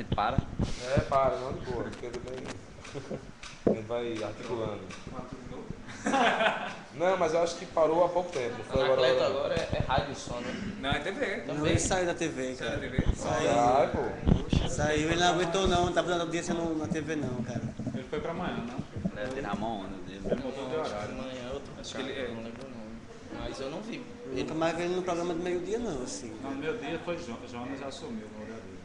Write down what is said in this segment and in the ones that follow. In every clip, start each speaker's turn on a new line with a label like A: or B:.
A: gente para.
B: Para, não de boa, porque também a gente vai articulando. Não, mas eu acho que parou há pouco tempo. Não foi
C: Agora é rádio só, né?
D: Não, é TV.
E: Não, ele saiu da TV,
D: Sai da
E: cara.
D: TV.
B: Ai, pô.
E: Saiu, ele não aguentou não, não tava dando audiência na TV não, cara.
F: Ele foi pra amanhã, não?
A: É, tirar uma onda dele.
F: Ele mudou de horário.
C: Amanhã é outro
D: Acho que ele é.
C: não lembro o nome. Mas eu não vi.
E: Eu nunca mais vi ele no programa do meio-dia não, assim.
F: Não, no meu dia foi Jonas assumiu no horário dele.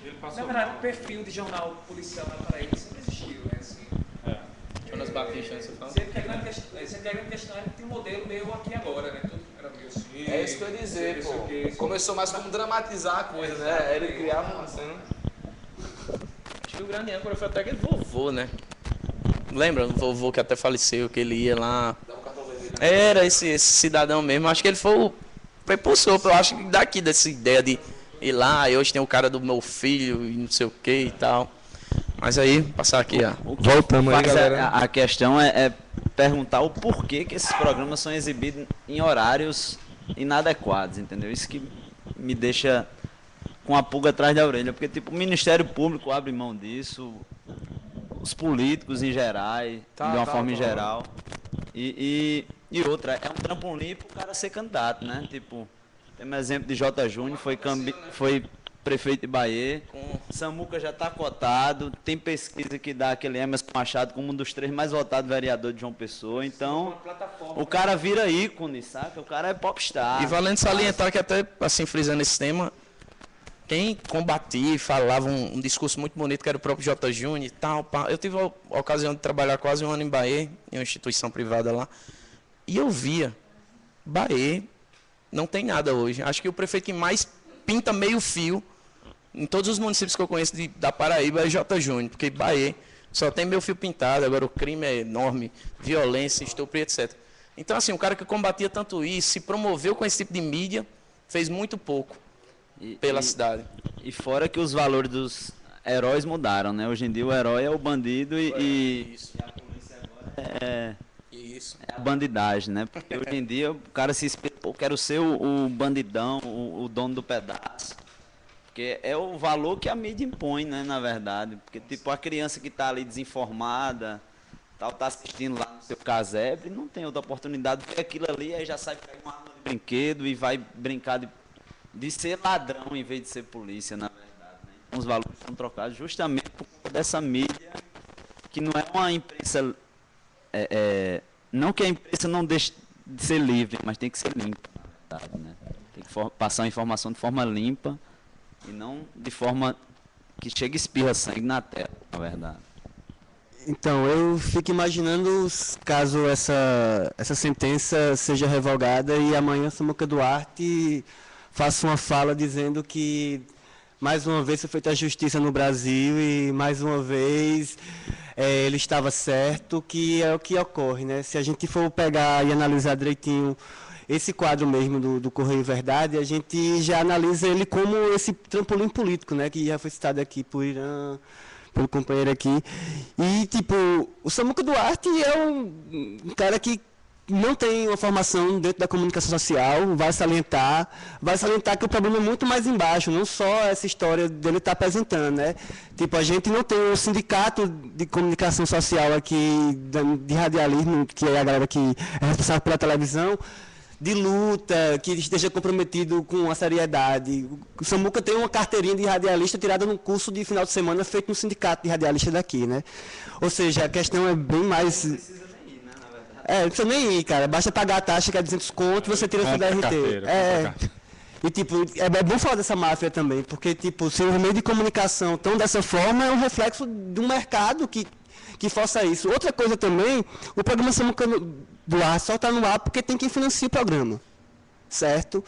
F: Ele passou
D: Na verdade,
F: mal.
D: o perfil de jornal policial na Paraíba sempre existiu, né? Assim.
F: É.
C: Jonas Batista, você fala?
D: Sempre que a grande questão é que tem um modelo meio aqui agora, né? Tudo era meio assim.
B: É isso que eu ia dizer,
D: não sei o
B: pô.
D: quê.
B: Começou mais como dramatizar a coisa, né? Ele criava uma cena.
C: Acho que o grande âncora foi até aquele vovô, né? Lembra do vovô que até faleceu, que ele ia lá. Era esse cidadão mesmo. Acho que ele foi o precursor, eu acho que daqui dessa ideia de ir lá, e hoje tem o cara do meu filho e não sei o que e tal. Mas aí, passar aqui, ó.
B: Voltamos aí,
A: Mas
B: galera.
A: a questão é perguntar o porquê que esses programas são exibidos em horários inadequados, entendeu? Isso que me deixa com a pulga atrás da orelha, porque tipo, o Ministério Público abre mão disso, os políticos em geral, de uma forma em geral. E outra, é um trampolim para o cara ser candidato, né? Tipo, tem um exemplo de J. Júnior, foi prefeito de Bahia, Samuca já está cotado, tem pesquisa que dá aquele Emerson Machado como um dos 3 mais votados vereadores de João Pessoa, então o cara vira ícone, saca? O cara é popstar.
C: E valendo salientar que até, assim, frisando esse tema, quem combatia e falava um discurso muito bonito, que era o próprio J. Júnior e tal. Pá. Eu tive a ocasião de trabalhar quase um ano em Bahia, em uma instituição privada lá, e eu via, Bahia não tem nada hoje. Acho que o prefeito que mais pinta meio fio em todos os municípios que eu conheço da Paraíba é J. Júnior, porque Bahia só tem meio fio pintado, agora o crime é enorme, violência, estupro, etc. Então, assim, o cara que combatia tanto isso, se promoveu com esse tipo de mídia, fez muito pouco pela cidade.
A: E fora que os valores dos heróis mudaram, né? Hoje em dia o herói é o bandido e a polícia agora é a bandidagem, né? Porque hoje em dia o cara se espera, pô, quero ser o bandidão, o dono do pedaço. Porque é o valor que a mídia impõe, né, na verdade. Porque, tipo, a criança que está ali desinformada, tal, tá assistindo lá no seu casebre, não tem outra oportunidade de ver aquilo ali, aí já sai pegar uma arma de brinquedo e vai brincar de ser ladrão em vez de ser polícia, na verdade. Né? Então, os valores são trocados justamente por conta dessa mídia, que não é uma imprensa... não que a imprensa não deixe de ser livre, mas tem que ser limpa, na verdade. Né? Tem que passar a informação de forma limpa, e não de forma que chega e espirra sangue na tela, na verdade.
E: Então, eu fico imaginando caso essa sentença seja revogada e amanhã Samuca Duarte faça uma fala dizendo que mais uma vez foi feita a justiça no Brasil e mais uma vez ele estava certo, que é o que ocorre, né? Se a gente for pegar e analisar direitinho esse quadro mesmo do Correio Verdade, a gente já analisa ele como esse trampolim político, né, que já foi citado aqui por Irã, pelo companheiro aqui. E, tipo, o Samuca Duarte é um cara que não tem uma formação dentro da comunicação social, vai salientar que o problema é muito mais embaixo, não só essa história dele estar apresentando, né? Tipo, a gente não tem um sindicato de comunicação social aqui, de radialismo, que é a galera que é responsável pela televisão, de luta, que esteja comprometido com a seriedade. O Samuca tem uma carteirinha de radialista tirada num curso de final de semana feito no sindicato de radialistas daqui, né? Ou seja, a questão é bem mais... Não precisa nem ir, cara. Basta pagar a taxa, que é 200 conto, você tira sua DRT. E, tipo, é bom falar dessa máfia também, porque, tipo, se os meios de comunicação estão dessa forma, é um reflexo de um mercado que força isso. Outra coisa também, o programa Samuca Duarte só está no ar porque tem quem financia o programa, certo?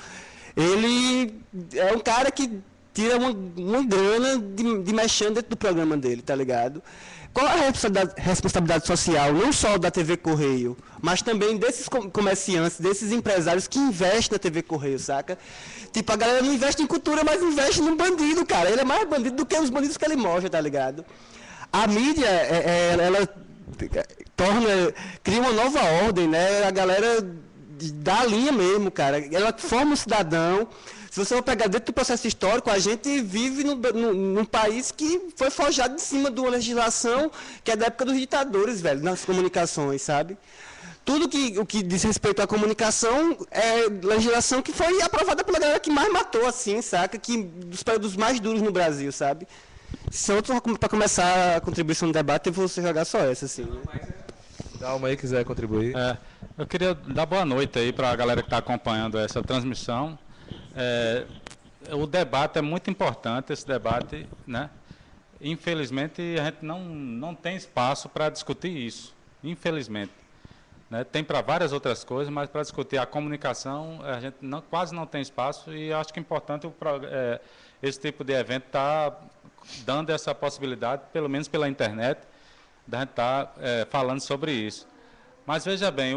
E: Ele é um cara que tira uma grana de mexendo dentro do programa dele, tá ligado? Qual a responsabilidade social, não só da TV Correio, mas também desses comerciantes, desses empresários que investem na TV Correio, saca? Tipo, a galera não investe em cultura, mas investe num bandido, cara. Ele é mais bandido do que os bandidos que ele mostra, tá ligado? A mídia, ela cria uma nova ordem, né? A galera da linha mesmo, cara. Ela forma um cidadão. Se você for pegar dentro do processo histórico, a gente vive num país que foi forjado em cima de uma legislação que é da época dos ditadores, velho, nas comunicações, sabe? Tudo o que diz respeito à comunicação é legislação que foi aprovada pela galera que mais matou, assim, saca? Dos períodos mais duros no Brasil, sabe? Se outro para começar a contribuição no debate, eu vou jogar só essa, assim.
B: Dalma aí, quiser contribuir.
F: Eu queria dar boa noite aí para a galera que está acompanhando essa transmissão. O debate é muito importante, esse debate, né? Infelizmente, a gente não tem espaço para discutir isso, infelizmente. Né? Tem para várias outras coisas, mas para discutir a comunicação, a gente quase não tem espaço e acho que é importante esse tipo de evento estar dando essa possibilidade, pelo menos pela internet, da gente estar falando sobre isso. Mas veja bem,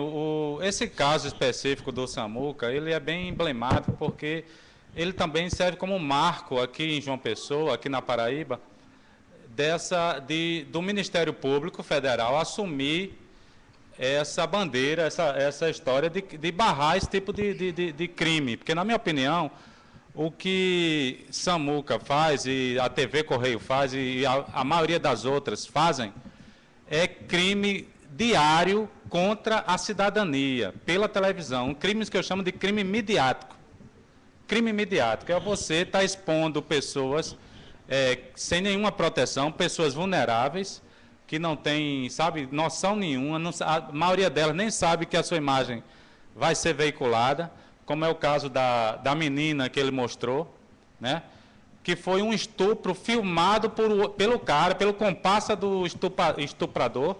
F: esse caso específico do Samuca, ele é bem emblemático porque ele também serve como um marco aqui em João Pessoa, aqui na Paraíba, do Ministério Público Federal assumir essa bandeira, essa história de barrar esse tipo de crime. Porque, na minha opinião, o que Samuca faz, e a TV Correio faz, e a maioria das outras fazem, é crime diário contra a cidadania, pela televisão. Crimes que eu chamo de crime midiático. Crime midiático é você estar expondo pessoas sem nenhuma proteção, pessoas vulneráveis, que não têm, sabe, noção nenhuma, a maioria delas nem sabe que a sua imagem vai ser veiculada, como é o caso da menina que ele mostrou, né? Que foi um estupro filmado pelo cara, pelo comparsa do estuprador,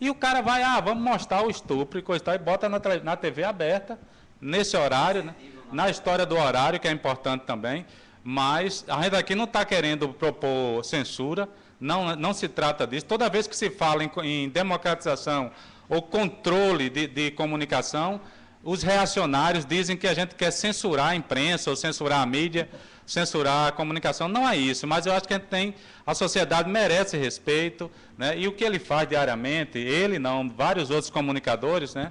F: e o cara vai, vamos mostrar o estupro e coisa e tal, e bota na TV aberta, nesse horário, né? Na história do horário, que é importante também, mas a gente aqui não está querendo propor censura, não se trata disso. Toda vez que se fala em democratização ou controle de comunicação, os reacionários dizem que a gente quer censurar a imprensa ou censurar a mídia, censurar a comunicação. Não é isso, mas eu acho que a sociedade merece respeito, né? E o que ele faz diariamente, ele não, vários outros comunicadores, né?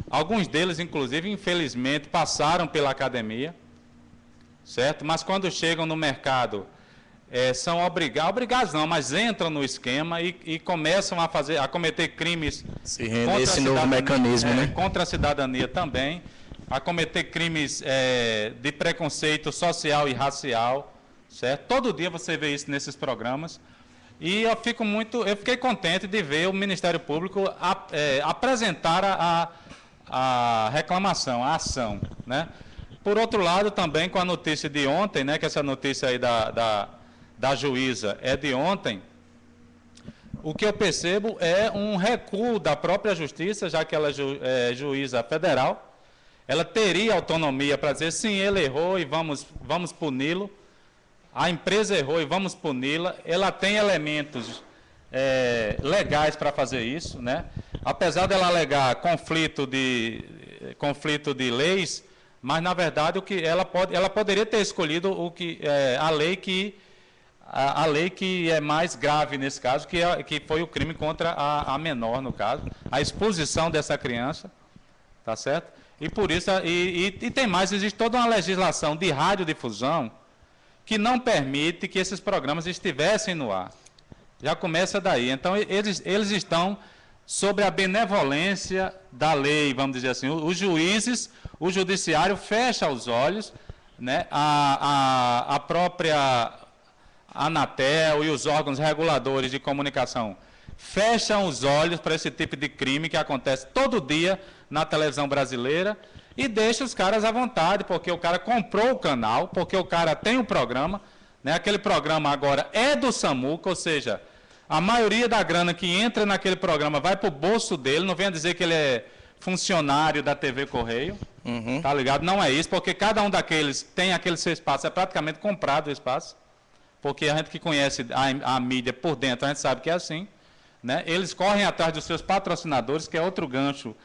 F: Alguns deles, inclusive, infelizmente, passaram pela academia, certo? Mas quando chegam no mercado, são obrigados não, mas entram no esquema e começam a cometer crimes
C: contra esse novo mecanismo, né?
F: Contra a cidadania também, a cometer crimes de preconceito social e racial, certo? Todo dia você vê isso nesses programas. E eu fiquei contente de ver o Ministério Público apresentar a reclamação, a ação, né? Por outro lado, também com a notícia de ontem, né, que essa notícia aí da juíza é de ontem, o que eu percebo é um recuo da própria justiça, já que ela é juíza federal, ela teria autonomia para dizer, sim, ele errou e vamos puni-lo, a empresa errou e vamos puni-la, ela tem elementos legais para fazer isso, né? Apesar dela alegar conflito de leis, mas na verdade ela poderia ter escolhido a lei que é mais grave nesse caso, que foi o crime contra a menor, no caso, a exposição dessa criança, tá certo? E por isso, e tem mais, existe toda uma legislação de radiodifusão que não permite que esses programas estivessem no ar. Já começa daí. Então, eles estão sobre a benevolência da lei, vamos dizer assim. Os juízes, o judiciário fecha os olhos, né? A própria Anatel e os órgãos reguladores de comunicação fecham os olhos para esse tipo de crime que acontece todo dia na televisão brasileira e deixa os caras à vontade, porque o cara comprou o canal, porque o cara tem o programa, né? Aquele programa agora é do Samuca, ou seja, a maioria da grana que entra naquele programa vai para o bolso dele, não venha dizer que ele é funcionário da TV Correio, tá ligado? Não é isso, porque cada um daqueles tem aquele seu espaço, é praticamente comprado o espaço, porque a gente que conhece a mídia por dentro, a gente sabe que é assim, né? Eles correm atrás dos seus patrocinadores, que é outro gancho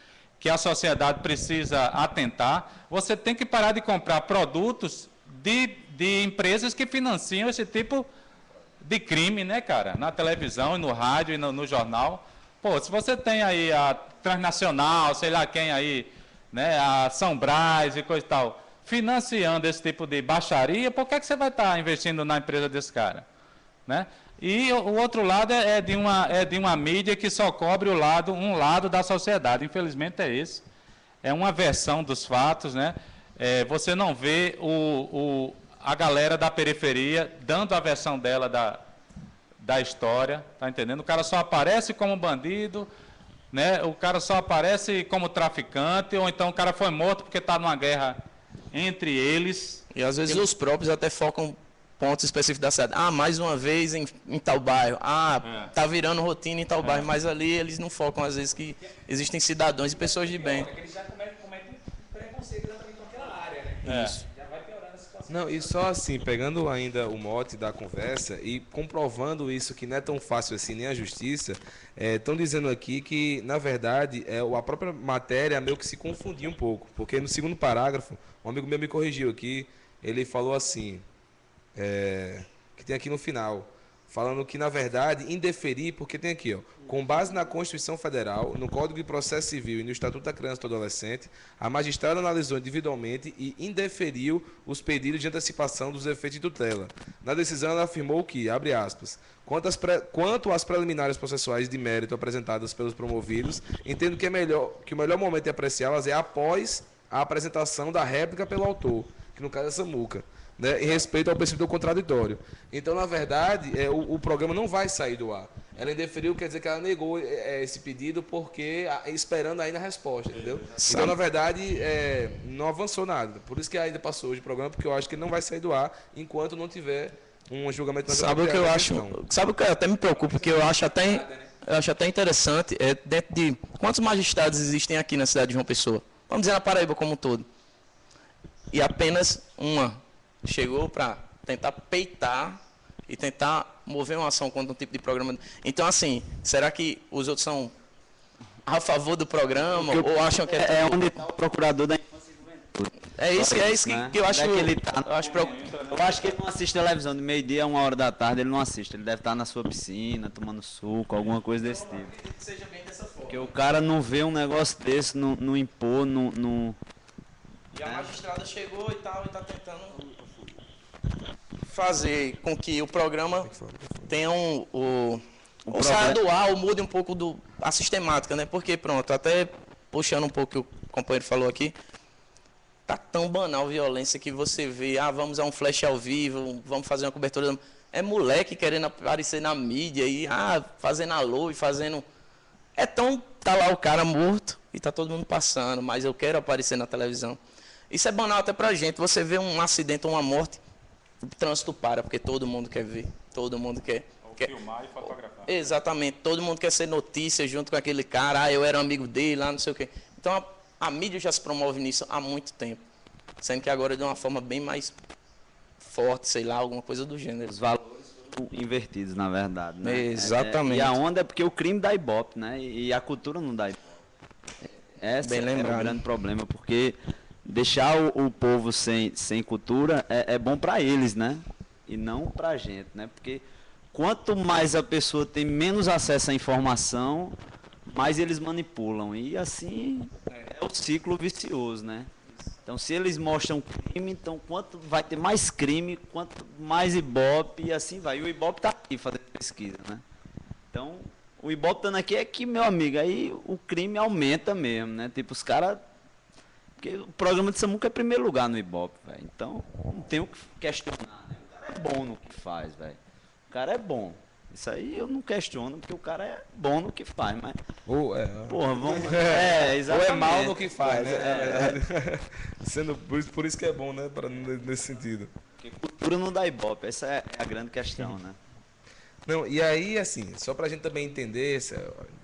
F: que a sociedade precisa atentar. Você tem que parar de comprar produtos de empresas que financiam esse tipo de crime, né, cara? Na televisão, e no rádio, e no jornal. Pô, se você tem aí a Transnacional, sei lá quem aí, né, a São Brás e coisa e tal, financiando esse tipo de baixaria, por que você vai estar investindo na empresa desse cara? Né? E o outro lado é de uma mídia que só cobre um lado da sociedade. Infelizmente é esse. É uma versão dos fatos, né? Você não vê a galera da periferia dando a versão dela da história, tá entendendo? O cara só aparece como bandido, né? O cara só aparece como traficante, ou então o cara foi morto porque está numa guerra entre eles.
C: E às vezes os próprios até focam pontos específicos da cidade. Ah, mais uma vez em tal bairro. Ah, tá virando rotina em tal bairro. Mas ali eles não focam, às vezes, que existem cidadãos e pessoas de bem.
D: Eles já cometem preconceito exatamente com aquela área, né?
F: Isso.
D: Já vai piorando a situação.
B: Não, e só assim, pegando ainda o mote da conversa e comprovando isso que não é tão fácil assim, nem a justiça, estão dizendo aqui que, na verdade, a própria matéria meio que se confundiu um pouco, porque no segundo parágrafo, um amigo meu me corrigiu aqui, ele falou assim, que tem aqui no final, falando que, na verdade, indeferir, porque tem aqui, ó, com base na Constituição Federal, no Código de Processo Civil e no Estatuto da Criança e do Adolescente, a magistrada analisou individualmente e indeferiu os pedidos de antecipação dos efeitos de tutela. Na decisão, ela afirmou que, abre aspas, quanto às preliminares processuais de mérito apresentadas pelos promovidos, entendo que o melhor momento de apreciá-las é após a apresentação da réplica pelo autor, que no caso é Samuca, né, em respeito ao princípio do contraditório. Então, na verdade, o programa não vai sair do ar. Ela indeferiu, quer dizer que ela negou esse pedido porque esperando ainda a resposta, entendeu? Então, na verdade, não avançou nada. Por isso que ainda passou hoje o programa, porque eu acho que ele não vai sair do ar enquanto não tiver um julgamento mais
C: Sabe o que eu acho? Sabe o que até me preocupa, que eu acho até interessante, dentro de quantos magistrados existem aqui na cidade de João Pessoa? Vamos dizer na Paraíba como um todo. E apenas uma chegou para tentar peitar e tentar mover uma ação contra um tipo de programa. Então, assim, será que os outros são a favor do programa ou acham que
A: é onde está o procurador da infância e juventude.
C: É isso
A: né?
C: que eu acho.
A: Eu acho que ele não assiste televisão de meio-dia a 1h, ele não assiste. Ele deve estar na sua piscina, tomando suco, alguma coisa desse tipo.
C: Seja bem dessa forma.
A: Porque o cara não vê um negócio desse, não impor,
C: E a magistrada chegou e tal, e está tentando fazer com que o programa tenha o saia do ar, ou mude um pouco a sistemática, né? Porque, pronto, até puxando um pouco o que o companheiro falou aqui, tá tão banal a violência que você vê, vamos a um flash ao vivo, vamos fazer uma cobertura. É moleque querendo aparecer na mídia e fazendo alô e fazendo. Tá lá o cara morto e tá todo mundo passando, mas eu quero aparecer na televisão. Isso é banal até pra gente. Você vê um acidente ou uma morte, o trânsito para, porque todo mundo quer ver, todo mundo quer
F: filmar e fotografar.
C: Exatamente, todo mundo quer ser notícia junto com aquele cara, eu era amigo dele, lá não sei o quê. Então a mídia já se promove nisso há muito tempo, sendo que agora de uma forma bem mais forte, sei lá, alguma coisa do gênero.
A: Os valores foram invertidos, na verdade, né?
C: Exatamente.
A: E a onda é porque o crime dá ibope, né? E a cultura não dá ibope. Esse é o grande problema, porque deixar o povo sem cultura é bom para eles, né? E não para a gente, né? Porque quanto mais a pessoa tem menos acesso à informação, mais eles manipulam. E assim é o ciclo vicioso, né? Então, se eles mostram crime, então quanto vai ter mais crime, quanto mais ibope, e assim vai. E o ibope está aqui fazendo pesquisa, né? Então, o ibope estando aqui é que, meu amigo, aí o crime aumenta mesmo, né? Tipo, os caras... Porque o programa de Samuca é primeiro lugar no ibope, velho. Então, não tem o que questionar, né? O cara é bom no que faz, velho. O cara é bom. Isso aí eu não questiono, porque o cara é bom no que faz, mas... Porra, vamos... exatamente.
B: Ou é mal no que faz, né? Sendo por isso que é bom, né? Nesse sentido.
A: Porque cultura não dá ibope, essa é a grande questão, né?
B: Não, e aí, assim, só pra gente também entender,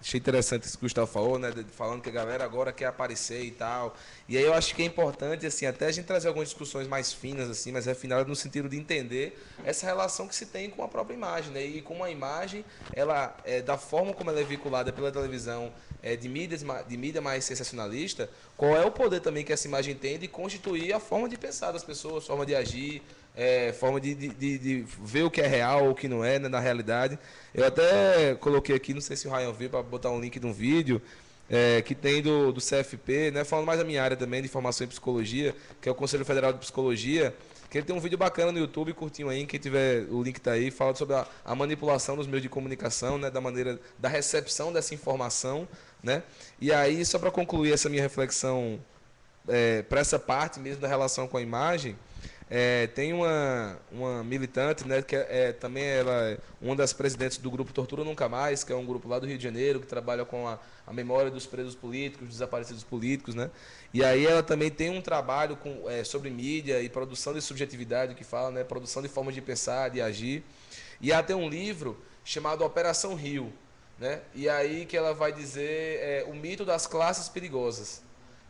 B: achei interessante isso que o Gustavo falou, né? Falando que a galera agora quer aparecer e tal. E aí eu acho que é importante, assim, até a gente trazer algumas discussões mais finas, assim, mais refinadas no sentido de entender essa relação que se tem com a própria imagem, né? E como a imagem, ela, da forma como ela é vinculada pela televisão, de mídia mais sensacionalista, qual é o poder também que essa imagem tem de constituir a forma de pensar das pessoas, forma de agir, forma de ver o que é real ou o que não é, né, na realidade. Eu até coloquei aqui, não sei se o Ryan viu, para botar um link de um vídeo, que tem do CFP, né, falando mais da minha área também, de formação em psicologia, que é o Conselho Federal de Psicologia, que ele tem um vídeo bacana no YouTube, curtinho aí, quem tiver, o link está aí, fala sobre a manipulação dos meios de comunicação, né, da maneira da recepção dessa informação, né? E aí, só para concluir essa minha reflexão para essa parte mesmo da relação com a imagem, tem uma militante, né, que também ela é uma das presidentes do grupo Tortura Nunca Mais, que é um grupo lá do Rio de Janeiro, que trabalha com a memória dos presos políticos, desaparecidos políticos, né? E aí ela também tem um trabalho sobre mídia e produção de subjetividade, que fala, né, produção de formas de pensar, de agir. E ela tem um livro chamado Operação Rio, né? E aí que ela vai dizer o mito das classes perigosas.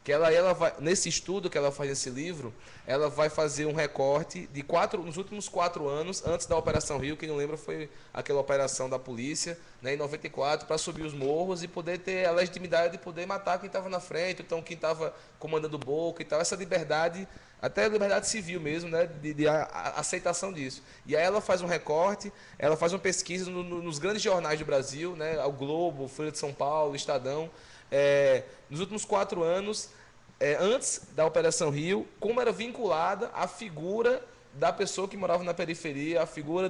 B: Que ela vai, nesse estudo que ela faz nesse livro, ela vai fazer um recorte de nos últimos 4 anos, antes da Operação Rio, quem não lembra foi aquela operação da polícia, né, em 94, para subir os morros e poder ter a legitimidade de poder matar quem estava na frente, então quem estava comandando o bloco e tal, essa liberdade, até a liberdade civil mesmo, né, de aceitação disso. E aí ela faz um recorte, ela faz uma pesquisa nos grandes jornais do Brasil, né, o Globo, Folha de São Paulo, Estadão, nos últimos 4 anos, antes da Operação Rio, como era vinculada a figura da pessoa que morava na periferia, a figura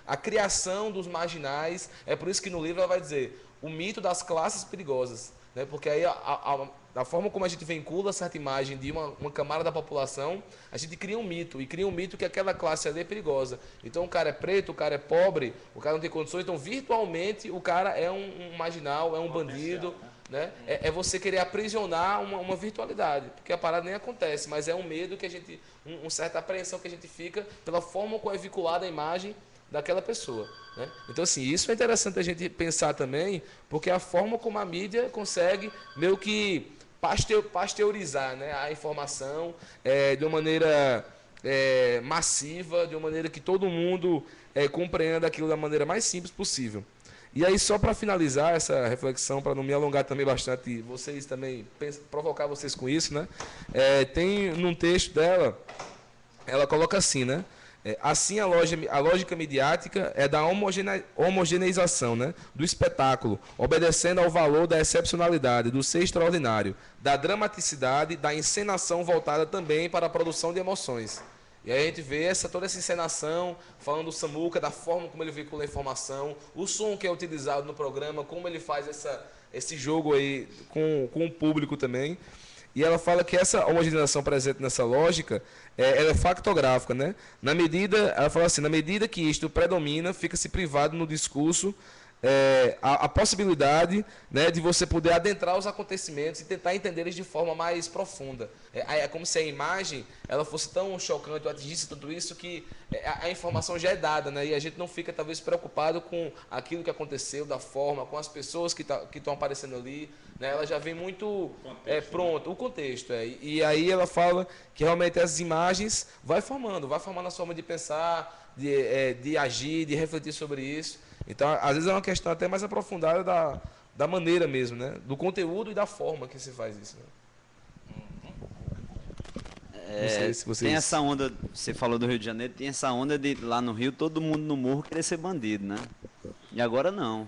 B: a criação dos marginais. É por isso que no livro ela vai dizer o mito das classes perigosas, né? Porque aí a forma como a gente vincula certa imagem de uma camada da população, a gente cria um mito, e cria um mito que aquela classe ali é perigosa. Então o cara é preto, o cara é pobre, o cara não tem condições, então virtualmente o cara é um marginal, é um bandido, né? É você querer aprisionar uma virtualidade, porque a parada nem acontece, mas é um medo que a gente, uma certa apreensão que a gente fica pela forma como é vinculada a imagem daquela pessoa, né? Então, assim, isso é interessante a gente pensar também, porque a forma como a mídia consegue meio que pasteurizar, né, a informação de uma maneira massiva, de uma maneira que todo mundo compreenda aquilo da maneira mais simples possível. E aí, só para finalizar essa reflexão, para não me alongar também bastante, vocês também, provocar vocês com isso, né? Tem num texto dela, ela coloca assim, né? Assim, a lógica midiática é da homogeneização, né, do espetáculo, obedecendo ao valor da excepcionalidade, do ser extraordinário, da dramaticidade, da encenação voltada também para a produção de emoções. E aí a gente vê toda essa encenação, falando do Samuca, da forma como ele veicula a informação, o som que é utilizado no programa, como ele faz esse jogo aí com o público também. E ela fala que essa homogeneização presente nessa lógica, ela é factográfica, né? Ela fala assim, na medida que isto predomina, fica-se privado no discurso a possibilidade, né, de você poder adentrar os acontecimentos e tentar entender eles de forma mais profunda. É como se a imagem ela fosse tão chocante, ou atingisse tudo isso, que a informação já é dada, né, e a gente não fica talvez preocupado com aquilo que aconteceu, da forma, com as pessoas que estão aparecendo ali, né, ela já vem muito pronto, o contexto. E aí ela fala que realmente essas imagens vai formando a forma de pensar, de agir, de refletir sobre isso. Então, às vezes é uma questão até mais aprofundada da maneira mesmo, né? Do conteúdo e da forma que se faz isso, né? Não sei se vocês...
A: Tem essa onda, você falou do Rio de Janeiro, tem essa onda de lá no Rio, todo mundo no morro querer ser bandido, né? E agora não.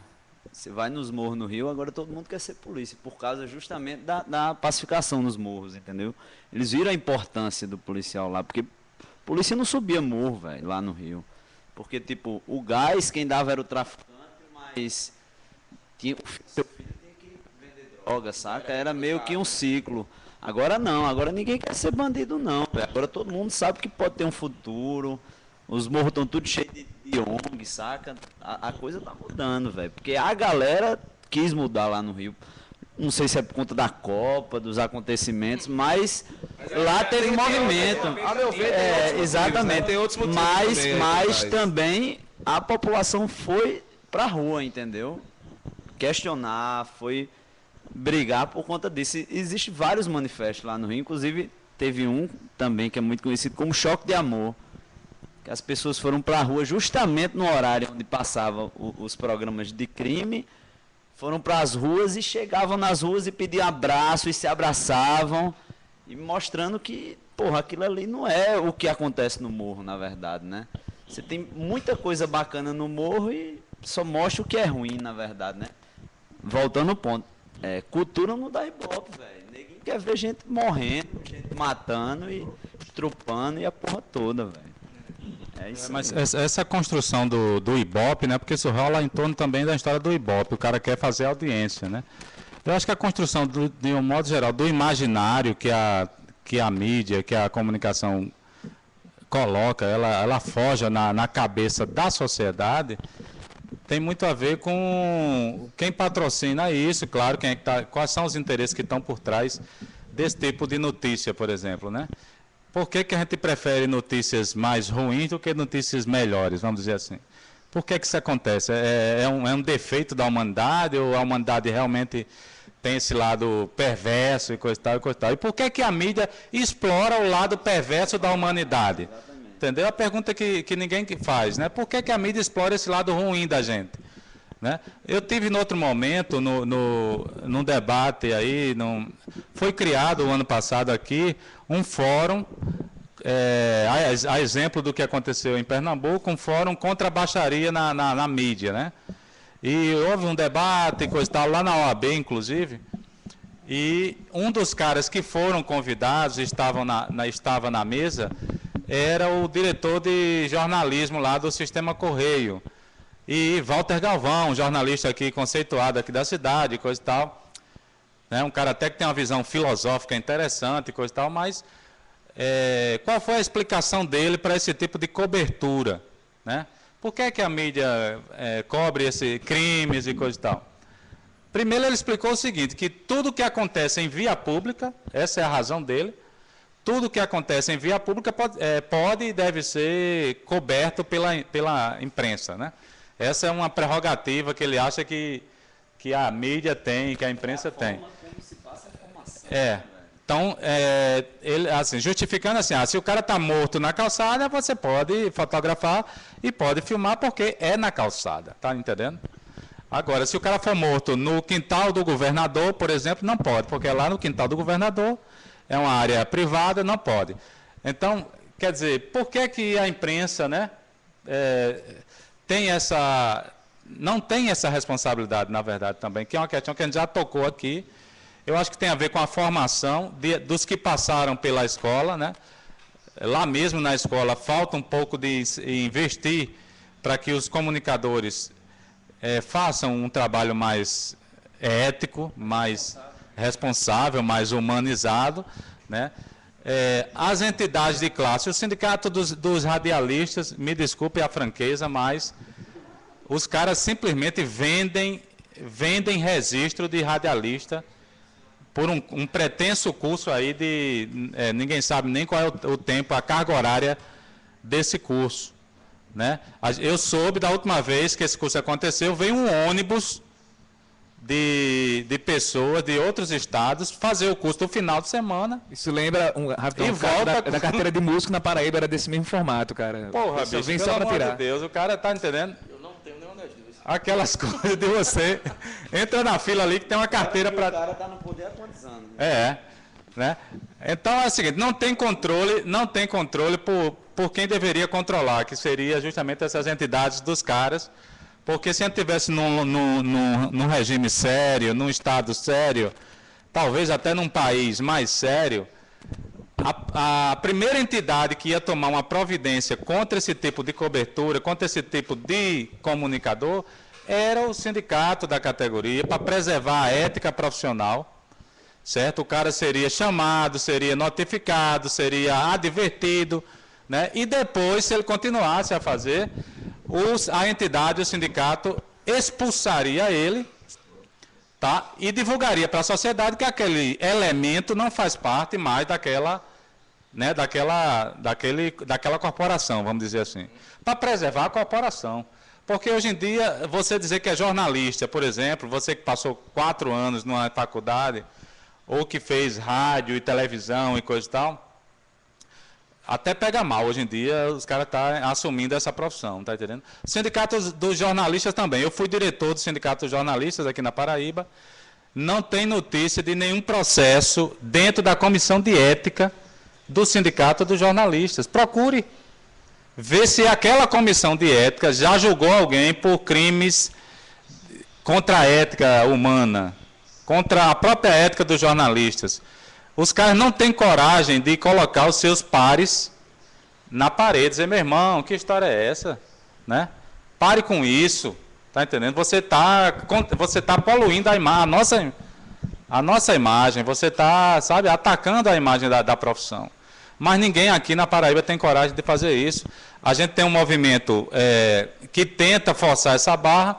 A: Você vai nos morros no Rio, agora todo mundo quer ser polícia, por causa justamente da pacificação nos morros, entendeu? Eles viram a importância do policial lá, porque a polícia não subia morro, velho, lá no Rio. Porque, tipo, o gás, quem dava era o traficante, mas seu filho tinha que vender droga, saca? Era meio que um ciclo. Agora não, agora ninguém quer ser bandido, não. Agora todo mundo sabe que pode ter um futuro. Os morros estão tudo cheios de ONG, saca? A coisa tá mudando, velho. Porque a galera quis mudar lá no Rio. Não sei se é por conta da Copa, dos acontecimentos, mas lá teve movimento.
B: A meu ver, tem outros motivos,
A: exatamente.
B: Né? Tem outros motivos
A: mas também a população foi pra rua, entendeu? Questionar, foi brigar por conta disso. Existem vários manifestos lá no Rio, inclusive teve um também que é muito conhecido como Choque de Amor, que as pessoas foram pra rua justamente no horário onde passavam os programas de crime. Foram para as ruas e chegavam nas ruas e pediam abraço e se abraçavam, e mostrando que, porra, aquilo ali não é o que acontece no morro, na verdade, né? Você tem muita coisa bacana no morro e só mostra o que é ruim, na verdade, né? Voltando ao ponto. cultura não dá ibope, velho. Ninguém quer ver gente morrendo, gente matando e estrupando e a porra toda, velho. É isso.
F: Mas essa construção do Ibope, né? Porque isso rola em torno também da história do Ibope. O cara quer fazer audiência, né? Eu acho que a construção, de um modo geral, do imaginário que a mídia, que a comunicação coloca, ela forja na cabeça da sociedade, tem muito a ver com quem patrocina isso, claro, quais são os interesses que estão por trás desse tipo de notícia, por exemplo, né? Por que a gente prefere notícias mais ruins do que notícias melhores, vamos dizer assim? Por que isso acontece? É um defeito da humanidade ou a humanidade realmente tem esse lado perverso e coisa e tal e coisa e tal? E por que a mídia explora o lado perverso da humanidade? Entendeu? A pergunta que ninguém faz, né? Por que a mídia explora esse lado ruim da gente? Né? Eu tive, em outro momento, num debate aí, foi criado o ano passado aqui um fórum, a exemplo do que aconteceu em Pernambuco, um fórum contra a baixaria na mídia, né? E houve um debate, coisa e tal, lá na OAB, inclusive, e um dos caras que foram convidados, estava na mesa, era o diretor de jornalismo lá do Sistema Correio, e Walter Galvão, jornalista aqui conceituado aqui da cidade, coisa e tal, né? Um cara até que tem uma visão filosófica interessante, coisa e tal, mas qual foi a explicação dele para esse tipo de cobertura, né? Por que a mídia cobre esses crimes e coisa e tal? Primeiro ele explicou o seguinte, que tudo que acontece em via pública, essa é a razão dele, tudo que acontece em via pública pode e deve ser coberto pela imprensa, né? Essa é uma prerrogativa que ele acha que a mídia tem, que a imprensa tem.
A: Como se passa a informação.
F: Então, ele, assim, justificando assim, se o cara está morto na calçada, você pode fotografar e pode filmar porque é na calçada, tá entendendo? Agora, se o cara for morto no quintal do governador, por exemplo, não pode, porque é lá no quintal do governador, é uma área privada, não pode. Então, quer dizer, por que a imprensa, né, não tem essa responsabilidade, na verdade, também, que é uma questão que a gente já tocou aqui. Eu acho que tem a ver com a formação dos que passaram pela escola, né? Lá mesmo na escola falta um pouco de investir para que os comunicadores façam um trabalho mais ético, mais responsável, mais humanizado, né? As entidades de classe, o sindicato dos radialistas, me desculpe a franqueza, mas os caras simplesmente vendem registro de radialista por um pretenso curso aí de... ninguém sabe nem qual é o tempo, a carga horária desse curso, né? Eu soube da última vez que esse curso aconteceu, veio um ônibus de pessoas de outros estados fazer o curso no final de semana.
G: Isso lembra da carteira de músico na Paraíba, era desse mesmo formato, cara.
F: Porra, bicho,
G: vem
F: pelo
G: só pra
F: amor
G: tirar.
F: de Deus, o cara tá entendendo?
C: Eu não tenho nenhuma das duas.
F: Aquelas coisas de você entra na fila ali que tem uma carteira para...
A: O cara está no poder há quantos anos?
F: Né? Então é o seguinte, não tem controle por quem deveria controlar, que seria justamente essas entidades dos caras, porque se a gente estivesse num regime sério, num estado sério, talvez até num país mais sério, a primeira entidade que ia tomar uma providência contra esse tipo de cobertura, contra esse tipo de comunicador, era o sindicato da categoria, para preservar a ética profissional, certo? O cara seria chamado, seria notificado, seria advertido, né? E depois, se ele continuasse a fazer, a entidade, o sindicato, expulsaria ele, tá? E divulgaria para a sociedade que aquele elemento não faz parte mais daquela corporação, vamos dizer assim, para preservar a corporação. Porque hoje em dia, você dizer que é jornalista, por exemplo, você que passou 4 anos numa faculdade, ou que fez rádio e televisão e coisa e tal, até pega mal. Hoje em dia, os caras estão assumindo essa profissão, tá entendendo? Sindicato dos jornalistas também. Eu fui diretor do Sindicato dos Jornalistas aqui na Paraíba. Não tem notícia de nenhum processo dentro da comissão de ética do Sindicato dos Jornalistas. Procure ver se aquela comissão de ética já julgou alguém por crimes contra a ética humana, contra a própria ética dos jornalistas. Os caras não têm coragem de colocar os seus pares na parede, dizer, meu irmão, que história é essa? Né? Pare com isso, tá entendendo? Você tá poluindo a nossa imagem, você está, sabe, atacando a imagem da profissão. Mas ninguém aqui na Paraíba tem coragem de fazer isso. A gente tem um movimento que tenta forçar essa barra.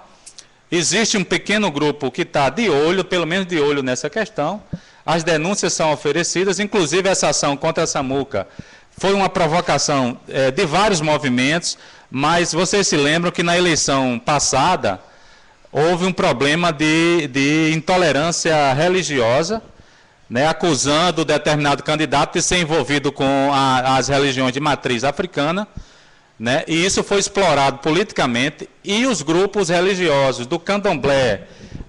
F: Existe um pequeno grupo que está de olho, pelo menos de olho nessa questão. As denúncias são oferecidas, inclusive essa ação contra a Samuca foi uma provocação de vários movimentos, mas vocês se lembram que na eleição passada houve um problema de intolerância religiosa, né, acusando determinado candidato de ser envolvido com as religiões de matriz africana, né, e isso foi explorado politicamente, e os grupos religiosos do Candomblé,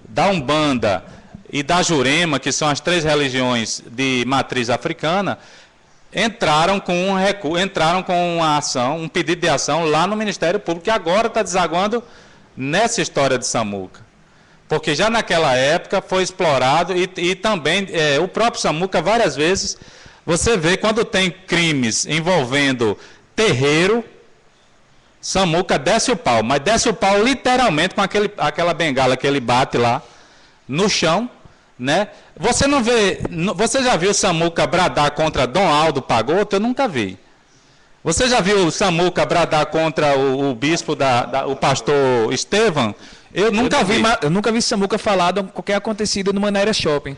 F: da Umbanda e da Jurema, que são as 3 religiões de matriz africana, entraram com uma ação, um pedido de ação lá no Ministério Público, que agora está desaguando nessa história de Samuca. Porque já naquela época foi explorado e também o próprio Samuca, várias vezes, você vê quando tem crimes envolvendo terreiro, Samuca desce o pau, mas desce o pau literalmente com aquela bengala que ele bate lá no chão, né? Você não vê, você já viu Samuca bradar contra Dom Aldo Pagotto? Eu nunca vi. Você já viu Samuca bradar contra o bispo, o pastor Estevam? Eu nunca vi.
G: Eu nunca vi Samuca falar de qualquer acontecido no Manéria Shopping.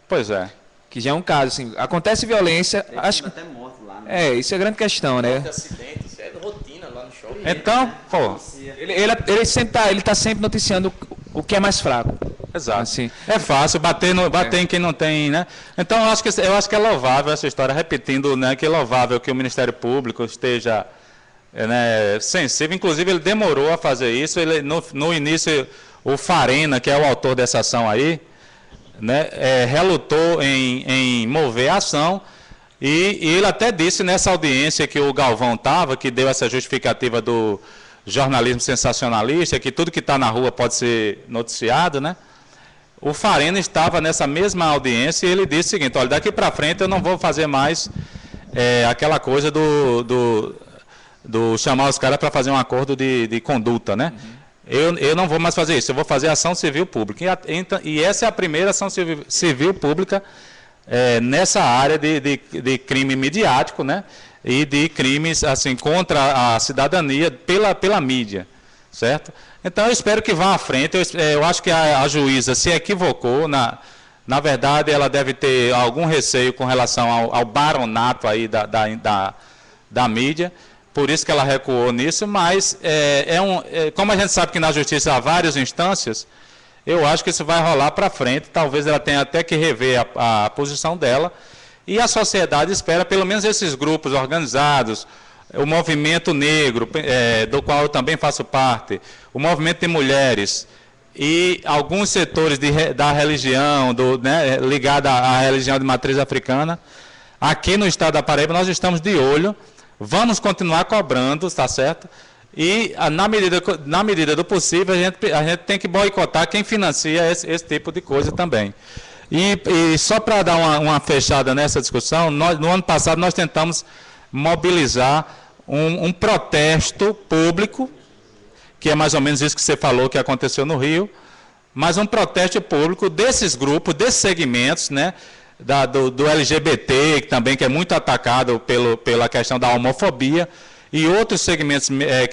F: Pois é.
G: Que já é um caso, assim, acontece violência, acho que...
A: até morto lá, né?
G: isso é grande questão, né?
C: Acidente, isso é rotina lá no shopping.
F: Então, pô...
G: Ele está sempre noticiando o que é mais fraco.
F: Exato.
G: Assim.
F: É fácil bater em quem não tem, né? Então, eu acho que é louvável essa história, repetindo, né, que é louvável que o Ministério Público esteja sensível. Inclusive, ele demorou a fazer isso. Ele, no início, o Farena, que é o autor dessa ação aí, né, relutou em mover a ação. E ele até disse nessa audiência que o Galvão estava, que deu essa justificativa do jornalismo sensacionalista, que tudo que está na rua pode ser noticiado, né? O Farena estava nessa mesma audiência e ele disse o seguinte, olha, daqui para frente eu não vou fazer mais aquela coisa do chamar os caras para fazer um acordo de conduta, né? Eu não vou mais fazer isso, eu vou fazer ação civil pública. E essa é a primeira ação civil pública nessa área de crime midiático, né? E de crimes assim, contra a cidadania pela mídia, certo? Então, eu espero que vá à frente. Eu acho que a juíza se equivocou. Na verdade, ela deve ter algum receio com relação ao baronato aí da mídia. Por isso que ela recuou nisso. Mas, como a gente sabe que na justiça há várias instâncias, eu acho que isso vai rolar para frente. Talvez ela tenha até que rever a posição dela. E a sociedade espera, pelo menos esses grupos organizados, o movimento negro, do qual eu também faço parte, o movimento de mulheres e alguns setores da religião, né, ligada à religião de matriz africana, aqui no estado da Paraíba nós estamos de olho, vamos continuar cobrando, está certo? E na medida do possível a gente tem que boicotar quem financia esse tipo de coisa também. E só para dar uma fechada nessa discussão, no ano passado nós tentamos mobilizar um protesto público, que é mais ou menos isso que você falou que aconteceu no Rio, mas um protesto público desses grupos, desses segmentos, né, do LGBT, que também é muito atacado pela questão da homofobia, e outros segmentos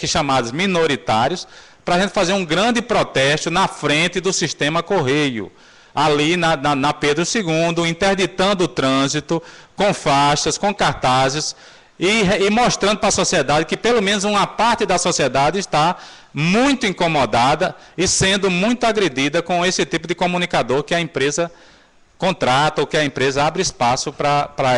F: chamados minoritários, para a gente fazer um grande protesto na frente do sistema Correio, ali na Pedro II, interditando o trânsito, com faixas, com cartazes, e mostrando para a sociedade que pelo menos uma parte da sociedade está muito incomodada e sendo muito agredida com esse tipo de comunicador que a empresa contrata ou que a empresa abre espaço para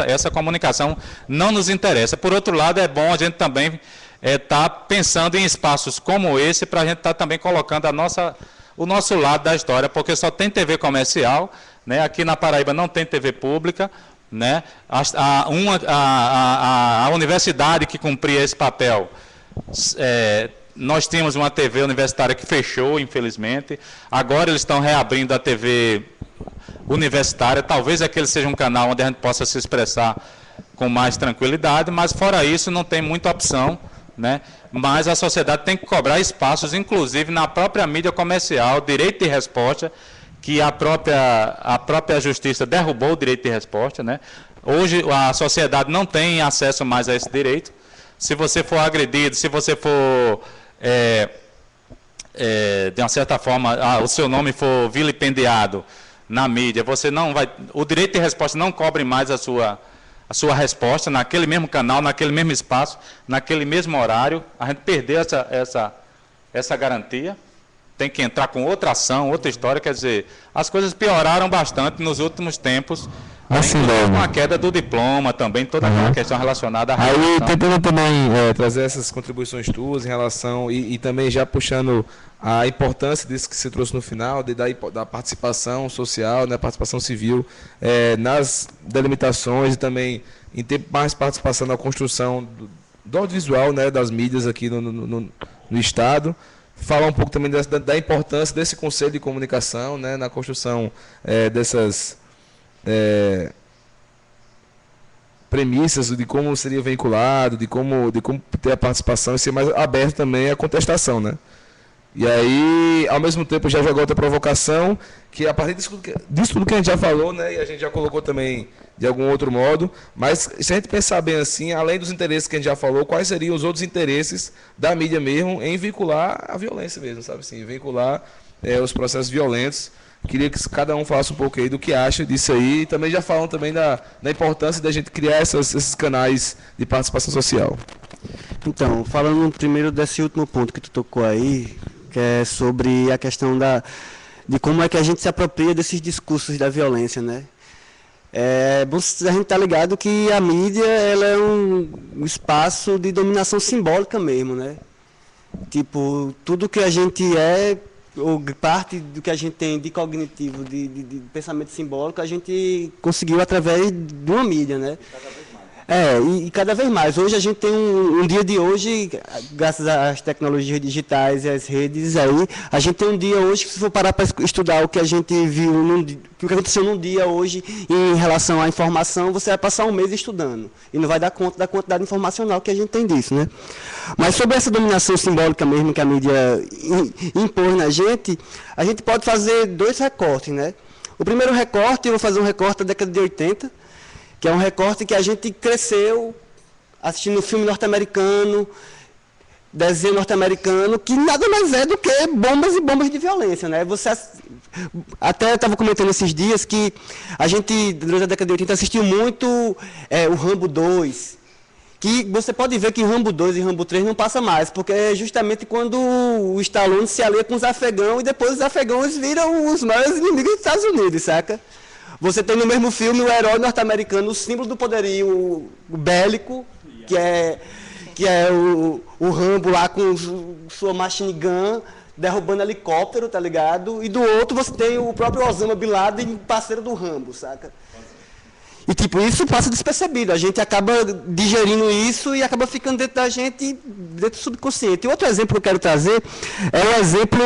F: essa comunicação. Não nos interessa. Por outro lado, é bom a gente também estar pensando em espaços como esse para a gente estar também colocando o nosso lado da história, porque só tem TV comercial, né? Aqui na Paraíba não tem TV pública, né? A universidade que cumpria esse papel nós tínhamos uma TV universitária que fechou, infelizmente. Agora eles estão reabrindo a TV universitária. Talvez aquele seja um canal onde a gente possa se expressar com mais tranquilidade, mas fora isso não tem muita opção, né? Mas a sociedade tem que cobrar espaços, inclusive na própria mídia comercial, direito de resposta, que a própria justiça derrubou o direito de resposta, né? Hoje a sociedade não tem acesso mais a esse direito. Se você for agredido, se você for, de uma certa forma, o seu nome for vilipendiado na mídia, você não vai, o direito de resposta não cobre mais a sua resposta naquele mesmo canal, naquele mesmo espaço, naquele mesmo horário. A gente perdeu essa garantia. Tem que entrar com outra ação, outra história. Quer dizer, as coisas pioraram bastante nos últimos tempos. Assim, com a queda do diploma também, toda aquela questão relacionada à
B: relação. Aí, tentando também trazer essas contribuições tuas em relação, e também já puxando a importância disso que você trouxe no final, da participação social, né, participação civil, nas delimitações e também em ter mais participação na construção do audiovisual, né, das mídias aqui no Estado. Falar um pouco também da importância desse Conselho de Comunicação, né, na construção dessas premissas de como seria vinculado, de como ter a participação e ser mais aberto também à contestação, né? E aí, ao mesmo tempo, já jogou outra provocação, que a partir disso tudo que a gente já falou, né, e a gente já colocou também de algum outro modo, mas se a gente pensar bem assim, além dos interesses que a gente já falou, quais seriam os outros interesses da mídia mesmo em vincular a violência mesmo, sabe assim, vincular os processos violentos. Queria que cada um falasse um pouco aí do que acha disso aí, e também já falam também da importância da gente criar esses canais de participação social.
E: Então, falando primeiro desse último ponto que tu tocou aí, que é sobre a questão de como é que a gente se apropria desses discursos da violência, né? A gente está ligado que a mídia ela é um espaço de dominação simbólica mesmo, né? Tipo, tudo que a gente ou parte do que a gente tem de cognitivo, de pensamento simbólico, a gente conseguiu através de uma mídia, né? E cada vez mais. Hoje a gente tem um dia de hoje, graças às tecnologias digitais e às redes, aí, a gente tem um dia hoje que, se for parar para estudar o que a gente viu, o que aconteceu num dia hoje em relação à informação, você vai passar um mês estudando. E não vai dar conta da quantidade informacional que a gente tem disso, né? Mas sobre essa dominação simbólica mesmo que a mídia impõe na gente, a gente pode fazer dois recortes, né? O primeiro recorte, eu vou fazer um recorte da década de 80, que é um recorte que a gente cresceu assistindo filme norte-americano, desenho norte-americano, que nada mais é do que bombas e bombas de violência, né? Até estava comentando esses dias que a gente, durante a década de 80, assistiu muito o Rambo 2, que você pode ver que Rambo 2 e Rambo 3 não passa mais, porque é justamente quando o Stallone se alia com os afegãos e depois os afegãos viram os maiores inimigos dos Estados Unidos, saca? Você tem no mesmo filme o herói norte-americano, o símbolo do poderio bélico, que é o Rambo lá com sua machine gun, derrubando helicóptero, tá ligado? E do outro você tem o próprio Osama Bin Laden, parceiro do Rambo, saca? E tipo, isso passa despercebido, a gente acaba digerindo isso e acaba ficando dentro da gente, dentro do subconsciente. E outro exemplo que eu quero trazer é o exemplo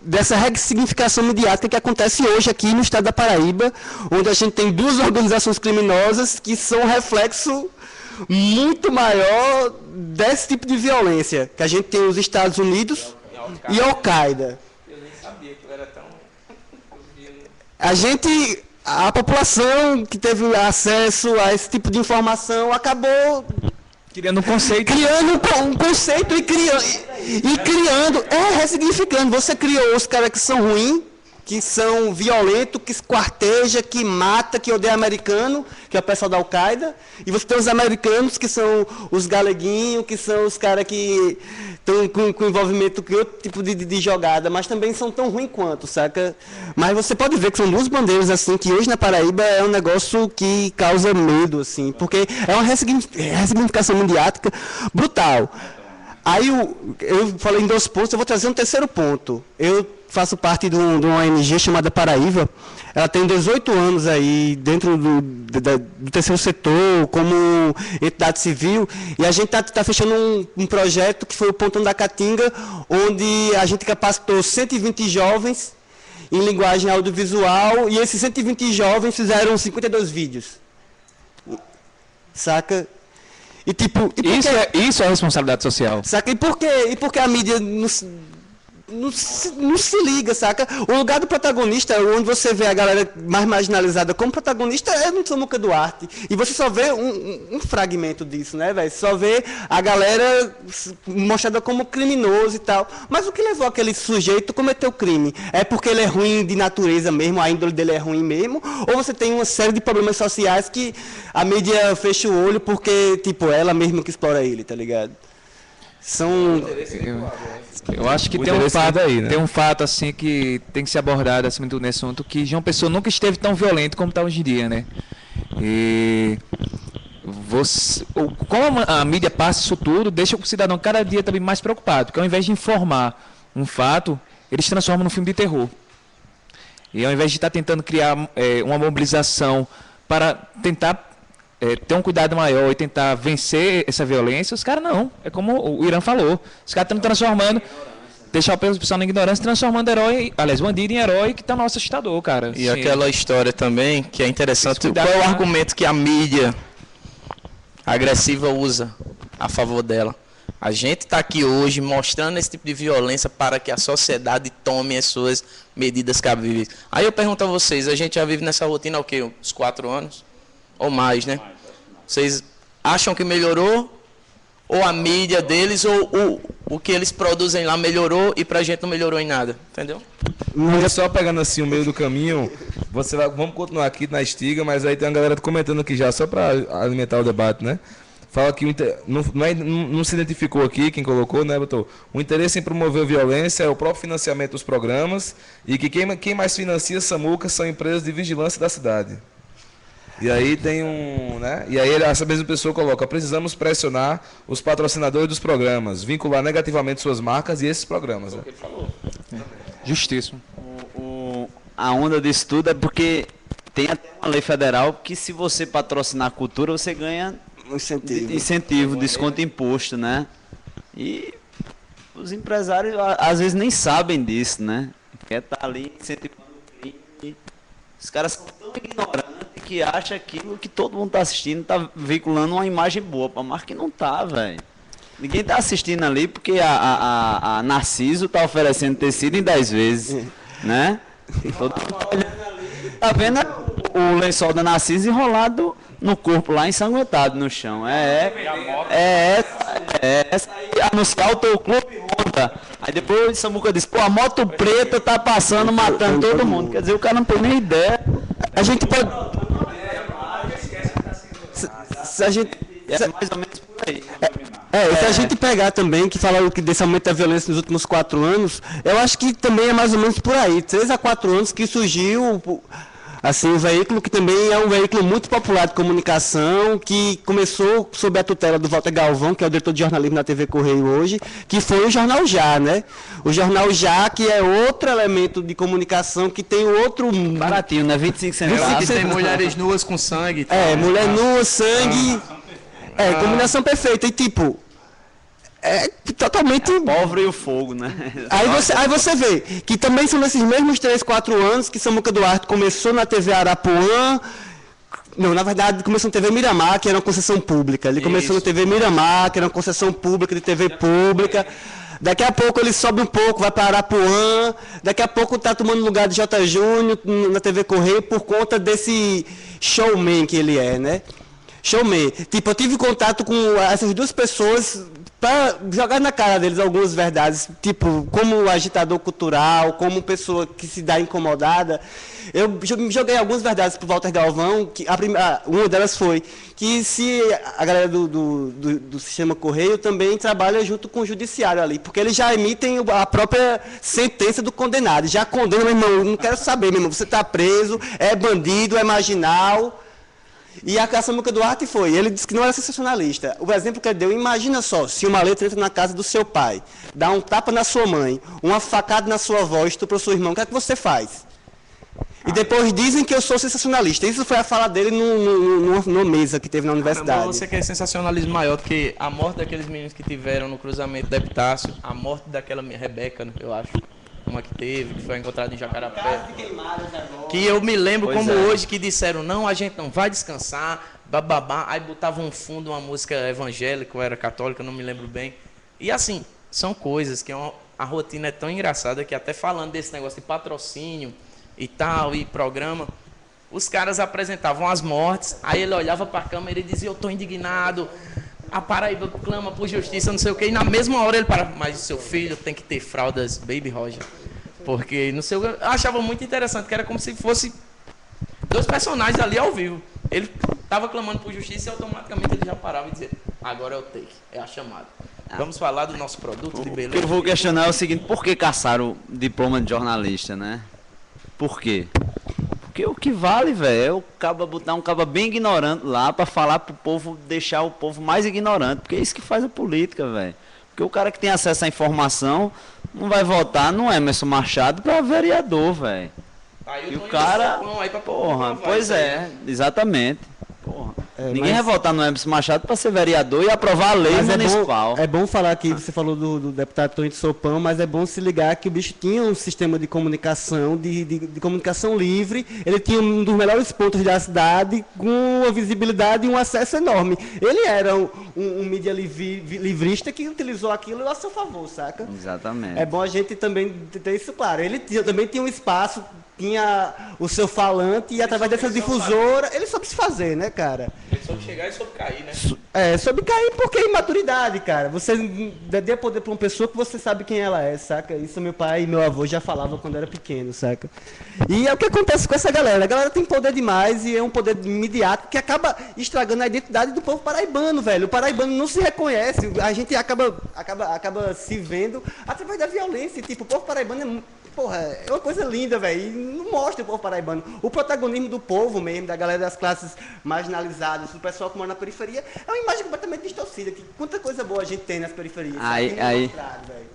E: dessa ressignificação midiática que acontece hoje aqui no estado da Paraíba, onde a gente tem duas organizações criminosas que são um reflexo muito maior desse tipo de violência, que a gente tem os Estados Unidos e a Al-Qaeda.
C: Eu nem sabia que era tão...
E: A população que teve acesso a esse tipo de informação acabou
G: criando um conceito.
E: Criando um conceito e criando, ressignificando. Você criou os caras que são ruins, que são violentos, que esquarteja, que mata, que odeia americano, que é o pessoal da Al-Qaeda. E você tem os americanos, que são os galeguinhos, que são os caras que estão com envolvimento com outro tipo de jogada, mas também são tão ruins quanto, saca? Mas você pode ver que são duas bandeiras, assim, que hoje na Paraíba é um negócio que causa medo, assim, porque é uma ressignificação midiática brutal. Aí eu falei em 2 pontos, eu vou trazer um terceiro ponto. Eu faço parte de uma ONG chamada Paraíba. Ela tem 18 anos aí dentro do terceiro setor, como entidade civil, e a gente está fechando um projeto que foi o Pontão da Caatinga, onde a gente capacitou 120 jovens em linguagem audiovisual, e esses 120 jovens fizeram 52 vídeos. Saca? E tipo,
G: isso é responsabilidade social.
E: Saca? E por que a mídia não se liga, saca? O lugar do protagonista, onde você vê a galera mais marginalizada como protagonista, é no Samuca Duarte. E você só vê um fragmento disso, né, velho? Só vê a galera mostrada como criminoso e tal. Mas o que levou aquele sujeito a cometer o crime? É porque ele é ruim de natureza mesmo, a índole dele é ruim mesmo? Ou você tem uma série de problemas sociais que a mídia fecha o olho porque, tipo, ela mesma que explora ele, tá ligado?
G: Eu acho que tem um fato assim que tem que ser abordado assim, nesse assunto, que João Pessoa nunca esteve tão violento como está hoje em dia, né? E como a mídia passa isso tudo, deixa o cidadão cada dia também mais preocupado, porque ao invés de informar um fato, eles transformam num filme de terror. E ao invés de estar tentando criar uma mobilização para tentar ter um cuidado maior e tentar vencer essa violência, os caras não. É como o Irã falou. Os caras estão transformando, deixar o pessoal na ignorância, transformando bandido em herói, que está nosso assustador, cara.
C: E aquela história também, que é interessante, qual é o argumento que a mídia agressiva usa a favor dela? A gente está aqui hoje mostrando esse tipo de violência para que a sociedade tome as suas medidas cabíveis. Aí eu pergunto a vocês, a gente já vive nessa rotina há o quê? Uns 4 anos? Ou mais, né? Vocês acham que melhorou? Ou a mídia deles, ou o que eles produzem lá melhorou e pra gente não melhorou em nada? Entendeu?
B: Só pegando assim o meio do caminho, vamos continuar aqui na estiga, mas aí tem uma galera comentando aqui já, só para alimentar o debate, né? Fala que não se identificou aqui, quem colocou, né, botou? O interesse em promover violência é o próprio financiamento dos programas e que quem mais financia Samuca são empresas de vigilância da cidade. E aí tem né? E aí essa mesma pessoa coloca: precisamos pressionar os patrocinadores dos programas, vincular negativamente suas marcas e esses programas. Né?
G: Justíssimo.
A: A onda disso tudo é porque tem até uma lei federal que se você patrocinar a cultura, você ganha incentivo, desconto imposto, né? E os empresários às vezes nem sabem disso, né? Porque tá ali incentivando o crime. Os caras são tão ignorantes que acham aquilo que todo mundo tá assistindo, tá veiculando uma imagem boa pra marca, que não tá, velho. Ninguém tá assistindo ali porque a Narciso tá oferecendo tecido em 10 vezes, né? Todo mundo tá olhando ali, tá vendo o lençol da Narciso enrolado no corpo lá, ensanguentado no chão. Essa aí, anunciar o teu clube Honda. Aí depois o Samuca diz, pô, a moto preta tá passando, matando todo mundo. Quer dizer, o cara não tem nem ideia. A gente pode... Se a gente... É mais ou menos por aí.
E: Se a gente pegar também, que falaram que desse aumento da violência nos últimos 4 anos, eu acho que também é mais ou menos por aí. 3 a 4 anos que surgiu... Assim, um veículo que também é um veículo muito popular de comunicação, que começou sob a tutela do Walter Galvão, que é o diretor de jornalismo da TV Correio hoje, que foi o Jornal Já, né? O Jornal Já, que é outro elemento de comunicação, que tem outro...
A: Baratinho, né? 25 centavos.
C: Que tem mulheres nuas com sangue.
E: Mulher nua, sangue... combinação perfeita. E tipo... É totalmente...
A: A pólvora e o fogo, né?
E: Aí você vê que também são nesses mesmos 3, 4 anos que Samuca Duarte começou na TV Arapuã. Não, na verdade, começou na TV Miramar, que era uma concessão pública. Ele começou na TV Miramar, que era uma concessão pública, de TV pública. Daqui a pouco ele sobe um pouco, vai para Arapuã. Daqui a pouco está tomando lugar de J. Júnior na TV Correio por conta desse showman que ele é, né? Showman. Tipo, eu tive contato com essas duas pessoas para jogar na cara deles algumas verdades, tipo, como agitador cultural, como pessoa que se dá incomodada. Eu joguei algumas verdades para o Walter Galvão, que uma delas foi que se a galera do sistema Correio também trabalha junto com o judiciário ali, porque eles já emitem a própria sentença do condenado, já condenam, meu irmão, não quero saber, meu irmão, você está preso, é bandido, é marginal. E a Samuca Duarte foi, ele disse que não era sensacionalista. O exemplo que ele deu, imagina só, se uma letra entra na casa do seu pai, dá um tapa na sua mãe, uma facada na sua avó, estuprou seu irmão, o que é que você faz? E depois dizem que eu sou sensacionalista. Isso foi a fala dele numa mesa que teve na universidade.
C: Caramba, você quer sensacionalismo maior do que a morte daqueles meninos que tiveram no cruzamento da Epitácio, a morte daquela Rebeca, eu acho, uma que teve, que foi encontrada em Jacarapé. Que eu me lembro como hoje, que disseram, não, a gente não vai descansar, bababá, aí botavam um fundo, uma música evangélica, ou era católica, não me lembro bem. E assim, são coisas que a rotina é tão engraçada que até falando desse negócio de patrocínio, e tal, e programa, os caras apresentavam as mortes, aí ele olhava para a câmera e dizia, eu estou indignado, a Paraíba clama por justiça, não sei o quê, e na mesma hora ele parava, mas seu filho tem que ter fraldas Baby Roger, porque não sei o que, eu achava muito interessante, que era como se fosse dois personagens ali ao vivo, ele estava clamando por justiça e automaticamente ele já parava e dizia, agora é o take, é a chamada. Vamos falar do nosso produto de beleza.
A: O que eu vou questionar é o seguinte, por que caçaram o diploma de jornalista, né? Por quê? Porque o que vale, velho, é o caba botar um caba bem ignorante lá pra falar pro povo, deixar o povo mais ignorante, porque é isso que faz a política, velho. Porque o cara que tem acesso à informação não vai votar no Emerson Machado pra vereador, velho. E o cara, porra, pois é, exatamente. Porra. Ninguém vai votar no Emerson Machado para ser vereador e aprovar a lei municipal.
E: É bom falar que você falou do deputado Tony de Sopão, mas é bom se ligar que o bicho tinha um sistema de comunicação, de comunicação livre. Ele tinha um dos melhores pontos da cidade, com uma visibilidade e um acesso enorme. Ele era um mídia livrista que utilizou aquilo a seu favor, saca?
A: Exatamente.
E: É bom a gente também ter isso claro. Ele também tinha um espaço, tinha o seu falante, e através dessa difusora, ele soube se fazer, né, cara?
C: Ele soube chegar e soube cair, né?
E: Soube cair porque é imaturidade, cara. Você dê poder para uma pessoa que você sabe quem ela é, saca? Isso meu pai e meu avô já falavam quando era pequeno, saca? E é o que acontece com essa galera. A galera tem poder demais e é um poder imediato que acaba estragando a identidade do povo paraibano, velho. O paraibano não se reconhece. A gente acaba se vendo através da violência. Tipo, o povo paraibano porra, é uma coisa linda, velho. E não mostra o povo paraibano. O protagonismo do povo mesmo, da galera das classes marginalizadas, do pessoal que mora na periferia, é uma imagem completamente distorcida. Que quanta coisa boa a gente tem nas periferias.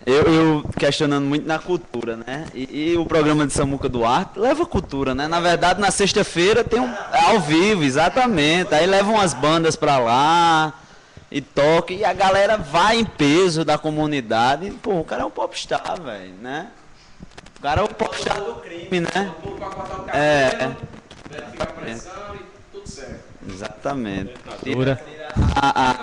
A: Eu questionando muito na cultura, né? E o programa de Samuca Duarte leva cultura, né? Na verdade, na sexta-feira tem ao vivo, exatamente. Aí levam umas bandas pra lá e toca. E a galera vai em peso da comunidade. Pô, o cara é um popstar, velho, né? O cara é o popstar do crime, né? Exatamente. A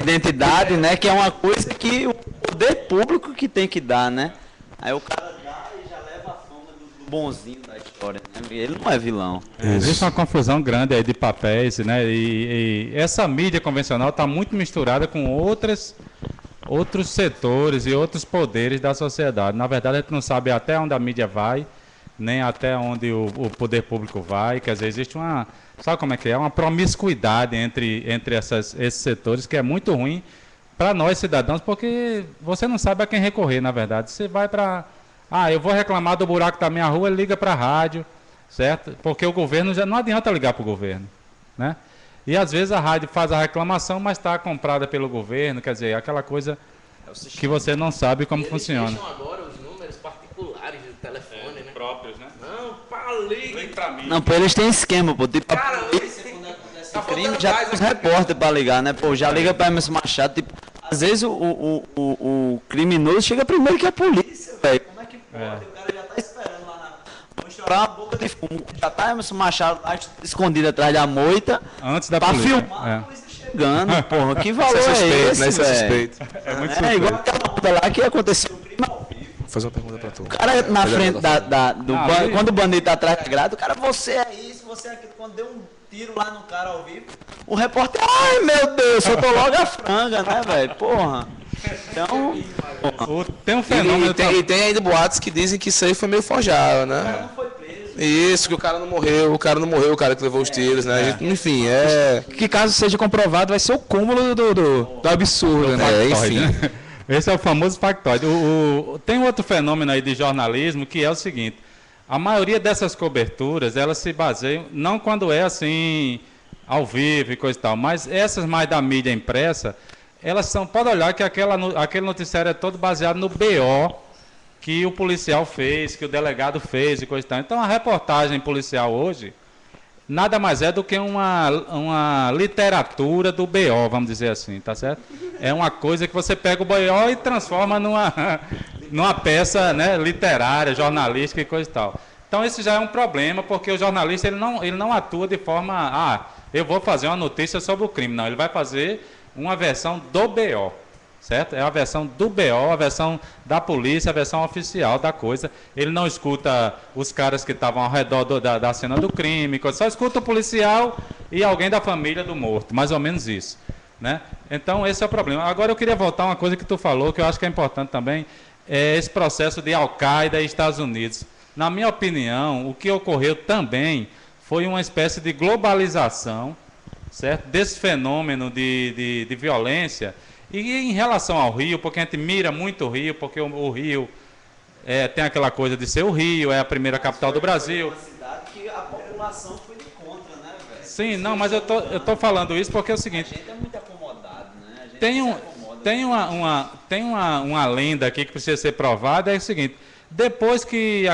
A: identidade, né? Que é uma coisa que o poder público que tem que dar, né? Aí o cara dá e já leva a fama do bonzinho da história, né? Ele não é vilão.
F: Existe uma confusão grande aí de papéis, né? E essa mídia convencional está muito misturada com outros setores e outros poderes da sociedade. Na verdade, a gente não sabe até onde a mídia vai, nem até onde o poder público vai. Quer dizer, existe uma... Sabe como é que é? Uma promiscuidade entre esses setores que é muito ruim para nós, cidadãos, porque você não sabe a quem recorrer, na verdade. Você vai para... eu vou reclamar do buraco da minha rua, liga para a rádio, certo? Porque o governo já... Não adianta ligar para o governo, né? E às vezes a rádio faz a reclamação, mas está comprada pelo governo, quer dizer, aquela coisa que você não sabe como funciona.
C: Eles deixam agora os números particulares do telefone, né?
F: Próprios, né?
C: Não, ligue pra mim.
A: Não, pô, eles têm esquema, pô. Tipo,
C: Cara,
A: crime já tem os repórteres pra ligar, né? Pô, já liga pra Emerson Machado, tipo, às vezes o criminoso chega primeiro que a polícia, velho. Como é que pode? O cara já tá esperando lá na... Vou estourar uma boca de fumo. Já tá Emerson Machado lá escondido atrás da moita.
F: Antes da
A: pra
F: polícia.
A: Filmar a polícia chegando, porra. Que valor é esse,
B: né? Isso é
A: velho?
B: suspeito.
F: É muito suspeito.
A: Igual aquela onda lá que aconteceu o crime ao vivo.
B: Vou fazer uma pergunta pra tu.
A: O cara na frente quando o bandido tá atrás da grade, o cara, você é isso, você é aquilo. Quando deu um tiro lá no cara ao vivo, o repórter, ai meu Deus, soltou logo a franga, né, velho? Porra. Então.
F: Tem um fenômeno.
B: E tem ainda boatos que dizem que isso aí foi meio forjado, né?
A: Não foi preso.
B: Isso, que o cara não morreu, o cara que levou os tiros, né? Enfim,
G: Que caso seja comprovado, vai ser o cúmulo do absurdo, né?
B: Enfim.
F: Né? Esse é o famoso factoide. Tem outro fenômeno aí de jornalismo que é o seguinte: a maioria dessas coberturas, elas se baseiam, não quando é assim, ao vivo e coisa e tal. Mas essas mais da mídia impressa, elas são... Pode olhar que aquele noticiário é todo baseado no BO que o policial fez, que o delegado fez e coisa e tal. Então, a reportagem policial hoje nada mais é do que uma literatura do BO, vamos dizer assim, tá certo? É uma coisa que você pega o BO e transforma numa peça, né, literária, jornalística e coisa e tal. Então, esse já é um problema, porque o jornalista ele não atua de forma... eu vou fazer uma notícia sobre o crime. Não, ele vai fazer uma versão do BO. Certo? É a versão do BO, a versão da polícia, a versão oficial da coisa. Ele não escuta os caras que estavam ao redor da cena do crime, só escuta o policial e alguém da família do morto, mais ou menos isso. Né? Então, esse é o problema. Agora, eu queria voltar a uma coisa que tu falou, que eu acho que é importante também, é esse processo de Al-Qaeda e Estados Unidos. Na minha opinião, o que ocorreu também foi uma espécie de globalização, certo? Desse fenômeno de violência. E em relação ao Rio, porque a gente mira muito o Rio, porque o Rio tem aquela coisa de ser o Rio, é a primeira capital do Brasil.
A: É uma cidade que a população foi de contra, né, velho?
F: Sim, não, mas eu tô falando isso porque é o seguinte...
A: A gente é muito acomodado, né? A gente
F: tem uma lenda aqui que precisa ser provada, é o seguinte... Depois que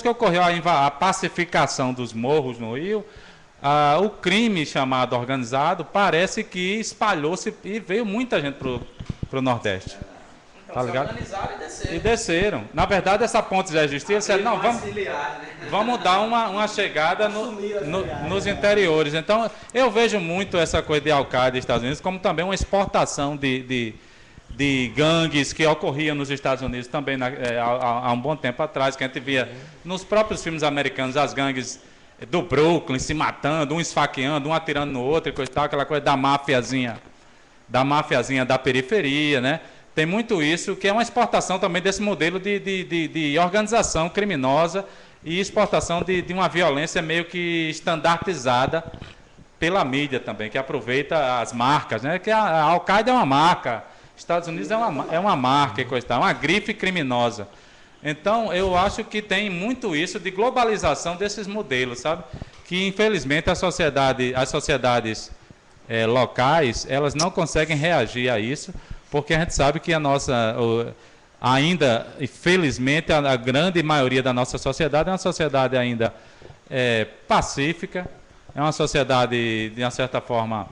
F: ocorreu a pacificação dos morros no Rio... o crime chamado organizado parece que espalhou-se e veio muita gente para o Nordeste.
C: Então,
F: tá ligado?
C: organizaram
F: E desceram. Na verdade, essa ponte já existia. Disseram, não, vamos dar uma chegada nos interiores. Então, eu vejo muito essa coisa de Al-Qaeda e Estados Unidos como também uma exportação de gangues que ocorriam nos Estados Unidos também há um bom tempo atrás, que a gente via nos próprios filmes americanos as gangues do Brooklyn se matando, um esfaqueando, um atirando no outro, e coisa e tal, aquela coisa da mafiazinha da periferia, né? Tem muito isso, que é uma exportação também desse modelo de organização criminosa e exportação de uma violência meio que estandartizada pela mídia também, que aproveita as marcas, né? Que a Al-Qaeda é uma marca, Estados Unidos é uma marca e coisa e tal, uma grife criminosa. Então, eu acho que tem muito isso de globalização desses modelos, sabe? Que, infelizmente, as sociedades locais, elas não conseguem reagir a isso, porque a gente sabe que ainda, infelizmente, a grande maioria da nossa sociedade é uma sociedade ainda pacífica, é uma sociedade, de uma certa forma,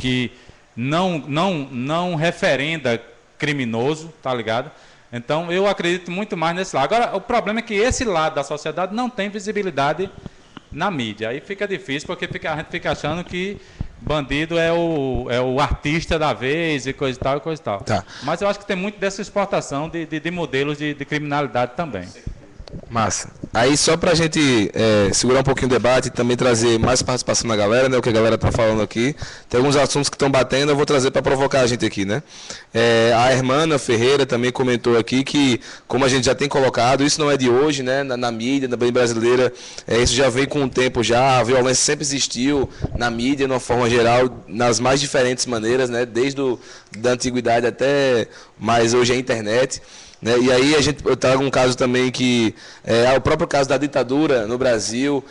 F: que não referenda criminoso, tá ligado? Então, eu acredito muito mais nesse lado. Agora, o problema é que esse lado da sociedade não tem visibilidade na mídia. Aí fica difícil, porque a gente fica achando que bandido é o artista da vez e coisa e tal, e coisa e tal.
B: Tá.
F: Mas eu acho que tem muito dessa exportação de modelos de criminalidade também.
B: Massa. Aí só pra gente segurar um pouquinho o debate e também trazer mais participação da galera, né? O que a galera tá falando aqui. Tem alguns assuntos que estão batendo, eu vou trazer para provocar a gente aqui, né? A Hermana Ferreira também comentou aqui que, como a gente já tem colocado, isso não é de hoje, né? Na mídia, na mídia brasileira, isso já vem com o tempo já, a violência sempre existiu na mídia, de uma forma geral, nas mais diferentes maneiras, né? Desde da antiguidade até mais hoje a internet. Né? E aí eu trago um caso também que o próprio caso da ditadura no Brasil,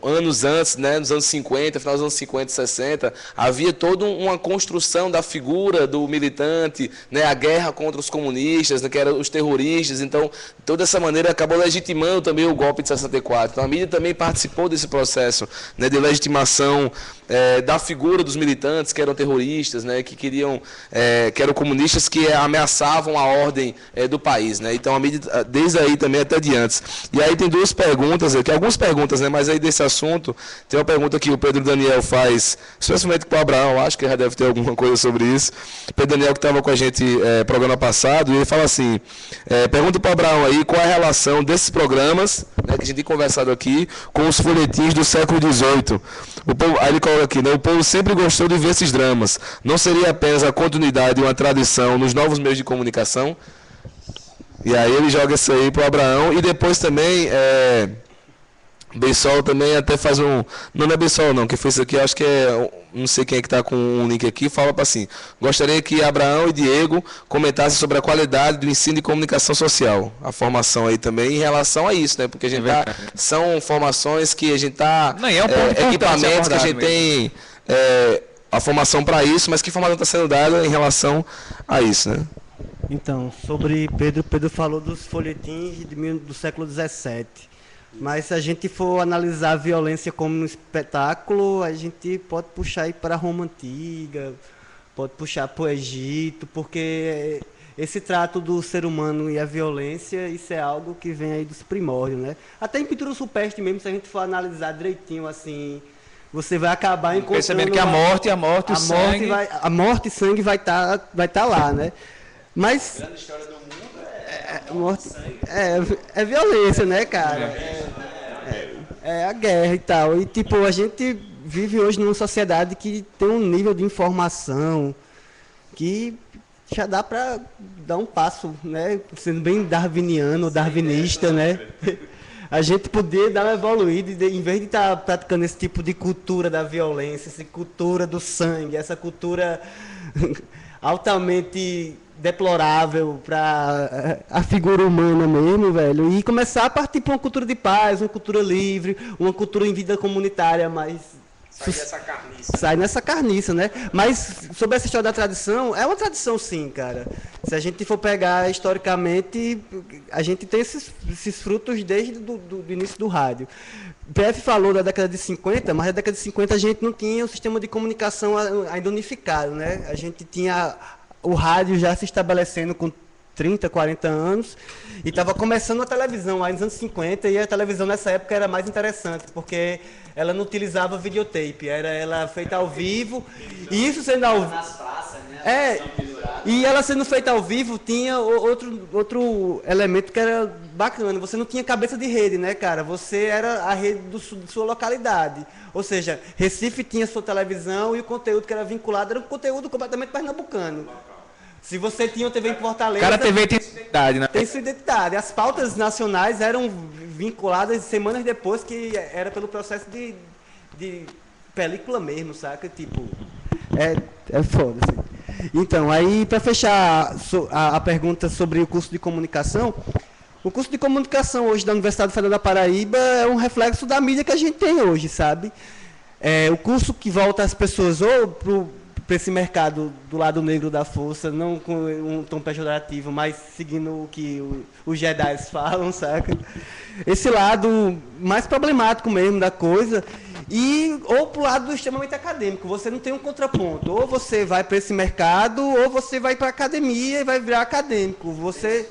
B: anos antes, né, nos anos 50, final dos anos 50 e 60, havia toda uma construção da figura do militante, né, a guerra contra os comunistas, né, que eram os terroristas. Então, toda essa maneira acabou legitimando também o golpe de 64. Então, a mídia também participou desse processo, né, de legitimação da figura dos militantes que eram terroristas, né, que eram comunistas que ameaçavam a ordem do país, né? Então a mídia desde aí também até de antes. E aí tem duas perguntas aqui, algumas perguntas, né? Mas aí desse assunto tem uma pergunta que o Pedro Daniel faz, especialmente para o Abraão, acho que já deve ter alguma coisa sobre isso. Pedro Daniel que estava com a gente no programa passado, e ele fala assim, pergunta para o Abraão aí qual é a relação desses programas, né, que a gente tem conversado aqui, com os folhetins do século XVIII. Aí ele coloca aqui, né? O povo sempre gostou de ver esses dramas. Não seria apenas a continuidade e uma tradição nos novos meios de comunicação? E aí ele joga isso aí para o Abraão. E depois também Bessol também até faz um... Não é Bessol não, quem fez isso aqui, acho que é... Não sei quem é que está com um link aqui, fala para assim: gostaria que Abraão e Diego comentassem sobre a qualidade do ensino de comunicação social. A formação aí também em relação a isso, né? Porque a gente são formações que a gente está... equipamentos que a gente tem a formação para isso, mas que formação está sendo dada em relação a isso, né?
E: Então, sobre Pedro falou dos folhetins do século XVII. Mas se a gente for analisar a violência como um espetáculo, a gente pode puxar aí para a Roma Antiga, pode puxar para o Egito, porque esse trato do ser humano e a violência, isso é algo que vem aí dos primórdios, né? Até em pintura supestre mesmo, se a gente for analisar direitinho, assim, você vai acabar encontrando...
G: Percebendo que a morte e o sangue...
E: A morte e sangue vai tá lá, né? Mas...
A: A grande história do mundo
E: é violência, né, cara? É a guerra e tal. E, tipo, a gente vive hoje numa sociedade que tem um nível de informação que já dá para dar um passo, né? Sendo bem darwiniano, darwinista, né? A gente poder dar uma evoluída, em vez de estar praticando esse tipo de cultura da violência, essa cultura do sangue, essa cultura altamente deplorável para a figura humana mesmo, velho, e começar a partir para uma cultura de paz, uma cultura livre, uma cultura em vida comunitária mais...
D: Sai dessa carniça.
E: Sai nessa carniça, né? Mas sobre essa história da tradição, é uma tradição sim, cara. Se a gente for pegar historicamente, a gente tem esses frutos desde do início do rádio. O PF falou da década de 50, mas na década de 50 a gente não tinha o sistema de comunicação ainda unificado, né? A gente tinha o rádio já se estabelecendo com 30, 40 anos, e estava começando a televisão aí nos anos 50, e a televisão nessa época era mais interessante, porque ela não utilizava videotape, era ela feita ao vivo, e isso sendo ao vivo...
A: nas praças, né?
E: E ela sendo feita ao vivo tinha outro elemento que era bacana, você não tinha cabeça de rede, né, cara? Você era a rede da sua localidade, ou seja, Recife tinha sua televisão e o conteúdo que era vinculado era um conteúdo completamente pernambucano. Se você tinha uma TV em Fortaleza...
G: Cada TV tem sua identidade, né?
E: Tem sua identidade. As pautas nacionais eram vinculadas semanas depois, que era pelo processo de película mesmo, saca? Tipo, é foda, assim. Então, aí, para fechar a pergunta sobre o curso de comunicação, o curso de comunicação hoje da Universidade Federal da Paraíba é um reflexo da mídia que a gente tem hoje, sabe? O curso que volta as pessoas ou para esse mercado do lado negro da força, não com um tom pejorativo, mas seguindo o que os Jedi falam, saca? Esse lado mais problemático mesmo da coisa, ou para o lado extremamente acadêmico. Você não tem um contraponto. Ou você vai para esse mercado, ou você vai para a academia e vai virar acadêmico. Você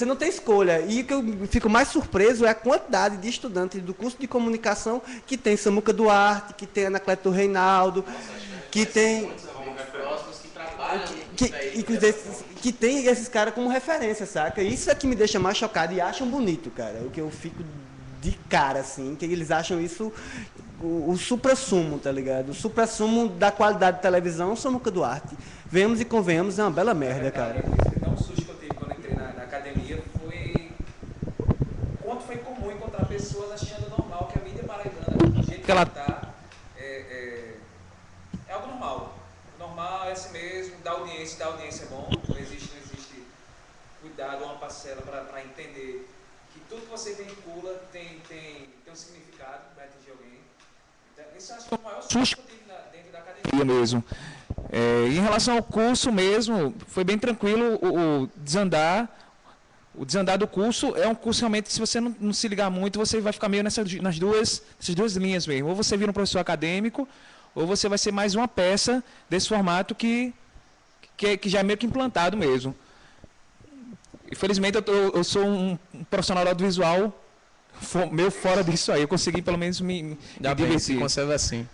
E: não tem escolha. E o que eu fico mais surpreso é a quantidade de estudantes do curso de comunicação que tem Samuca Duarte, que tem Anacleto Reinaldo, que tem... Que tem esses caras como referência, saca? Isso é que me deixa mais chocado e acham bonito, cara. O que eu fico de cara, assim, que eles acham isso o supra-sumo, tá ligado? O supra-sumo da qualidade de televisão é o Samuca Duarte. Vemos e convenhamos, é uma bela merda, cara.
D: Então, o susto que eu tive quando entrei na academia foi quanto foi comum encontrar pessoas achando normal que a mídia paraibana, do jeito que ela tá, é algo normal. Normal é assim mesmo, da audiência é bom, não existe cuidado, uma parcela para entender que tudo que você vincula tem um significado, vai atingir alguém. Então, isso eu acho que é o maior susto que eu tive dentro da academia
G: mesmo. Em relação ao curso mesmo, foi bem tranquilo o desandar. O desandar do curso é um curso realmente, se você não se ligar muito, você vai ficar meio nessas duas linhas mesmo. Ou você vira um professor acadêmico, ou você vai ser mais uma peça desse formato que já é meio que implantado mesmo. Infelizmente, eu sou um profissional audiovisual meio fora disso aí. Eu consegui, pelo menos, me divertir.
C: Conserva assim.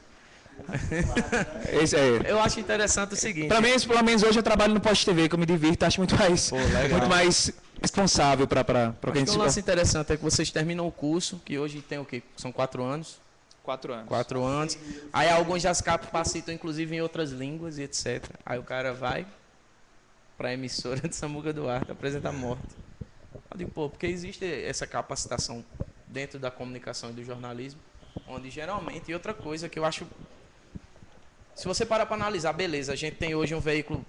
C: Eu acho interessante o seguinte...
G: Pelo menos hoje eu trabalho no Post TV, que eu me divirto, acho muito mais responsável para o que a gente...
C: Um lance interessante é que vocês terminam o curso, que hoje tem o quê? São 4 anos?
G: 4 anos.
C: 4 anos. Aí alguns já se capacitam, inclusive, em outras línguas e etc. Aí o cara vai para a emissora de Samuca Duarte apresentar morte. Eu digo, porque existe essa capacitação dentro da comunicação e do jornalismo, onde geralmente, e outra coisa que eu acho, se você parar para analisar, beleza, a gente tem hoje um veículo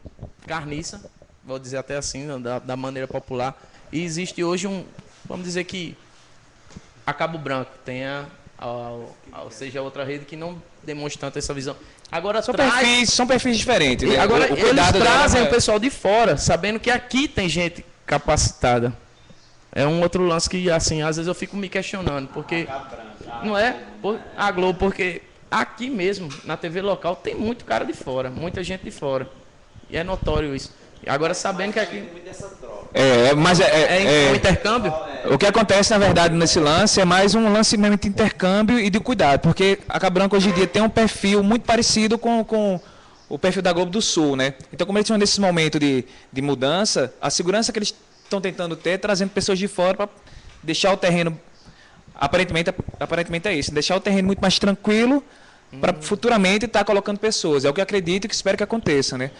C: carniça, vou dizer até assim, da maneira popular, e existe hoje vamos dizer que a Cabo Branco tenha, seja outra rede que não demonstra tanto essa visão. Agora
G: são perfis diferentes. Né?
C: Agora eles trazem o
G: é...
C: pessoal de fora, sabendo que aqui tem gente capacitada. É um outro lance que, assim, às vezes eu fico me questionando, porque não é a Globo, porque aqui mesmo, na TV local, tem muito cara de fora, muita gente de fora. E é notório isso. Agora, sabendo que aqui...
G: Mas
C: um intercâmbio?
G: O que acontece, na verdade, nesse lance é mais um lance mesmo de intercâmbio e de cuidado, porque a Cabo Branco hoje em dia tem um perfil muito parecido com o perfil da Globo do Sul, né? Então, como eles estão nesse momento de mudança, a segurança que eles estão tentando ter, trazendo pessoas de fora para deixar o terreno, aparentemente é isso, deixar o terreno muito mais tranquilo para futuramente estar colocando pessoas. É o que eu acredito e que espero que aconteça, né?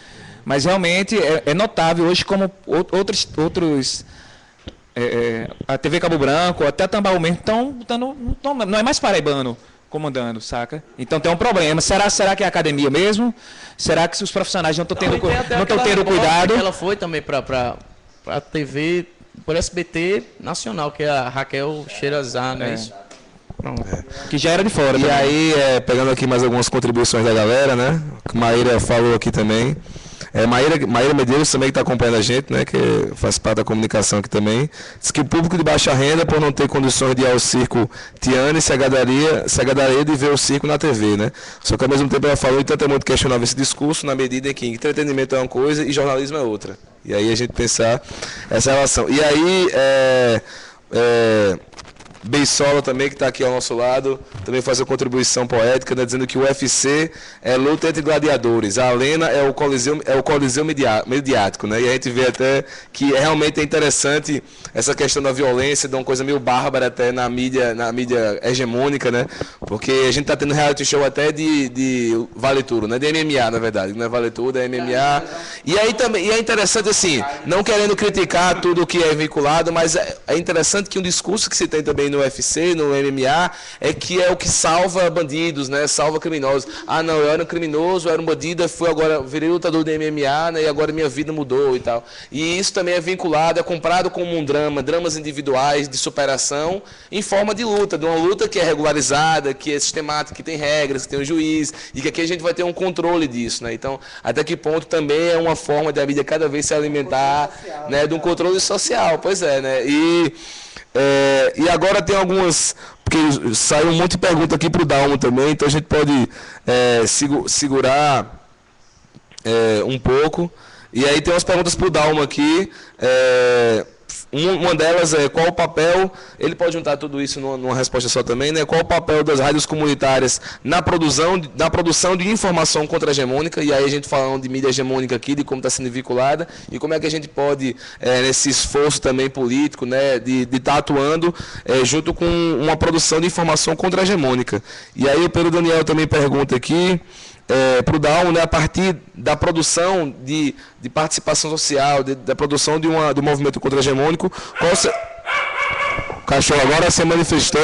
G: Mas realmente é notável hoje como outros a TV Cabo Branco, até Tambaú mesmo, não é mais paraibano comandando, saca? Então tem um problema. Será que é a academia mesmo? Será que os profissionais não estão tendo cuidado?
C: Ela foi também para a TV, por SBT Nacional, que é a Raquel Sherazade, não é isso?
G: Que já era de fora.
B: E também. Aí, pegando aqui mais algumas contribuições da galera, né? Que Maíra falou aqui também. Maíra Medeiros também que está acompanhando a gente, né, que faz parte da comunicação aqui também, diz que o público de baixa renda, por não ter condições de ir ao circo Tiane, se agradaria de ver o circo na TV, né? Só que ao mesmo tempo ela falou, e tanto é muito questionável esse discurso, na medida em que entretenimento é uma coisa e jornalismo é outra. E aí a gente pensar essa relação. E aí, Beisola também, que está aqui ao nosso lado, também faz uma contribuição poética, né, dizendo que o UFC é luta entre gladiadores, a arena é o coliseu mediático, né, e a gente vê até que realmente é interessante essa questão da violência, de uma coisa meio bárbara até na mídia hegemônica, né, porque a gente está tendo reality show até de Vale Tudo, né, de MMA, na verdade, não é Vale Tudo, é MMA, e aí também, e é interessante assim, não querendo criticar tudo que é vinculado, mas é interessante que um discurso que se tem também no UFC, no MMA, é o que salva bandidos, né? Salva criminosos. Ah, não, eu era um criminoso, eu era um bandido, virei lutador de MMA, né? E agora minha vida mudou e tal. E isso também é vinculado, é comprado como um dramas individuais de superação em forma de luta, de uma luta que é regularizada, que é sistemática, que tem regras, que tem um juiz, e que aqui a gente vai ter um controle disso, né? Então, até que ponto também é uma forma da mídia cada vez se alimentar, né? De um controle social, pois é, né? E agora tem algumas, porque saiu um monte de pergunta aqui para o Dalmo também, então a gente pode segurar um pouco. E aí tem umas perguntas para o Dalmo aqui. Uma delas é qual o papel, ele pode juntar tudo isso numa resposta só também, né? Qual o papel das rádios comunitárias na produção de informação contra-hegemônica, e aí a gente falando de mídia hegemônica aqui, de como está sendo vinculada, e como é que a gente pode, nesse esforço também político, né, de estar atuando junto com uma produção de informação contra-hegemônica. E aí o Pedro Daniel também pergunta aqui, para o Dalmo, né, a partir da produção de participação social, da produção do movimento contra-hegemônico, o cachorro agora se manifestou.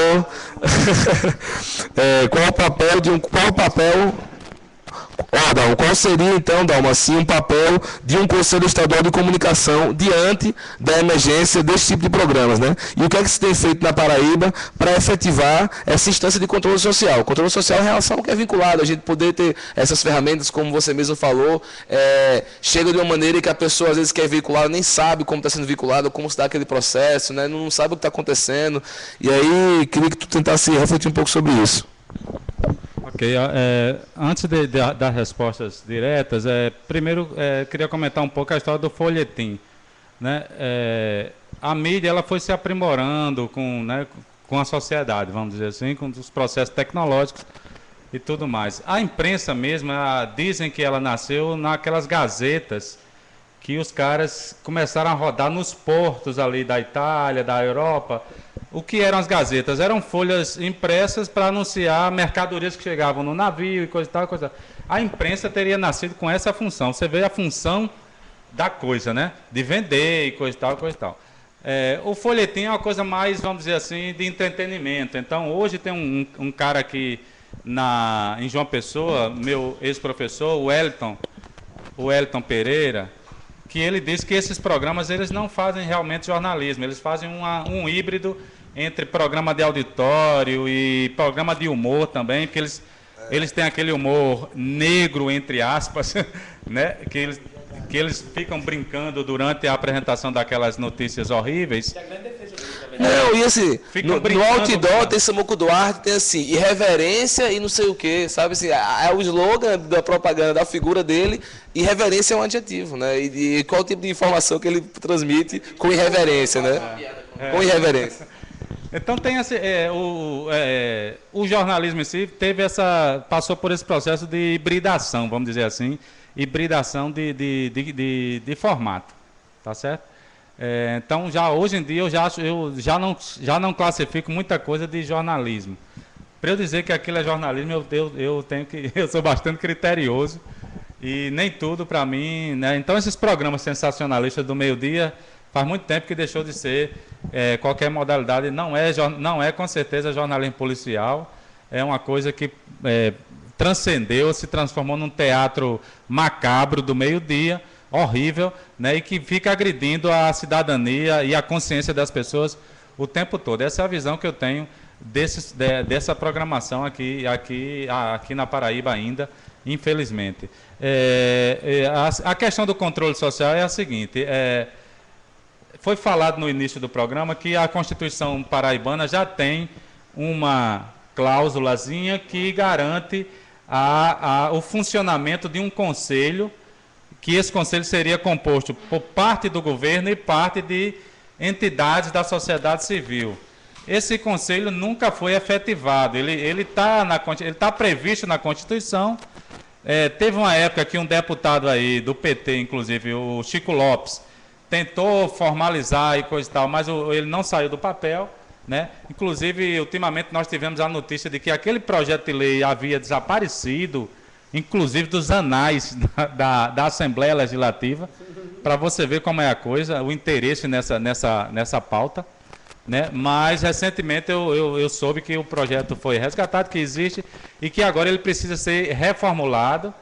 B: Qual seria então, Dalma, assim, um papel de um Conselho Estadual de Comunicação diante da emergência desse tipo de programas, né? E o que é que se tem feito na Paraíba para efetivar essa instância de controle social? O controle social é relação ao que é vinculado, a gente poder ter essas ferramentas, como você mesmo falou, chega de uma maneira que a pessoa às vezes quer vincular, nem sabe como está sendo vinculado, como se dá aquele processo, né? Não sabe o que está acontecendo. E aí, queria que tu tentasse refletir um pouco sobre isso.
F: Ok, antes das respostas diretas, primeiro queria comentar um pouco a história do folhetim, né? A mídia ela foi se aprimorando com a sociedade, vamos dizer assim, com os processos tecnológicos e tudo mais. A imprensa mesmo, dizem que ela nasceu naquelas gazetas que os caras começaram a rodar nos portos ali da Itália, da Europa. O que eram as gazetas? Eram folhas impressas para anunciar mercadorias que chegavam no navio e coisa e tal, coisa tal. A imprensa teria nascido com essa função. Você vê a função da coisa, né? De vender e coisa e tal, coisa e tal. O folhetim é uma coisa mais, vamos dizer assim, de entretenimento. Então, hoje tem um cara aqui em João Pessoa, meu ex-professor, o Wellington Pereira, que ele diz que esses programas eles não fazem realmente jornalismo, eles fazem um híbrido entre programa de auditório e programa de humor também, porque eles têm aquele humor negro, entre aspas, né? que eles ficam brincando durante a apresentação daquelas notícias horríveis.
B: Não, e assim, no outdoor tem Samuco Duarte, tem assim, irreverência e não sei o que, sabe? Assim, é o slogan da propaganda, da figura dele, irreverência é um adjetivo, né? E qual tipo de informação que ele transmite com irreverência, né? Com irreverência.
F: Então tem o jornalismo em si passou por esse processo de hibridação, vamos dizer assim, hibridação de formato, tá certo? Então hoje em dia eu já não classifico muita coisa de jornalismo. Para eu dizer que aquilo é jornalismo, eu sou bastante criterioso e nem tudo para mim, né? Então esses programas sensacionalistas do meio-dia faz muito tempo que deixou de ser qualquer modalidade, não é com certeza jornalismo policial, é uma coisa que transcendeu, se transformou num teatro macabro do meio-dia, horrível, né, e que fica agredindo a cidadania e a consciência das pessoas o tempo todo. Essa é a visão que eu tenho dessa programação aqui na Paraíba ainda, infelizmente. A questão do controle social é a seguinte, foi falado no início do programa que a Constituição paraibana já tem uma cláusulazinha que garante o funcionamento de um conselho, que esse conselho seria composto por parte do governo e parte de entidades da sociedade civil. Esse conselho nunca foi efetivado, ele tá previsto na Constituição. Teve uma época que um deputado aí do PT, inclusive o Chico Lopes, tentou formalizar e coisa e tal, mas ele não saiu do papel, né? Inclusive, ultimamente nós tivemos a notícia de que aquele projeto de lei havia desaparecido, inclusive dos anais da Assembleia Legislativa, para você ver como é a coisa, o interesse nessa pauta, né? Mas recentemente eu soube que o projeto foi resgatado, que existe e que agora ele precisa ser reformulado,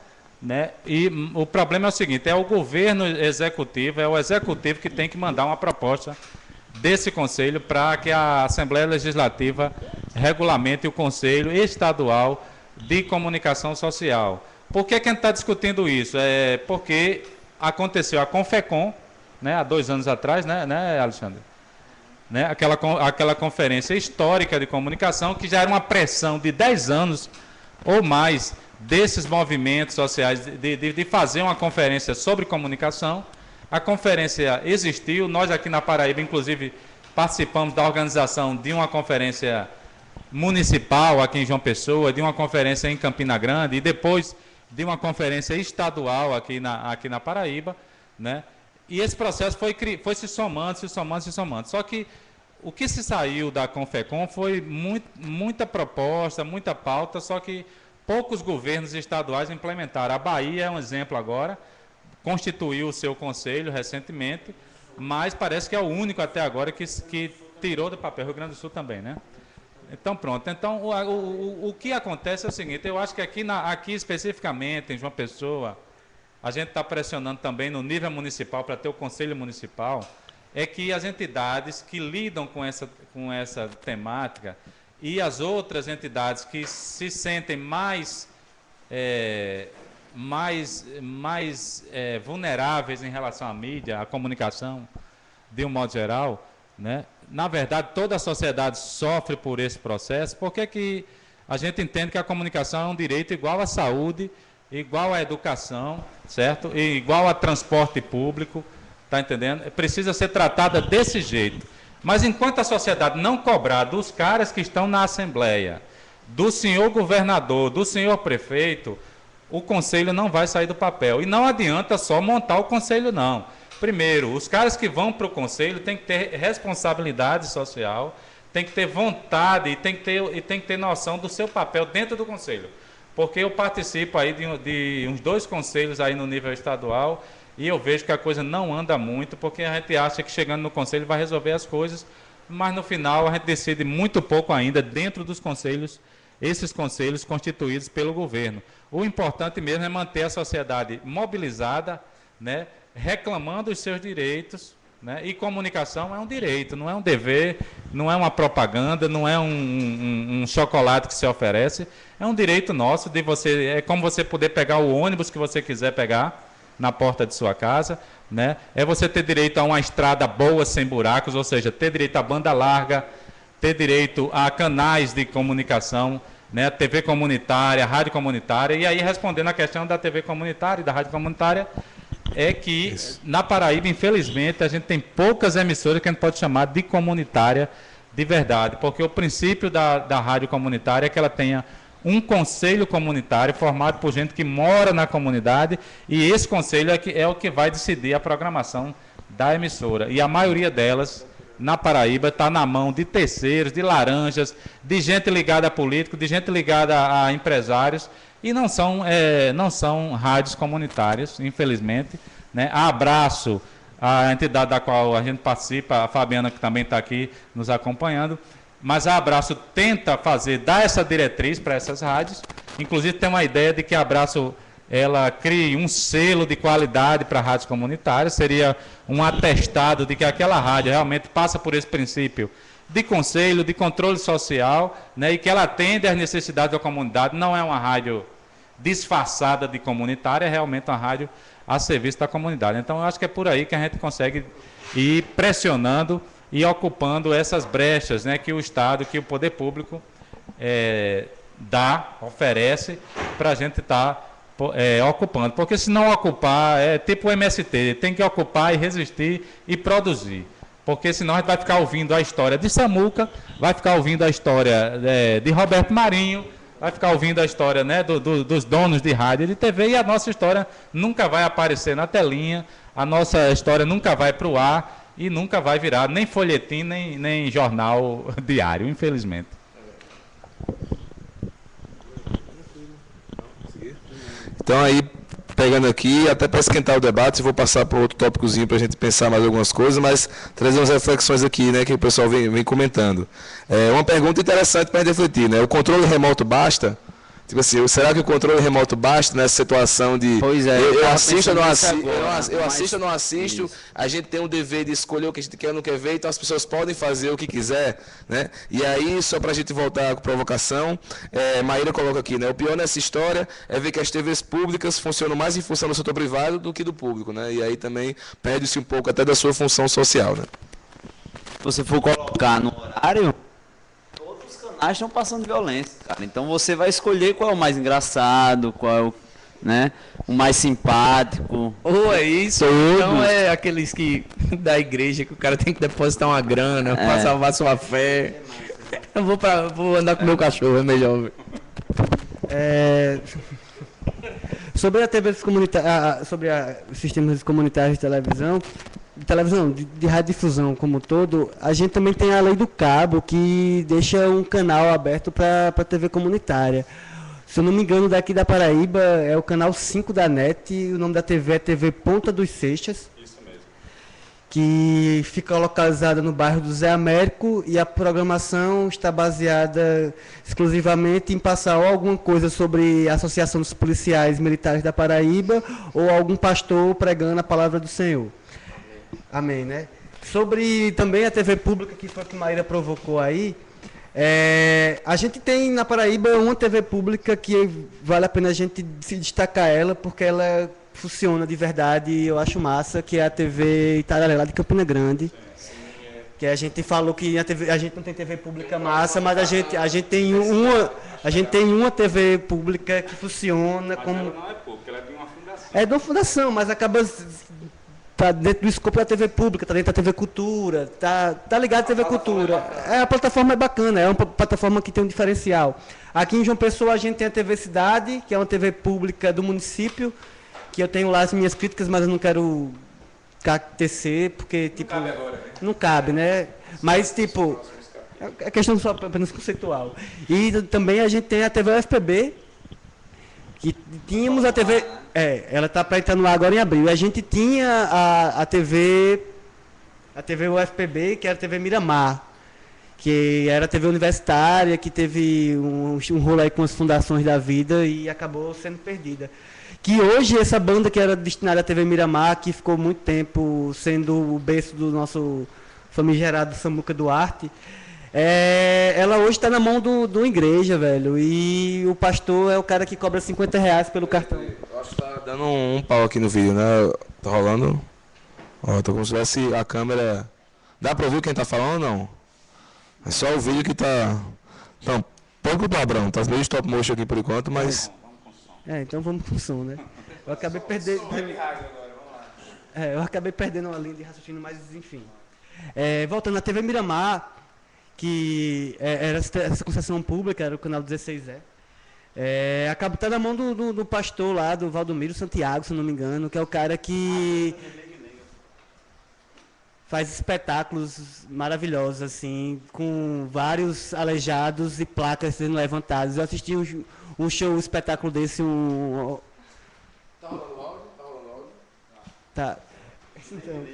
F: né? E o problema é o seguinte, é o governo executivo, é o executivo que tem que mandar uma proposta desse conselho para que a Assembleia Legislativa regulamente o Conselho Estadual de Comunicação Social. Por que a gente está discutindo isso? Porque aconteceu a Confecom, né, há 2 anos atrás, né, Alexandre? Né, aquela conferência histórica de comunicação, que já era uma pressão de 10 anos ou mais desses movimentos sociais de fazer uma conferência sobre comunicação. A conferência existiu, nós aqui na Paraíba, inclusive, participamos da organização de uma conferência municipal aqui em João Pessoa, de uma conferência em Campina Grande e depois de uma conferência estadual aqui na Paraíba, né? E esse processo foi se somando. Só que o que se saiu da Confecom foi muita proposta, muita pauta, só que poucos governos estaduais implementaram. A Bahia é um exemplo agora, constituiu o seu conselho recentemente, mas parece que é o único até agora que tirou do papel. Rio Grande do Sul também, né? Então, pronto. Então, o que acontece é o seguinte, eu acho que aqui especificamente, em João Pessoa, a gente está pressionando também no nível municipal, para ter o Conselho Municipal, é que as entidades que lidam com essa temática e as outras entidades que se sentem mais vulneráveis em relação à mídia, à comunicação, de um modo geral, né? Na verdade, toda a sociedade sofre por esse processo, porque que a gente entende que a comunicação é um direito igual à saúde, igual à educação, certo? E igual a transporte público, tá entendendo? Precisa ser tratada desse jeito. Mas enquanto a sociedade não cobrar dos caras que estão na Assembleia, do senhor governador, do senhor prefeito, o conselho não vai sair do papel. E não adianta só montar o conselho, não. Primeiro, os caras que vão para o conselho têm que ter responsabilidade social, tem que ter vontade e tem que ter noção do seu papel dentro do conselho. Porque eu participo aí de uns 2 conselhos aí no nível estadual e eu vejo que a coisa não anda muito, porque a gente acha que chegando no conselho vai resolver as coisas, mas no final a gente decide muito pouco ainda dentro dos conselhos, esses conselhos constituídos pelo governo. O importante mesmo é manter a sociedade mobilizada, né, reclamando os seus direitos, né, e comunicação é um direito, não é um dever, não é uma propaganda, não é um chocolate que se oferece, é um direito nosso, de você, é como você poder pegar o ônibus que você quiser pegar na porta de sua casa, né, é você ter direito a uma estrada boa, sem buracos, ou seja, ter direito a banda larga, ter direito a canais de comunicação, né, TV comunitária, rádio comunitária, e aí respondendo a questão da TV comunitária e da rádio comunitária, é que na Paraíba, infelizmente, a gente tem poucas emissoras que a gente pode chamar de comunitária de verdade, porque o princípio da rádio comunitária é que ela tenha um conselho comunitário formado por gente que mora na comunidade, e esse conselho é o que vai decidir a programação da emissora, e a maioria delas na Paraíba está na mão de terceiros, de laranjas, de gente ligada a político, de gente ligada a empresários, e não são rádios comunitárias, infelizmente, né? Abraço a entidade da qual a gente participa, a Fabiana, que também está aqui nos acompanhando, mas a Abraço tenta dar essa diretriz para essas rádios, inclusive tem uma ideia de que a Abraço ela crie um selo de qualidade para rádios comunitárias, seria um atestado de que aquela rádio realmente passa por esse princípio de conselho, de controle social, né, e que ela atende às necessidades da comunidade, não é uma rádio disfarçada de comunitária, é realmente uma rádio a serviço da comunidade. Então, eu acho que é por aí que a gente consegue ir pressionando e ocupando essas brechas, né, que o Estado, que o poder público oferece para a gente estar ocupando. Porque se não ocupar, é tipo o MST, tem que ocupar e resistir e produzir. Porque senão a gente vai ficar ouvindo a história de Samuca, vai ficar ouvindo a história de Roberto Marinho, vai ficar ouvindo a história, né, dos donos de rádio e de TV, e a nossa história nunca vai aparecer na telinha, a nossa história nunca vai para o ar e nunca vai virar nem folhetim, nem jornal diário, infelizmente.
B: Então aí, pegando aqui, até para esquentar o debate, vou passar para outro tópicozinho para a gente pensar mais algumas coisas, mas trazer umas reflexões aqui, né, que o pessoal vem comentando. Uma pergunta interessante para a gente refletir, né? O controle remoto basta? Tipo assim, será que o controle remoto basta nessa situação de eu assisto ou não assisto, eu assisto ou não assisto, isso. A gente tem um dever de escolher o que a gente quer ou não quer ver, então as pessoas podem fazer o que quiser, né? E aí, só para a gente voltar com provocação, Maíra coloca aqui, né? O pior nessa história é ver que as TVs públicas funcionam mais em função do setor privado do que do público, né? E aí também perde-se um pouco até da sua função social, né?
A: Se você for colocar no horário, estão passando violência, cara. Então você vai escolher qual é o mais engraçado, qual é o, né, o mais simpático.
C: Ou é isso, ou então é aqueles que da igreja que o cara tem que depositar uma grana para salvar sua fé. Eu vou andar com o meu cachorro, é melhor.
E: Sobre a TV comunitária, sobre os sistemas comunitários de televisão, de radiodifusão como um todo, a gente também tem a lei do cabo, que deixa um canal aberto para a TV comunitária. Se eu não me engano, daqui da Paraíba é o canal 5 da NET, e o nome da TV é TV Ponta dos Seixas. Isso mesmo. Que fica localizada no bairro do Zé Américo, e a programação está baseada exclusivamente em passar ou alguma coisa sobre a Associação dos Policiais Militares da Paraíba, ou algum pastor pregando a palavra do Senhor. Amém, né? Sobre também a TV pública, que foi a que Maíra provocou aí, a gente tem na Paraíba uma TV pública que vale a pena a gente se destacar ela, porque ela funciona de verdade e eu acho massa, que é a TV Itararé, lá de Campina Grande. Que a gente falou que a gente não tem TV pública massa, mas a gente tem uma TV pública que funciona como...
F: Ela não é pública, ela é de uma fundação.
E: É de uma fundação, mas acaba... Está dentro do escopo da TV pública, está dentro da TV Cultura, tá ligado à TV Cultura. A plataforma é bacana, é uma plataforma que tem um diferencial. Aqui em João Pessoa a gente tem a TV Cidade, que é uma TV pública do município, que eu tenho lá as minhas críticas, mas eu não quero tecer, porque tipo, não cabe agora, né? Não cabe, né? Mas tipo, é questão só apenas conceitual. E também a gente tem a TV UFPB, que tínhamos a TV... ela tá para entrar no ar agora em abril. A gente tinha a TV UFPB, que era a TV Miramar, que era a TV universitária, que teve um rolo aí com as fundações da vida e acabou sendo perdida. Que hoje essa banda que era destinada à TV Miramar, que ficou muito tempo sendo o berço do nosso famigerado Samuca Duarte, ela hoje está na mão do igreja, velho. E o pastor é o cara que cobra R$50 pelo cartão.
B: Eu acho que tá dando um pau aqui no vídeo, né? Tá rolando? Ó, tô como se tivesse a câmera... Dá pra ouvir quem tá falando ou não? É só o vídeo que tá... Então, põe com o Abrão. Tá meio stop motion aqui por enquanto, mas...
E: Então vamos com o som, né? Eu acabei perdendo... eu acabei perdendo uma linha de raciocínio, mas enfim. Voltando à TV Miramar, que era essa concessão pública, era o canal 16E. Acaba tá na mão do pastor lá, do Valdomiro Santiago, se não me engano, que é o cara que faz espetáculos maravilhosos, assim, com vários aleijados e placas sendo levantadas. Eu assisti um espetáculo desse,
B: Tá rolando logo?
E: Tá. Então,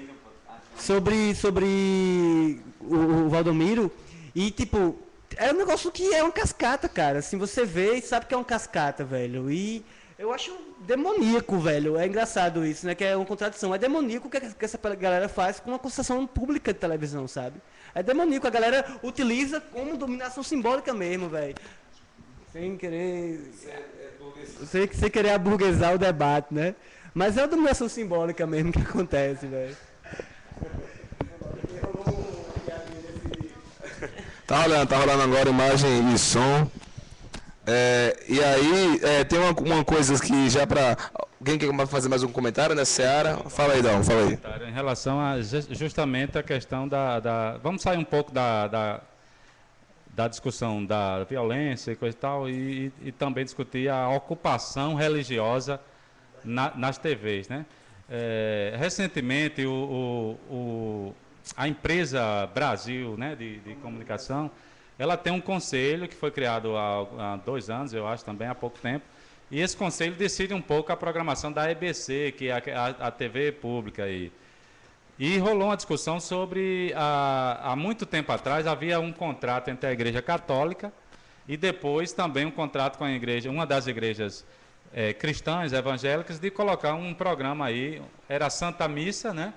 E: sobre o Valdomiro, e tipo, é um negócio que é uma cascata, cara. Assim, você vê e sabe que é uma cascata, velho. E eu acho demoníaco, velho. É engraçado isso, né? Que é uma contradição. É demoníaco o que essa galera faz com uma concessão pública de televisão, sabe? É demoníaco. A galera utiliza como dominação simbólica mesmo, velho. Sem querer... Sem querer aburguesar o debate, né? Mas é uma dominação simbólica mesmo que acontece, velho.
B: Tá rolando agora imagem e som. E aí, tem uma coisa que já para... Alguém quer fazer mais um comentário nessa seara? Fala aí, Dão, fala aí.
F: Em relação a justamente a questão vamos sair um pouco da discussão da violência e coisa e tal, e também discutir a ocupação religiosa nas TVs, né? Recentemente, a empresa Brasil, né, de comunicação, ela tem um conselho que foi criado há 2 anos, eu acho, também há pouco tempo, e esse conselho decide um pouco a programação da EBC, que é a TV pública aí. E rolou uma discussão sobre, há muito tempo atrás, havia um contrato entre a Igreja Católica e depois também um contrato com uma das igrejas cristãs, evangélicas, de colocar um programa aí, era a Santa Missa, né,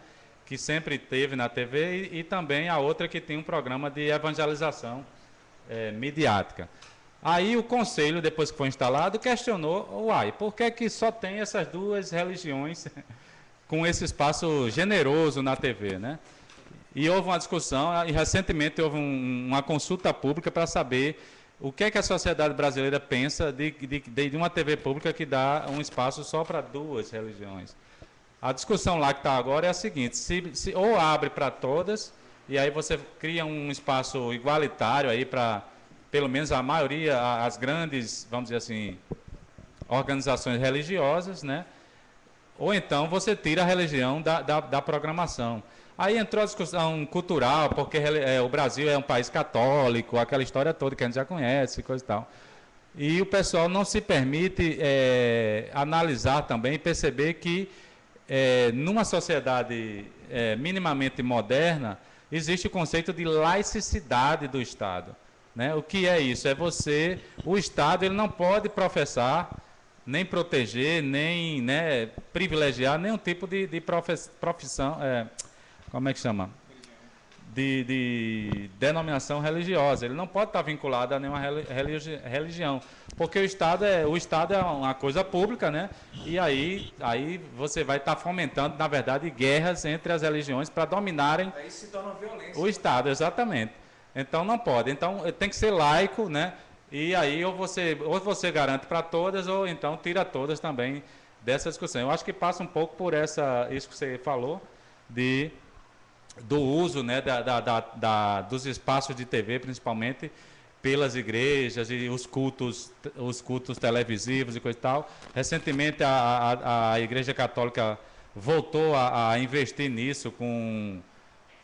F: que sempre teve na TV, e também a outra que tem um programa de evangelização midiática. Aí o conselho, depois que foi instalado, questionou, por que só tem essas 2 religiões com esse espaço generoso na TV, né? E houve uma discussão, e recentemente houve uma consulta pública para saber o que a sociedade brasileira pensa de uma TV pública que dá um espaço só para 2 religiões. A discussão lá que está agora é a seguinte: se ou abre para todas, e aí você cria um espaço igualitário aí para, pelo menos a maioria, as grandes, vamos dizer assim, organizações religiosas, né? Ou então você tira a religião da programação. Aí entrou a discussão cultural, porque o Brasil é um país católico, aquela história toda que a gente já conhece, coisa e tal. E o pessoal não se permite analisar também e perceber que numa sociedade minimamente moderna, existe o conceito de laicidade do Estado, né? O que é isso? O Estado ele não pode professar, nem proteger, nem, né, privilegiar nenhum tipo de profissão, como é que chama? De denominação religiosa. Ele não pode estar vinculado a nenhuma religião, porque o Estado é uma coisa pública, né? E aí você vai estar fomentando, na verdade, guerras entre as religiões para dominarem
D: aí se torna violência.
F: O Estado, exatamente. Então não pode. Então tem que ser laico, né? E aí ou você garante para todas, ou então tira todas também dessa discussão. Eu acho que passa um pouco por isso que você falou, do uso, né, dos espaços de TV, principalmente pelas igrejas e os cultos televisivos e coisa e tal. Recentemente a Igreja Católica voltou a investir nisso com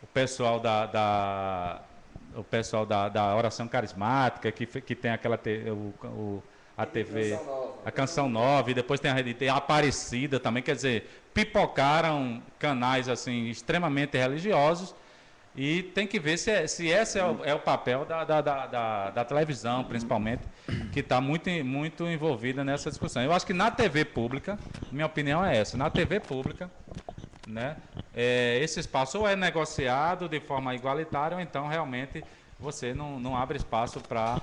F: o pessoal da oração carismática, que tem aquela a TV a Canção Nova, e depois tem a Rede T, a Aparecida também, quer dizer, pipocaram canais assim extremamente religiosos, e tem que ver se esse é o papel da televisão, principalmente, que está muito envolvida nessa discussão. Eu acho que na TV pública, minha opinião é essa, na TV pública, né, esse espaço ou é negociado de forma igualitária, ou então realmente você não abre espaço para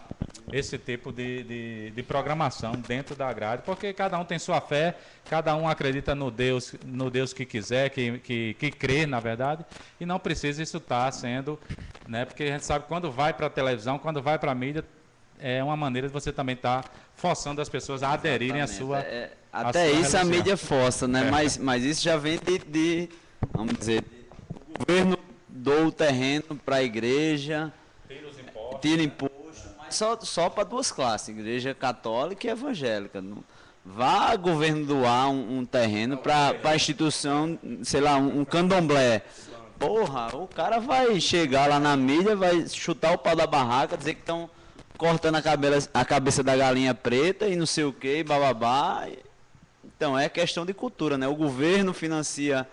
F: esse tipo de programação dentro da grade, porque cada um tem sua fé, cada um acredita no Deus que quiser, que crê, na verdade, e não precisa isso estar sendo, né, porque a gente sabe que quando vai para a televisão, quando vai para a mídia, é uma maneira de você também estar forçando as pessoas a aderirem à sua
A: até
F: sua
A: isso
F: religião.
A: a mídia força, né? Mas isso já vem vamos dizer, o governo doa o terreno para a igreja, tira imposto, mas só para duas classes, igreja católica e evangélica. Não, vá governo doar um terreno para a instituição, sei lá, um candomblé. Porra, o cara vai chegar lá na mídia, vai chutar o pau da barraca, dizer que estão cortando a cabeça da galinha preta e não sei o que, bababá. Então, é questão de cultura, né? O governo financia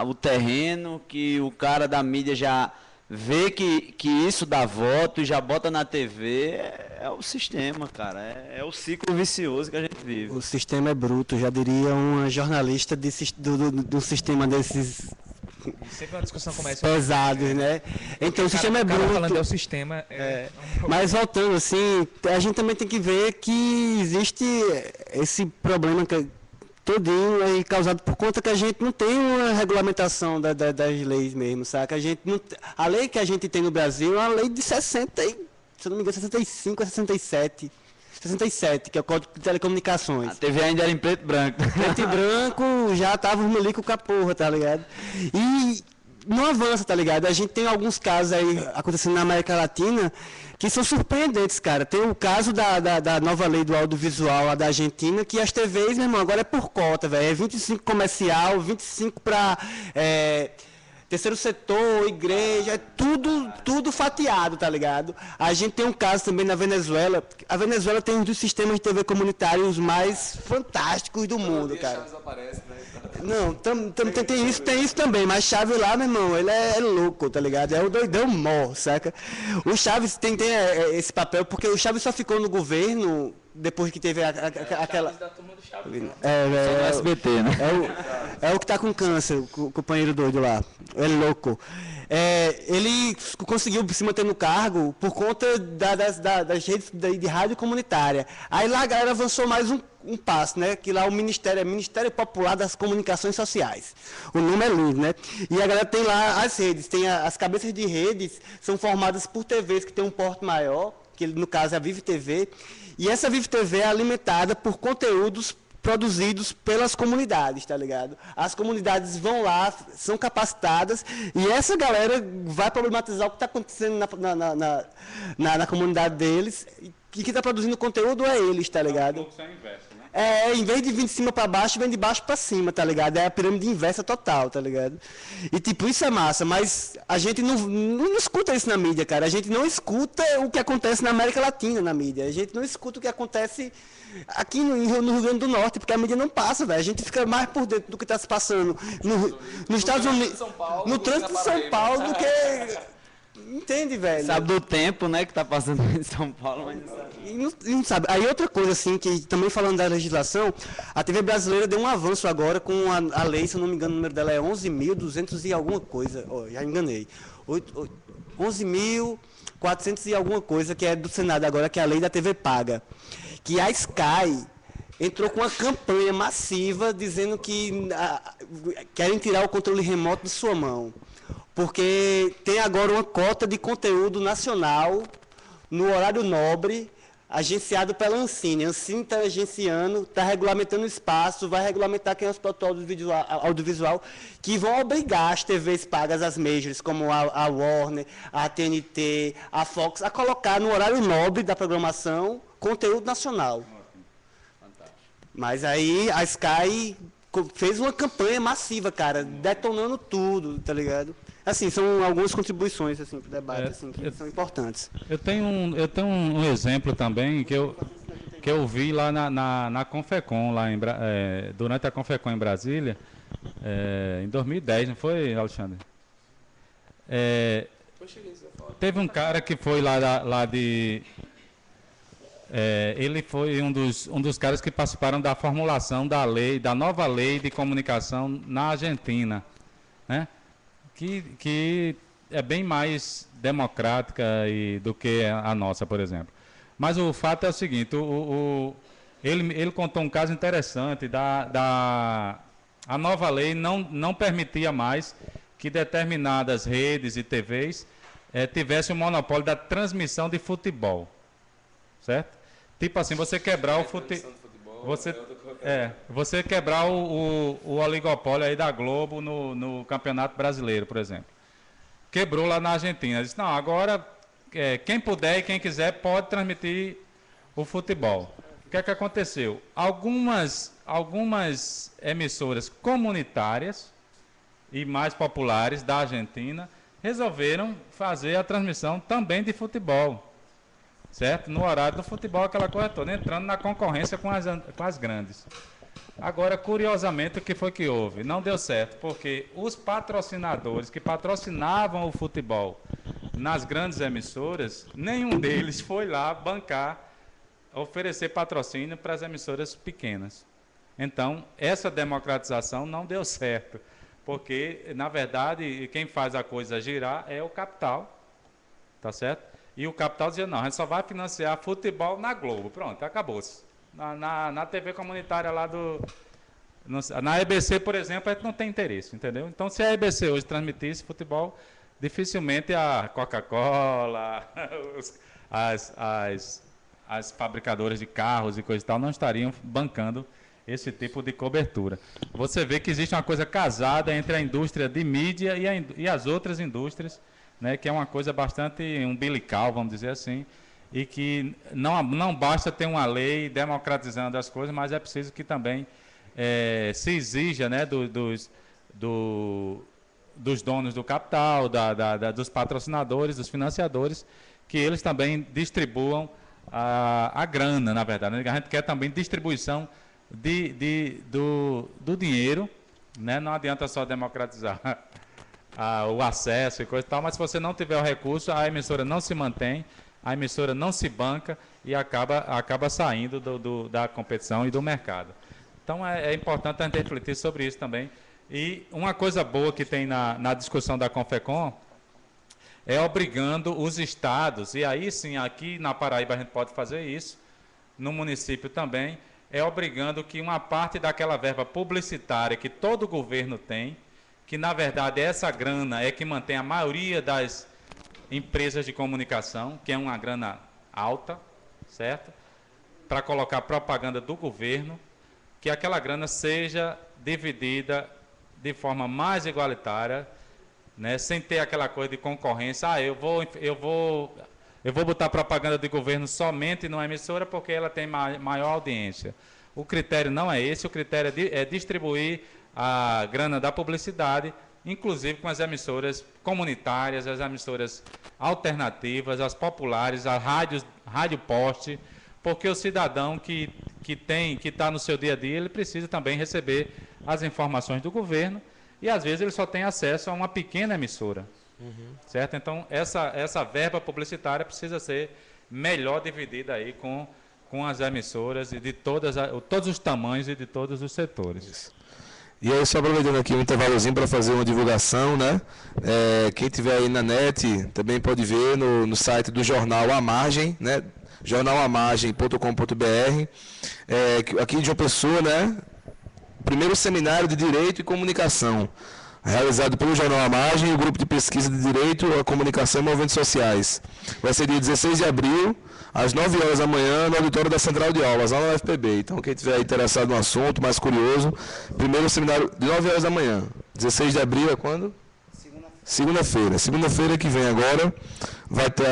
A: o terreno, que o cara da mídia já vê que isso dá voto e já bota na TV. É o sistema, cara. É o ciclo vicioso que a gente vive.
E: O sistema é bruto, já diria uma jornalista do sistema desses
H: sempre uma discussão começa
E: pesados, né? Então o sistema é bruto.
H: Falando o sistema
E: Mas voltando assim, a gente também tem que ver que existe esse problema todinho aí causado por conta que a gente não tem uma regulamentação das leis mesmo, saca? A lei que a gente tem no Brasil é uma lei de 60, se eu não me engano, 65 a 67, que é o Código de Telecomunicações.
A: A TV ainda era em preto e branco.
E: Preto e branco, já tava os molicos com a porra, tá ligado? E não avança, tá ligado? A gente tem alguns casos aí acontecendo na América Latina que são surpreendentes, cara. Tem o caso da nova lei do audiovisual lá da Argentina, que as TVs, meu irmão, agora é por cota, velho. É 25 comercial, 25 para terceiro setor, igreja, é tudo fatiado, tá ligado? A gente tem um caso também na Venezuela. A Venezuela tem um dos sistemas de TV comunitários mais fantásticos do mundo, cara. Não, tem isso também, mas Chaves lá, meu irmão, ele é louco, tá ligado? É o doidão mó, saca? O Chaves tem esse papel, porque o Chaves só ficou no governo depois que teve aquela...
C: Da turma do Chaves,
A: Só no SBT, né?
E: É o que tá com câncer, o companheiro doido lá. É louco. Ele conseguiu se manter no cargo por conta das redes de rádio comunitária. Aí lá a galera avançou mais um passo, né? Que lá o Ministério é Ministério Popular das Comunicações Sociais. O nome é lindo, né? E a galera tem lá as redes, tem as cabeças de redes, são formadas por TVs que tem um porte maior, que no caso é a Vive TV. E essa Vive TV é alimentada por conteúdos produzidos pelas comunidades, tá ligado? As comunidades vão lá, são capacitadas, e essa galera vai problematizar o que está acontecendo na comunidade deles, e quem está produzindo conteúdo é eles, tá ligado?
F: O fluxo é inverso, né?
E: Em vez de vir de cima para baixo, vem de baixo para cima, tá ligado? É a pirâmide inversa total, tá ligado? E tipo, isso é massa, mas a gente não escuta isso na mídia, cara. A gente não escuta o que acontece na América Latina na mídia. A gente não escuta o que acontece aqui no Rio Grande do Norte, porque a mídia não passa, velho. A gente fica mais por dentro do que está se passando nos Estados Unidos, no trânsito de São Paulo, do que... Entende, velho?
A: Sabe do tempo, né, que tá passando em São Paulo, mas não sabe.
E: E não sabe. Aí outra coisa, assim, que também falando da legislação, a TV brasileira deu um avanço agora com a lei, se eu não me engano, o número dela é 11.200 e alguma coisa. Já enganei. 11.400 e alguma coisa, que é do Senado agora, que é a lei da TV paga. Que a Sky entrou com uma campanha massiva dizendo que querem tirar o controle remoto de sua mão. Porque tem agora uma cota de conteúdo nacional no horário nobre, agenciado pela Ancine. A Ancine está agenciando, está regulamentando o espaço, vai regulamentar quem é o produtor audiovisual, que vão obrigar as TVs pagas, as majors, como a Warner, a TNT, a Fox, a colocar no horário nobre da programação conteúdo nacional. Mas aí a Sky fez uma campanha massiva, cara, detonando tudo, tá ligado? Assim, são algumas contribuições assim, para o debate assim, que são importantes.
F: Eu tenho um exemplo também, que que eu vi lá na Confecom, durante a Confecom em Brasília, em 2010, não foi, Alexandre? Teve um cara que foi lá de... ele foi um dos caras que participaram da formulação da nova lei de comunicação na Argentina, né? Que é bem mais democrática do que a nossa, por exemplo. Mas o fato é o seguinte, ele contou um caso interessante, a nova lei não permitia mais que determinadas redes e TVs tivessem o monopólio da transmissão de futebol, certo? Tipo assim, você quebrar o futebol, você quebrar o oligopólio aí da Globo no Campeonato Brasileiro, por exemplo. Quebrou lá na Argentina. Disse, não, agora quem puder e quem quiser pode transmitir o futebol. O que é que aconteceu? Algumas emissoras comunitárias e mais populares da Argentina resolveram fazer a transmissão também de futebol, certo? No horário do futebol, aquela coisa toda, entrando na concorrência com as grandes. Agora, curiosamente, o que foi que houve? Não deu certo, porque os patrocinadores que patrocinavam o futebol nas grandes emissoras, nenhum deles foi lá bancar, oferecer patrocínio para as emissoras pequenas. Então, essa democratização não deu certo, porque, na verdade, quem faz a coisa girar é o capital, tá certo? E o capital dizia, não, a gente só vai financiar futebol na Globo. Pronto, acabou-se. Na TV comunitária lá na EBC, por exemplo, a gente não tem interesse, entendeu? Então, se a EBC hoje transmitisse futebol, dificilmente a Coca-Cola, as fabricadoras de carros e coisa e tal, não estariam bancando esse tipo de cobertura. Você vê que existe uma coisa casada entre a indústria de mídia e as outras indústrias, né, que é uma coisa bastante umbilical, vamos dizer assim, e que não basta ter uma lei democratizando as coisas, mas é preciso que também se exija, né, dos donos do capital, dos patrocinadores, dos financiadores, que eles também distribuam a grana, na verdade. A gente quer também distribuição do dinheiro, né? Não adianta só democratizar o acesso e coisa e tal, mas se você não tiver o recurso, a emissora não se mantém, a emissora não se banca e acaba saindo da competição e do mercado. Então é importante a gente refletir sobre isso também. E uma coisa boa que tem na discussão da Confecom é obrigando os estados, e aí sim, aqui na Paraíba a gente pode fazer isso, no município também, é obrigando que uma parte daquela verba publicitária que todo governo tem, que na verdade essa grana é que mantém a maioria das empresas de comunicação, que é uma grana alta, certo? Para colocar propaganda do governo, que aquela grana seja dividida de forma mais igualitária, né, sem ter aquela coisa de concorrência. Eu vou botar propaganda de governo somente numa emissora porque ela tem maior audiência. O critério não é esse, o critério é distribuir a grana da publicidade, inclusive com as emissoras comunitárias, as emissoras alternativas, as populares, a rádio poste, porque o cidadão que está no seu dia a dia, ele precisa também receber as informações do governo e às vezes ele só tem acesso a uma pequena emissora, certo? Então essa verba publicitária precisa ser melhor dividida aí com as emissoras e de todos os tamanhos e de todos os setores.
B: Isso. E aí, só aproveitando aqui um intervalozinho para fazer uma divulgação, né? Quem tiver aí na net também pode ver no site do Jornal A Margem, né? jornalamagem.com.br, aqui de João Pessoa, né? Primeiro seminário de Direito e Comunicação, realizado pelo Jornal A Margem e o Grupo de Pesquisa de Direito, a Comunicação e Movimentos Sociais. Vai ser dia 16 de abril, às 9 horas da manhã, no auditório da Central de Aulas, lá na UFPB. Então, quem estiver interessado no assunto, mais curioso, primeiro seminário de 9 horas da manhã. 16 de abril é quando? Segunda-feira. Segunda-feira que vem agora, vai ter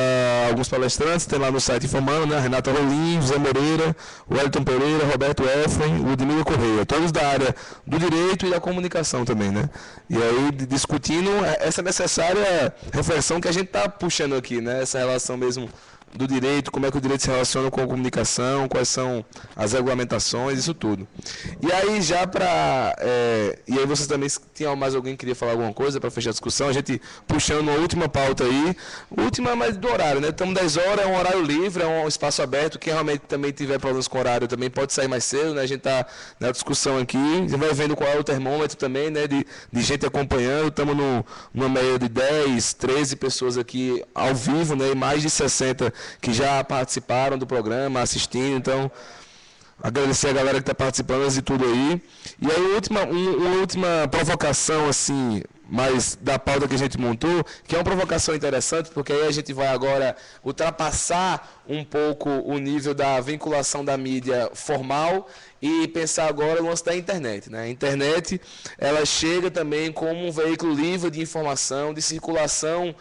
B: alguns palestrantes, tem lá no site informando, né? Renata Rolim, José Moreira, Wellington Pereira, Roberto Efraim, Ludmila Correia, todos da área do direito e da comunicação também, né? E aí discutindo essa necessária reflexão que a gente está puxando aqui, né? Essa relação mesmo do direito, como é que o direito se relaciona com a comunicação, quais são as regulamentações, isso tudo. E aí já para... e aí vocês também, se tinha mais alguém que queria falar alguma coisa para fechar a discussão, a gente puxando uma última pauta aí, última, mas do horário, né? Estamos 10 horas, é um horário livre, é um espaço aberto, quem realmente também tiver problemas com horário também pode sair mais cedo, né? A gente está na discussão aqui, você vai vendo qual é o termômetro também, né? De gente acompanhando, estamos numa média de 10, 13 pessoas aqui ao vivo, né? E mais de 60 que já participaram do programa, assistindo, então agradecer a galera que está participando de tudo aí. E aí uma última provocação assim, mais da pauta que a gente montou, que é uma provocação interessante, porque aí a gente vai agora ultrapassar um pouco o nível da vinculação da mídia formal e pensar agora no lance da internet, né? A internet, ela chega também como um veículo livre de informação, de circulação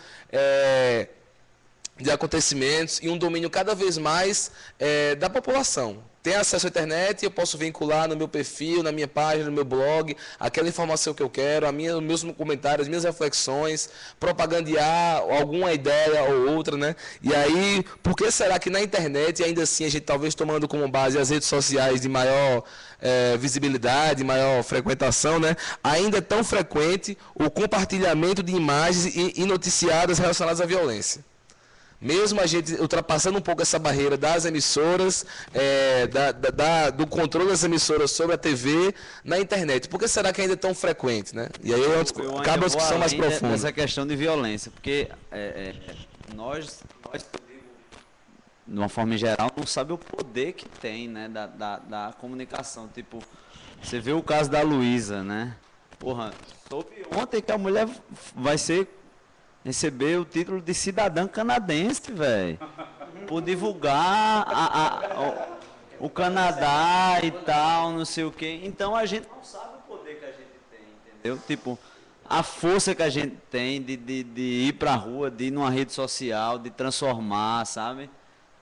B: de acontecimentos e um domínio cada vez mais da população. Tem acesso à internet, eu posso vincular no meu perfil, na minha página, no meu blog, aquela informação que eu quero, os meus comentários, as minhas reflexões, propagandear alguma ideia ou outra, né? E aí, por que será que na internet, ainda assim, a gente talvez tomando como base as redes sociais de maior visibilidade, maior frequentação, né? Ainda é tão frequente o compartilhamento de imagens e noticiadas relacionadas à violência? Mesmo a gente ultrapassando um pouco essa barreira das emissoras, do controle das emissoras sobre a TV, na internet. Por que será que ainda é tão frequente, né? E aí cabe uma discussão mais profunda.
A: Essa questão de violência, porque nós, de uma forma geral, não sabe o poder que tem, né, da comunicação. Tipo, você vê o caso da Luísa, né? Porra, soube ontem que a mulher vai receber o título de cidadã canadense, velho. Por divulgar o Canadá e tal, não sei o quê. Então a gente não sabe o poder que a gente tem, entendeu? Tipo, a força que a gente tem de ir pra rua, de ir numa rede social, de transformar, sabe?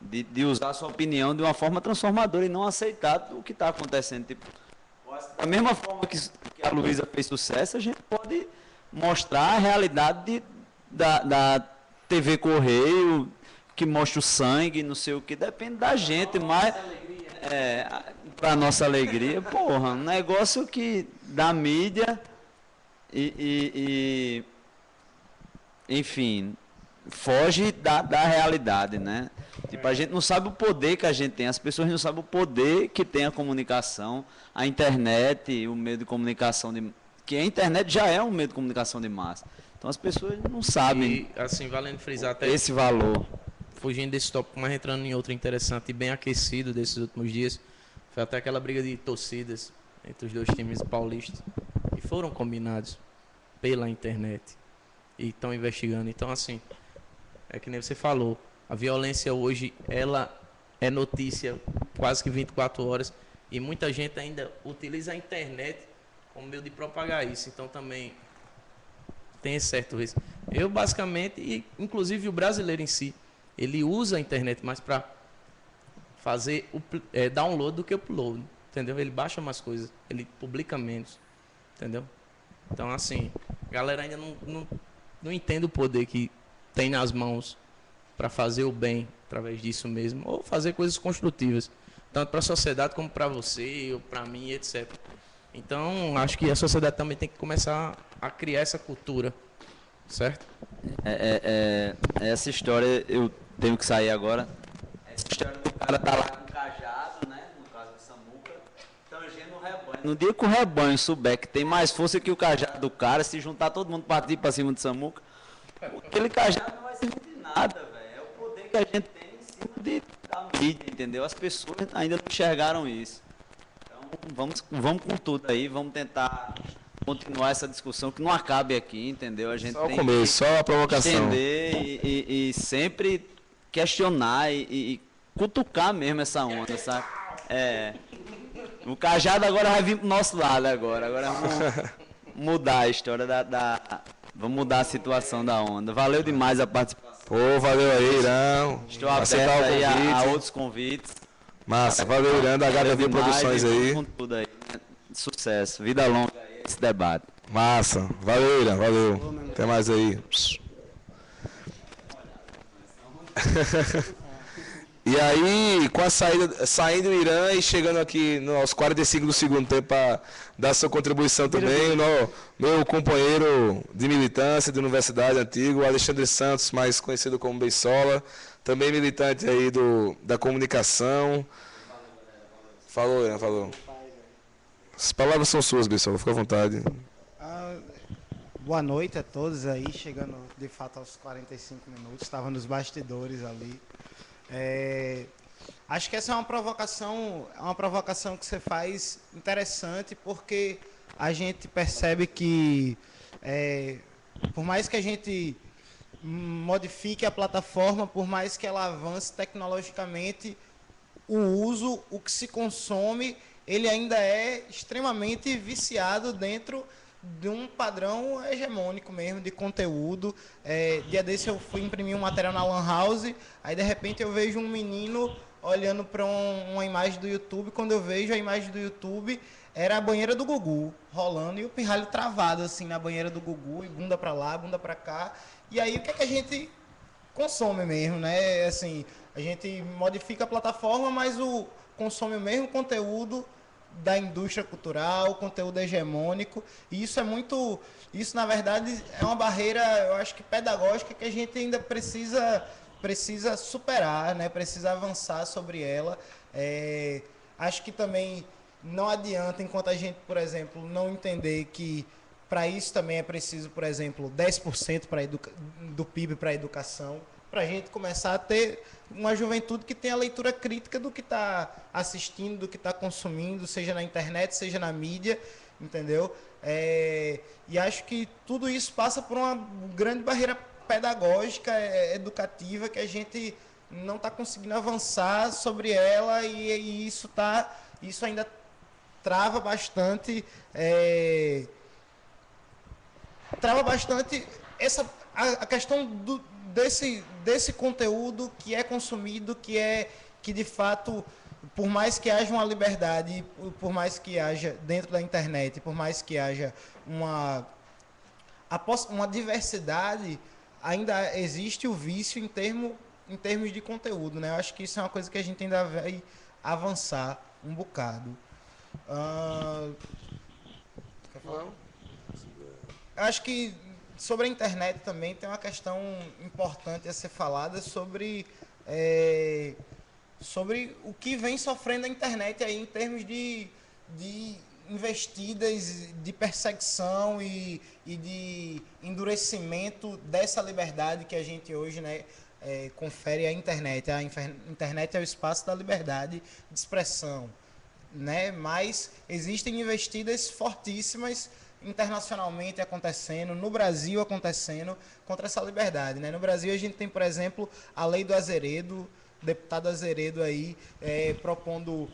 A: De usar a sua opinião de uma forma transformadora e não aceitar o que está acontecendo. Tipo, da mesma forma que a Luísa fez sucesso, a gente pode mostrar a realidade da TV Correio, que mostra o sangue, não sei o que, depende da gente, mas para nossa alegria, porra, um negócio que da mídia enfim, foge da realidade, né? Tipo, a gente não sabe o poder que a gente tem, as pessoas não sabem o poder que tem a comunicação, a internet, o meio de comunicação, que a internet já é um meio de comunicação de massa. Então as pessoas não sabem.
C: E, assim, valendo frisar até
A: esse valor.
C: Fugindo desse tópico, mas entrando em outro interessante e bem aquecido desses últimos dias, foi até aquela briga de torcidas entre os dois times paulistas, que foram combinados pela internet e estão investigando. Então, assim, é que nem você falou, a violência hoje, ela é notícia quase que 24 horas e muita gente ainda utiliza a internet como meio de propagar isso. Então, também tem esse certo risco. Eu, basicamente, e inclusive o brasileiro em si, ele usa a internet mais para fazer o download do que upload, entendeu? Ele baixa mais coisas, ele publica menos, entendeu? Então, assim, a galera ainda não entende o poder que tem nas mãos para fazer o bem através disso mesmo, ou fazer coisas construtivas, tanto para a sociedade como para você, ou para mim, etc. Então, acho que a sociedade também tem que começar a criar essa cultura, certo?
A: Essa história, eu tenho que sair agora. Essa história do cara tá lá com o cajado, né? No caso de Samuca, tangendo o rebanho. No dia que o rebanho souber que tem mais força que o cajado do cara, se juntar todo mundo partir para cima de Samuca, aquele cajado não vai servir de nada, velho. É o poder que a gente tem em cima da mídia, entendeu? As pessoas ainda não enxergaram isso. Vamos com tudo aí, vamos tentar continuar essa discussão que não acabe aqui, entendeu? A gente
B: só
A: tem
B: o começo,
A: que
B: só a provocação.
A: entender e sempre questionar e cutucar mesmo essa onda, sabe? O cajado agora vai vir pro nosso lado agora vamos mudar a história vamos mudar a situação da onda. Valeu demais a participação.
B: Pô, valeu aí, Irão.
A: Estou aberto aí a outros convites.
B: Massa, valeu, Irã, da HV Produções aí.
A: Com tudo aí. Sucesso, vida longa aí, esse debate.
B: Massa, valeu, Irã, valeu. Até mais aí. E aí, com a saída, saindo do Irã e chegando aqui aos 45 do segundo tempo para dar sua contribuição também, meu companheiro de militância de universidade antigo, Alexandre Santos, mais conhecido como Beisola, também militante aí da comunicação. Falou, Irã, falou. As palavras são suas, Beisola, fica à vontade.
I: Boa noite a todos aí, chegando de fato aos 45 minutos, estava nos bastidores ali. Acho que essa é uma provocação que você faz interessante, porque a gente percebe que, por mais que a gente modifique a plataforma, por mais que ela avance tecnologicamente, o que se consome, ele ainda é extremamente viciado dentro de um padrão hegemônico mesmo, de conteúdo. Dia desse eu fui imprimir um material na Lan House, aí de repente eu vejo um menino olhando para uma imagem do YouTube. Quando eu vejo a imagem do YouTube, era a banheira do Gugu rolando e o pirralho travado assim na banheira do Gugu, e bunda para lá, bunda para cá. E aí o que é que a gente consome mesmo, né? Assim, a gente modifica a plataforma, mas consome o mesmo conteúdo da indústria cultural, conteúdo hegemônico, e isso na verdade é uma barreira, eu acho que pedagógica, que a gente ainda precisa superar, né? Precisa avançar sobre ela. Acho que também não adianta, enquanto a gente, por exemplo, não entender que para isso também é preciso, por exemplo, 10% do PIB para a educação, para a gente começar a ter uma juventude que tenha a leitura crítica do que está assistindo, do que está consumindo, seja na internet, seja na mídia, entendeu? E acho que tudo isso passa por uma grande barreira pedagógica, educativa, que a gente não está conseguindo avançar sobre ela, e isso ainda trava bastante a questão desse conteúdo que é consumido, que de fato, por mais que haja uma liberdade, por mais que haja dentro da internet, por mais que haja uma diversidade, ainda existe o vício em termos de conteúdo, né? Eu acho que isso é uma coisa que a gente ainda vai avançar um bocado. Quer falar? Eu acho que sobre a internet também tem uma questão importante a ser falada sobre o que vem sofrendo a internet aí em termos de investidas, de perseguição e de endurecimento dessa liberdade que a gente hoje, né, confere à internet. A internet é o espaço da liberdade de expressão, né? Mas existem investidas fortíssimas internacionalmente acontecendo, no Brasil acontecendo, contra essa liberdade, né? No Brasil a gente tem, por exemplo, a lei do Azeredo, deputado Azeredo aí propondo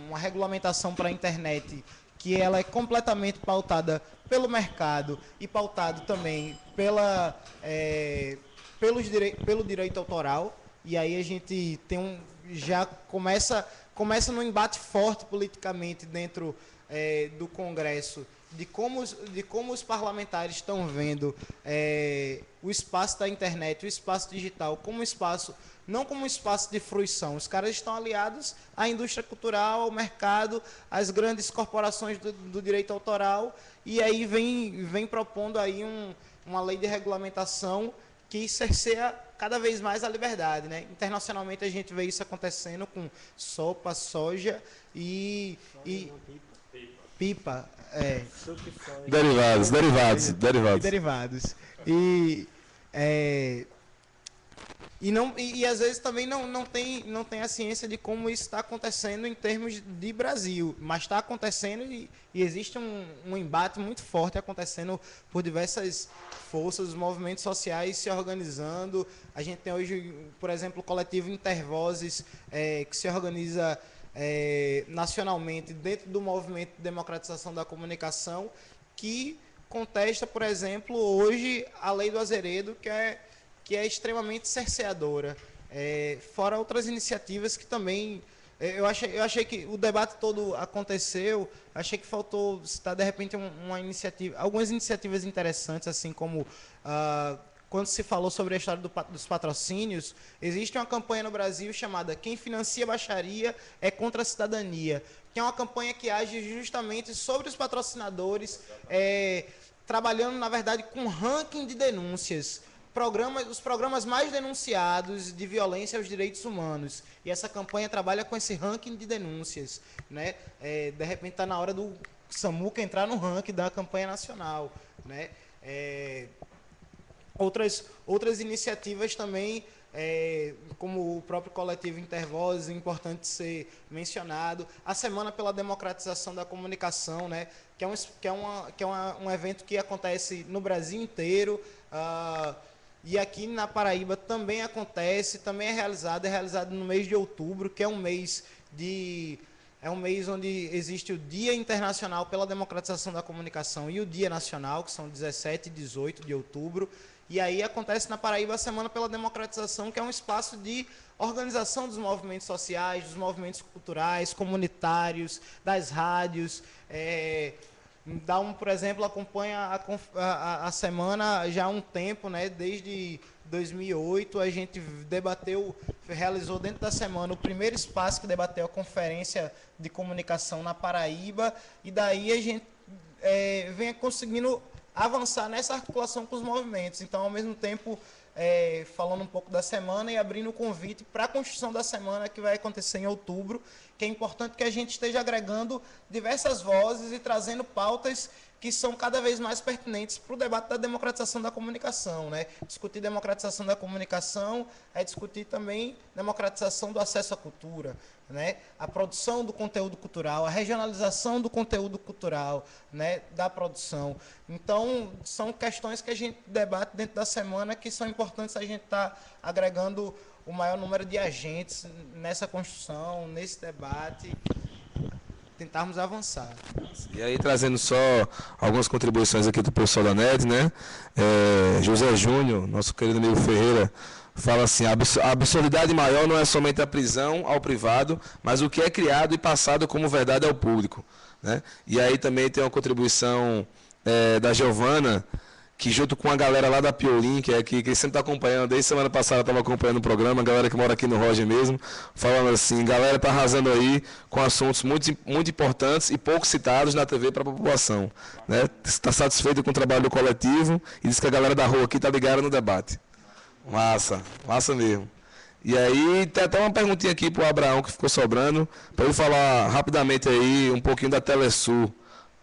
I: uma regulamentação para a internet, que ela é completamente pautada pelo mercado e pautado também pelo direito autoral. E aí a gente tem já começa num embate forte politicamente dentro do Congresso, de como os parlamentares estão vendo o espaço da internet, o espaço digital, como espaço, não como um espaço de fruição. Os caras estão aliados à indústria cultural, ao mercado, às grandes corporações do direito autoral, e aí vem propondo aí uma lei de regulamentação que cerceia cada vez mais a liberdade, né? Internacionalmente a gente vê isso acontecendo com sopa, soja e pipa.
B: Derivados.
I: E às vezes também não tem a ciência de como isso está acontecendo em termos de Brasil, mas está acontecendo e existe um embate muito forte acontecendo por diversas forças, os movimentos sociais se organizando. A gente tem hoje, por exemplo, o coletivo Intervozes, que se organiza nacionalmente dentro do movimento de democratização da comunicação, que contesta, por exemplo, hoje a lei do Azeredo, que é extremamente cerceadora. Fora outras iniciativas que também... Eu achei que o debate todo aconteceu, achei que faltou citar, de repente, algumas iniciativas interessantes, assim como quando se falou sobre a história dos patrocínios, existe uma campanha no Brasil chamada Quem Financia Baixaria é Contra a Cidadania, que é uma campanha que age justamente sobre os patrocinadores, trabalhando, na verdade, com ranking de denúncias. Os programas mais denunciados de violência aos direitos humanos. E essa campanha trabalha com esse ranking de denúncias. Né? De repente está na hora do Samuca entrar no ranking da campanha nacional. Né? Outras iniciativas também, como o próprio coletivo Intervozes, é importante ser mencionado. A Semana pela Democratização da Comunicação, né? que é um evento que acontece no Brasil inteiro, e aqui na Paraíba também acontece, também é realizado no mês de outubro, que é um mês onde existe o Dia Internacional pela Democratização da Comunicação e o Dia Nacional, que são 17 e 18 de outubro. E aí acontece na Paraíba a Semana pela Democratização, que é um espaço de organização dos movimentos sociais, dos movimentos culturais, comunitários, das rádios. Por exemplo, acompanha a semana já há um tempo, né? Desde 2008, a gente realizou dentro da semana o primeiro espaço que debateu a Conferência de Comunicação na Paraíba, e daí a gente vem conseguindo avançar nessa articulação com os movimentos. Então, ao mesmo tempo, falando um pouco da semana e abrindo o convite para a construção da semana, que vai acontecer em outubro, que é importante que a gente esteja agregando diversas vozes e trazendo pautas que são cada vez mais pertinentes para o debate da democratização da comunicação. Né? Discutir democratização da comunicação é discutir também democratização do acesso à cultura, né? A produção do conteúdo cultural, a regionalização do conteúdo cultural, né? Da produção. Então, são questões que a gente debate dentro da semana que são importantes a gente estar agregando o maior número de agentes nessa construção, nesse debate, tentarmos avançar.
B: E aí, trazendo só algumas contribuições aqui do professor Danete, né? José Júnior, nosso querido amigo Ferreira, fala assim: a absurdidade maior não é somente a prisão ao privado, mas o que é criado e passado como verdade ao público. Né? E aí também tem uma contribuição da Giovana, que junto com a galera lá da Piolim, que sempre está acompanhando, desde semana passada estava acompanhando o programa, a galera que mora aqui no Roger mesmo, falando assim: galera está arrasando aí com assuntos muito, muito importantes e pouco citados na TV para a população. Né? Está satisfeito com o trabalho do coletivo e diz que a galera da rua aqui está ligada no debate. Massa, massa mesmo. E aí, tem até uma perguntinha aqui para o Abraão que ficou sobrando, para ele falar rapidamente aí um pouquinho da Telesul.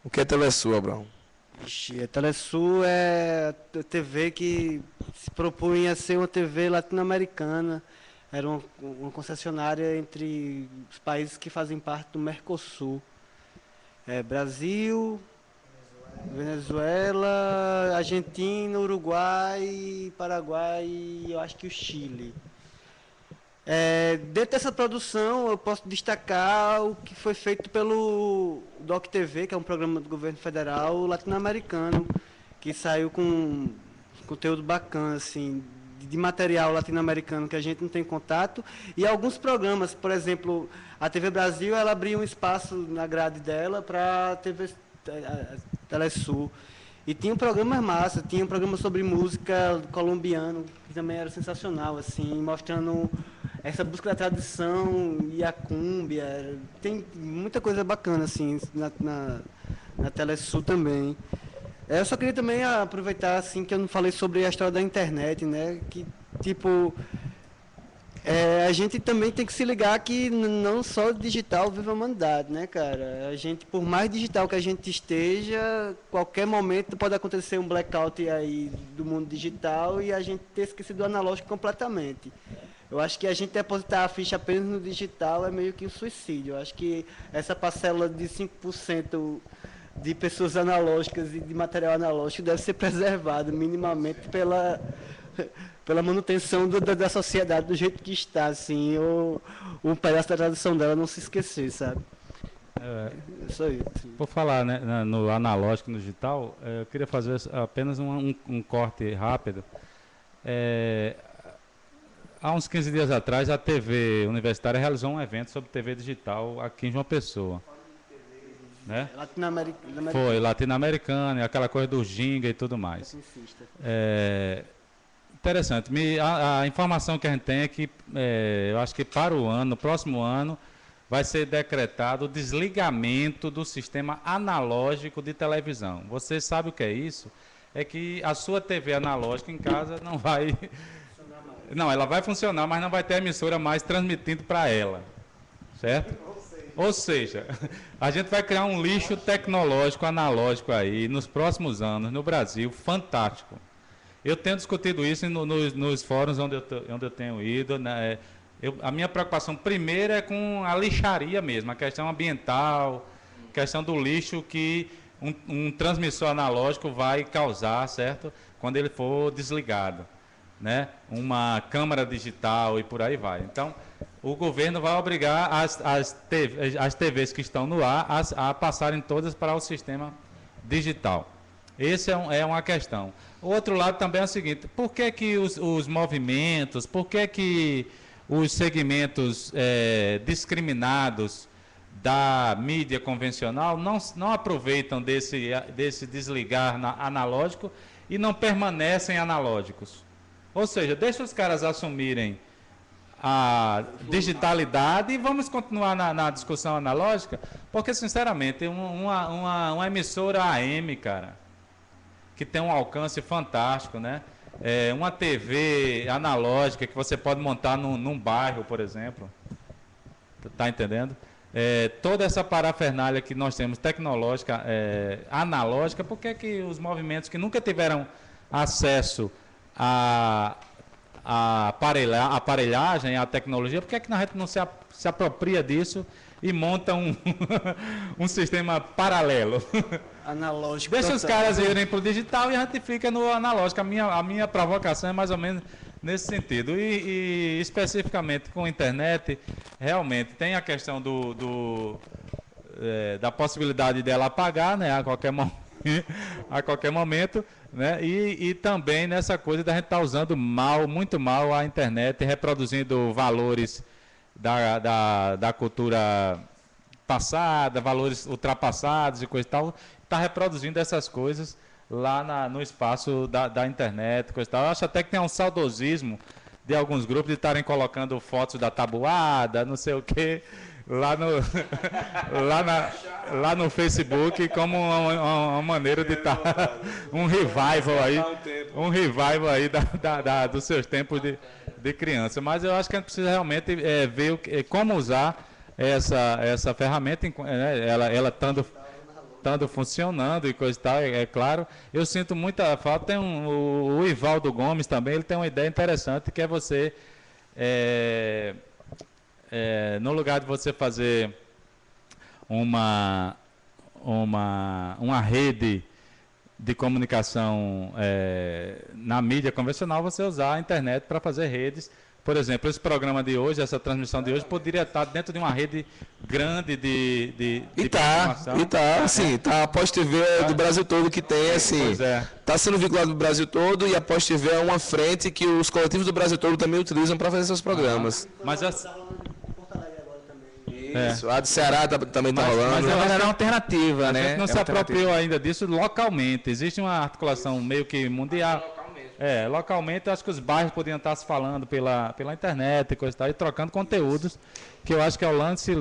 B: O que é Telesul, Abraão?
E: A Telesul é a TV que se propunha ser uma TV latino-americana. Era uma concessionária entre os países que fazem parte do Mercosul. Brasil, Venezuela, Argentina, Uruguai, Paraguai e eu acho que o Chile. Dentro dessa produção, eu posso destacar o que foi feito pelo DOC TV, que é um programa do governo federal latino-americano, que saiu com conteúdo bacana, assim, de material latino-americano que a gente não tem contato, e alguns programas, por exemplo, a TV Brasil, ela abriu um espaço na grade dela para a TV Telesul. E tinha um programa massa, tinha um programa sobre música colombiano, que também era sensacional, assim, mostrando essa busca da tradição e a cúmbia. Tem muita coisa bacana, assim, na Telesul também. Eu só queria também aproveitar, assim, que eu não falei sobre a história da internet, né? Que, tipo, a gente também tem que se ligar que não só digital vive a humanidade, né, cara? A gente, por mais digital que a gente esteja, qualquer momento pode acontecer um blackout aí do mundo digital e a gente ter esquecido do analógico completamente. Eu acho que a gente depositar a ficha apenas no digital é meio que um suicídio. Eu acho que essa parcela de 5% de pessoas analógicas e de material analógico deve ser preservada minimamente pela manutenção da sociedade do jeito que está, assim, um pedaço da tradição dela não se esquecer, sabe? Só isso.
F: Por falar, né, no analógico e no digital, eu queria fazer apenas um corte rápido. Há uns 15 dias atrás, a TV Universitária realizou um evento sobre TV digital aqui em João Pessoa. Né?
E: Latino-americana.
F: Foi, latino-americana, aquela coisa do ginga e tudo mais. Interessante. A informação que a gente tem é que, eu acho que para o ano, no próximo ano, vai ser decretado o desligamento do sistema analógico de televisão. Você sabe o que é isso? É que a sua TV analógica em casa não vai... Não, ela vai funcionar, mas não vai ter emissora mais transmitindo para ela. Certo? Ou seja, a gente vai criar um lixo tecnológico analógico aí nos próximos anos no Brasil, fantástico. Eu tenho discutido isso nos fóruns onde eu tenho ido. Né? A minha preocupação primeira é com a lixaria mesmo, a questão ambiental, a questão do lixo que um transmissor analógico vai causar, certo? Quando ele for desligado, né? Uma câmara digital e por aí vai. Então, o governo vai obrigar as TVs que estão no ar a passarem todas para o sistema digital. Essa é uma questão. O outro lado também é o seguinte, por que que os movimentos, por que que os segmentos discriminados da mídia convencional não aproveitam desse desligar analógico e não permanecem analógicos? Ou seja, deixa os caras assumirem a digitalidade e vamos continuar na discussão analógica, porque, sinceramente, uma emissora AM, cara, que tem um alcance fantástico, né? Uma TV analógica que você pode montar num bairro, por exemplo. Tá entendendo? Toda essa parafernália que nós temos tecnológica, analógica, por que que os movimentos que nunca tiveram acesso à aparelhagem, à tecnologia, por que que a gente não se apropria disso e monta um sistema paralelo?
E: Analógico.
F: Deixa os caras irem para o digital e a gente fica no analógico. A minha provocação é mais ou menos nesse sentido. E especificamente com a internet, realmente tem a questão da possibilidade dela apagar, né, a qualquer momento, né, e também nessa coisa da gente estar usando muito mal a internet, reproduzindo valores da cultura passada, valores ultrapassados e coisa e tal, está reproduzindo essas coisas lá no espaço da internet, coisa e tal. Eu acho até que tem um saudosismo de alguns grupos de estarem colocando fotos da tabuada, não sei o quê, lá no Facebook como uma maneira de estar um revival aí dos seus tempos de criança. Mas eu acho que a gente precisa realmente ver como usar essa ferramenta, ela estando funcionando e coisa e tal, é claro. Eu sinto muita falta. Tem o Ivaldo Gomes também, ele tem uma ideia interessante, que é você, no lugar de você fazer uma rede de comunicação na mídia convencional, você usar a internet para fazer redes. Por exemplo, esse programa de hoje, essa transmissão de hoje, poderia estar dentro de uma rede grande de programação.
B: Assim, tá a Pós TV do Brasil todo que tem, assim, está sendo vinculado no Brasil todo, e a Pós TV é uma frente que os coletivos do Brasil todo também utilizam para fazer seus programas.
F: Mas
B: Isso, a do Ceará também está rolando.
F: Mas
G: é uma alternativa, né?
F: A gente não se apropriou ainda disso localmente. Existe uma articulação meio que mundial. Localmente, acho que os bairros podiam estar se falando pela internet e coisa e tal, e trocando conteúdos, que eu acho que é o lance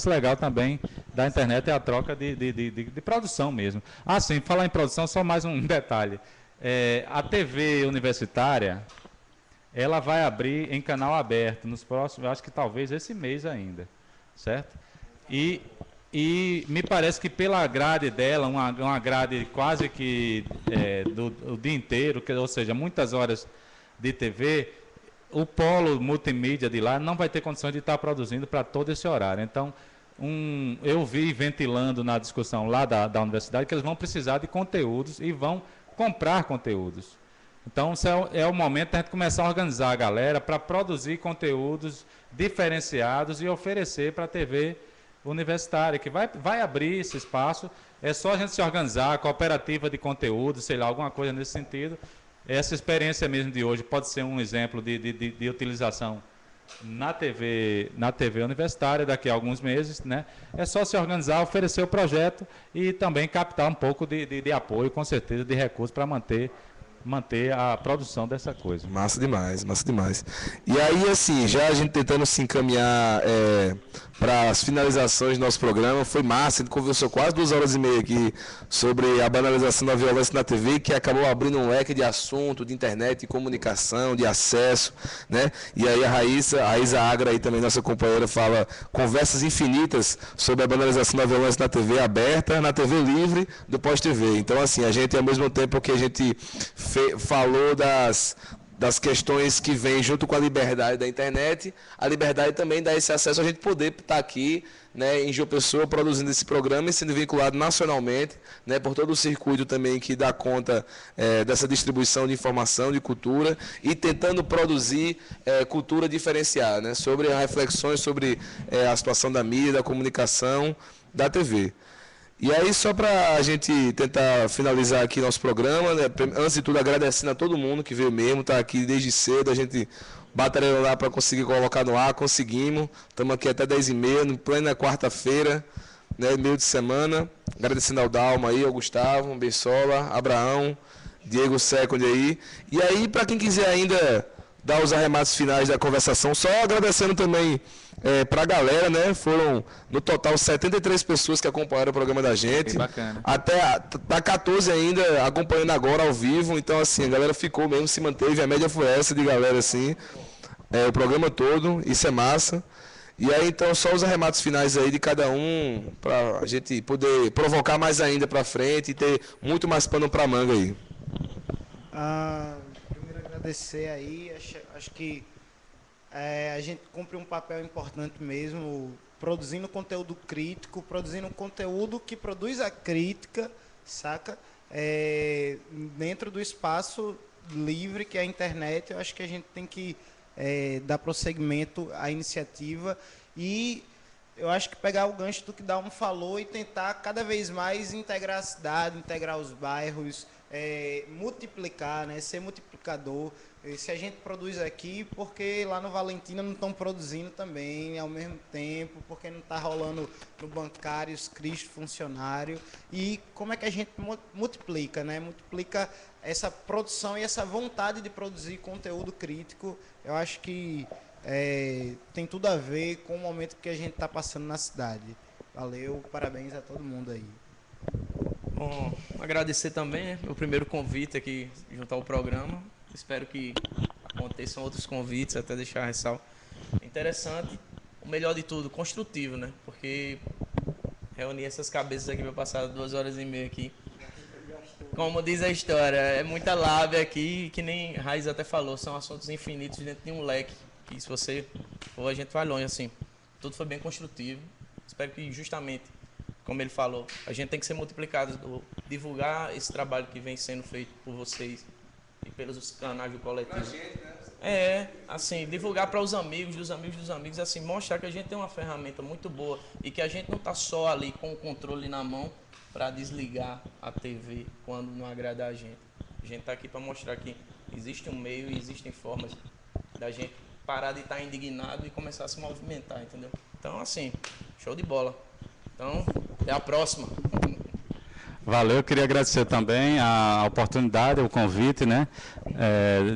F: legal também da internet, é a troca de produção mesmo. Sim, falar em produção, só mais um detalhe. A TV universitária, ela vai abrir em canal aberto nos próximos, acho que talvez esse mês ainda, certo? E me parece que pela grade dela, uma grade quase que do dia inteiro, ou seja, muitas horas de TV, o polo multimídia de lá não vai ter condições de estar produzindo para todo esse horário. Então, eu vi ventilando na discussão lá da universidade que eles vão precisar de conteúdos e vão comprar conteúdos. Então, é o momento de a gente começar a organizar a galera para produzir conteúdos diferenciados e oferecer para a TV universitária, que vai abrir esse espaço. É só a gente se organizar, a cooperativa de conteúdo, sei lá, alguma coisa nesse sentido. Essa experiência mesmo de hoje pode ser um exemplo de utilização na TV universitária daqui a alguns meses, né? É só se organizar, oferecer o projeto e também captar um pouco de apoio, com certeza, de recursos para manter manter a produção dessa coisa.
B: Massa demais, massa demais. E aí, assim, já a gente tentando se encaminhar para as finalizações do nosso programa, foi massa, a gente conversou quase 2 horas e meia aqui sobre a banalização da violência na TV, que acabou abrindo um leque de assunto, de internet, de comunicação, de acesso, né? E aí a Raíza Agra, aí também nossa companheira, fala conversas infinitas sobre a banalização da violência na TV aberta, na TV livre, do pós-TV. Então, assim, a gente, ao mesmo tempo que a gente falou das questões que vêm junto com a liberdade da internet, a liberdade também dá esse acesso a gente poder estar aqui, né, em João Pessoa, produzindo esse programa e sendo vinculado nacionalmente, né, por todo o circuito também que dá conta dessa distribuição de informação, de cultura, e tentando produzir cultura diferenciada, né, sobre as reflexões sobre a situação da mídia, da comunicação, da TV. E aí, só para a gente tentar finalizar aqui nosso programa, né, antes de tudo agradecendo a todo mundo que veio mesmo, está aqui desde cedo, a gente batalhou lá para conseguir colocar no ar, conseguimos, estamos aqui até 10h30, no plena quarta-feira, né, meio de semana, agradecendo ao Dalma aí, ao Gustavo, Bessola, Abraão, Diego Second aí, e aí, para quem quiser ainda dar os arremates finais da conversação, só agradecendo também para a galera, né? Foram no total 73 pessoas que acompanharam o programa da gente.
G: Que bacana.
B: Até tá 14 ainda acompanhando agora ao vivo. Então, assim, a galera ficou mesmo, se manteve. A média foi essa de galera, assim. O programa todo. Isso é massa. E aí, então, só os arremates finais aí de cada um, para a gente poder provocar mais ainda para frente e ter muito mais pano para manga aí.
I: Primeiro agradecer aí. Acho que a gente cumpre um papel importante mesmo, produzindo conteúdo crítico, produzindo conteúdo que produz a crítica, saca? Dentro do espaço livre que é a internet, eu acho que a gente tem que dar prosseguimento à iniciativa e eu acho que pegar o gancho do que Dalmo falou e tentar cada vez mais integrar a cidade, integrar os bairros, multiplicar, né? Ser multiplicador. Se a gente produz aqui, porque lá no Valentina não estão produzindo também ao mesmo tempo, porque não está rolando no Bancários, Cristo funcionário. E como é que a gente multiplica, né? Multiplica essa produção e essa vontade de produzir conteúdo crítico. Eu acho que tem tudo a ver com o momento que a gente está passando na cidade. Valeu, parabéns a todo mundo aí.
C: Bom, agradecer também, né, o primeiro convite aqui junto ao programa. Espero que aconteçam outros convites, até deixar a ressalva. Interessante, o melhor de tudo, construtivo, né? Porque reunir essas cabeças aqui para passar 2 horas e meia aqui. Como diz a história, é muita lábia aqui, que nem Raiz até falou, são assuntos infinitos dentro de um leque. Que se você for, a gente vai longe, assim. Tudo foi bem construtivo. Espero que justamente, como ele falou, a gente tem que ser multiplicado, divulgar esse trabalho que vem sendo feito por vocês e pelos canais do coletivo. Assim, divulgar para os amigos, dos amigos, assim, mostrar que a gente tem uma ferramenta muito boa e que a gente não está só ali com o controle na mão para desligar a TV quando não agrada a gente. A gente está aqui para mostrar que existe um meio e existem formas da gente parar de estar indignado e começar a se movimentar, entendeu? Então, assim, show de bola. Então, até a próxima.
F: Valeu, eu queria agradecer também a oportunidade, o convite, né?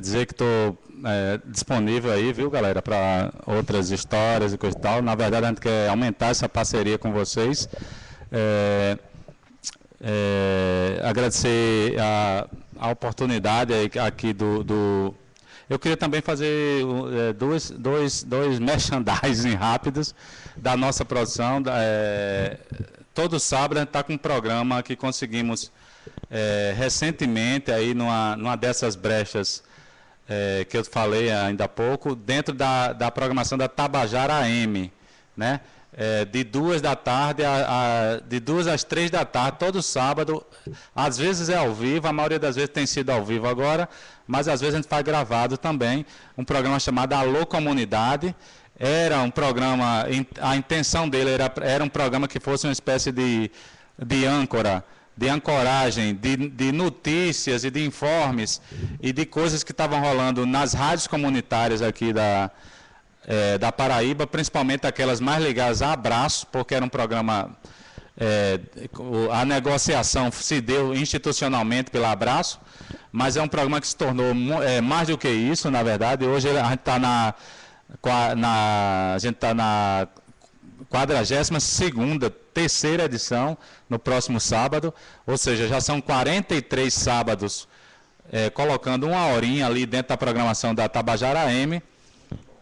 F: Dizer que estou disponível aí, viu, galera, para outras histórias e coisa e tal. Na verdade, a gente quer aumentar essa parceria com vocês. Agradecer a oportunidade aqui do Eu queria também fazer dois merchandising rápidos da nossa produção. Todo sábado a gente está com um programa que conseguimos recentemente, aí numa dessas brechas que eu falei ainda há pouco, dentro da programação da Tabajara AM, né? De 2 da tarde de 2 às 3 da tarde, todo sábado. Às vezes é ao vivo, a maioria das vezes tem sido ao vivo agora, mas às vezes a gente faz gravado também, um programa chamado Alô Comunidade. Era um programa, a intenção dele era um programa que fosse uma espécie de âncora, de ancoragem, de notícias e de informes e de coisas que estavam rolando nas rádios comunitárias aqui da Paraíba, principalmente aquelas mais ligadas a Abraço, porque era um programa a negociação se deu institucionalmente pelo Abraço, mas é um programa que se tornou mais do que isso, na verdade. Hoje a gente está na 42ª, terceira edição, no próximo sábado, ou seja, já são 43 sábados colocando uma horinha ali dentro da programação da Tabajara AM,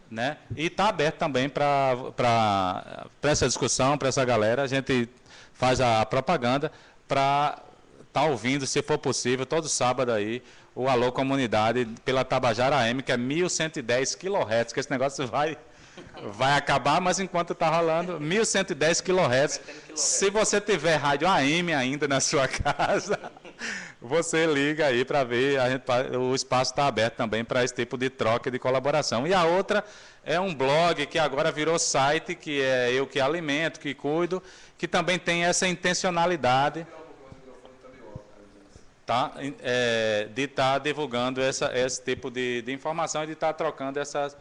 F: né? E está aberto também para essa discussão, para essa galera. A gente faz a propaganda para estar ouvindo, se for possível, todo sábado aí, o Alô Comunidade pela Tabajara AM, que é 1110 kHz, que esse negócio vai acabar, mas enquanto está rolando, 1110 kHz. Se você tiver rádio AM ainda na sua casa, você liga aí para ver, o espaço está aberto também para esse tipo de troca e de colaboração. E a outra é um blog que agora virou site, que é Eu Que Alimento, que cuido, que também tem essa intencionalidade, tá? De estar divulgando esse tipo de informação e de estar trocando essas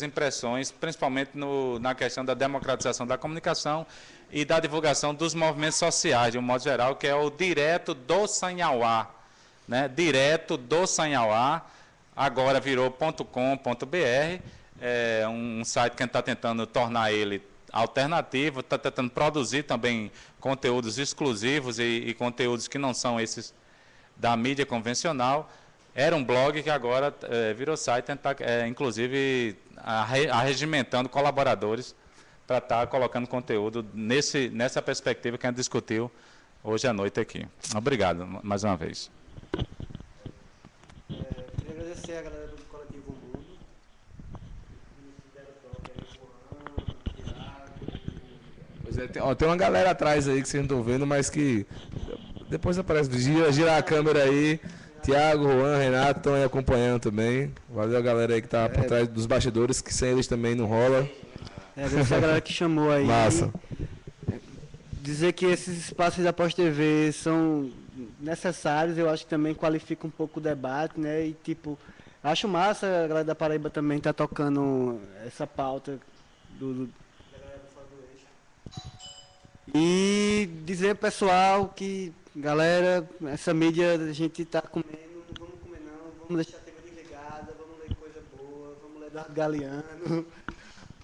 F: impressões, principalmente na questão da democratização da comunicação e da divulgação dos movimentos sociais, de um modo geral, que é o Direto do Sanhauá, né? Direto do Sanhauá, agora virou .com.br, é um site que a gente está tentando tornar ele alternativo, está tentando produzir também conteúdos exclusivos e conteúdos que não são esses da mídia convencional. Era um blog que agora virou site, está inclusive arregimentando colaboradores para estar colocando conteúdo nessa perspectiva que a gente discutiu hoje à noite aqui. Obrigado mais uma vez.
E: Queria agradecer a galera do Coletivo Mundo.
B: Pois é, tem uma galera atrás aí que vocês não estão vendo, mas que depois aparece, gira a câmera aí. Tiago, Juan, Renato estão aí acompanhando também. Valeu a galera aí que está por trás dos bastidores, que sem eles também não rola.
E: Agradecer a galera que chamou aí.
B: Massa.
E: Dizer que esses espaços da Pós-TV são necessários, eu acho que também qualifica um pouco o debate, né? E tipo, acho massa a galera da Paraíba também tá tocando essa pauta do e dizer pro pessoal que, galera, essa mídia a gente tá comendo, não vamos comer não, vamos deixar a TV desligada, vamos ler coisa boa, vamos ler Eduardo Galeano,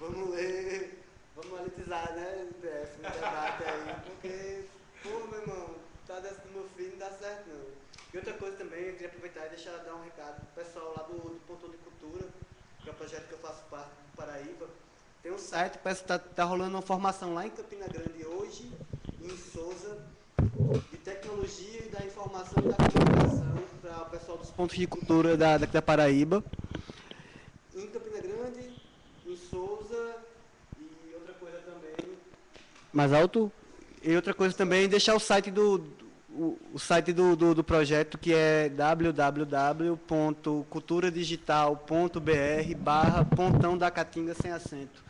E: vamos elitizar, né, no debate aí, porque, pô, meu irmão, tá dessa do meu filho, não dá certo não. E outra coisa também, eu queria aproveitar e deixar dar um recado pro pessoal lá do Ponto de Cultura, que é um projeto que eu faço parte do Paraíba. Tem um site, parece que tá rolando uma formação lá em Campina Grande hoje, em Souza, de tecnologia e da informação e da comunicação para o pessoal dos pontos de cultura da Paraíba. Em Campina Grande, em Souza e outra coisa também. Mais alto? E outra coisa também, deixar o site do projeto, que é www.culturadigital.br/Pontão da Caatinga sem acento.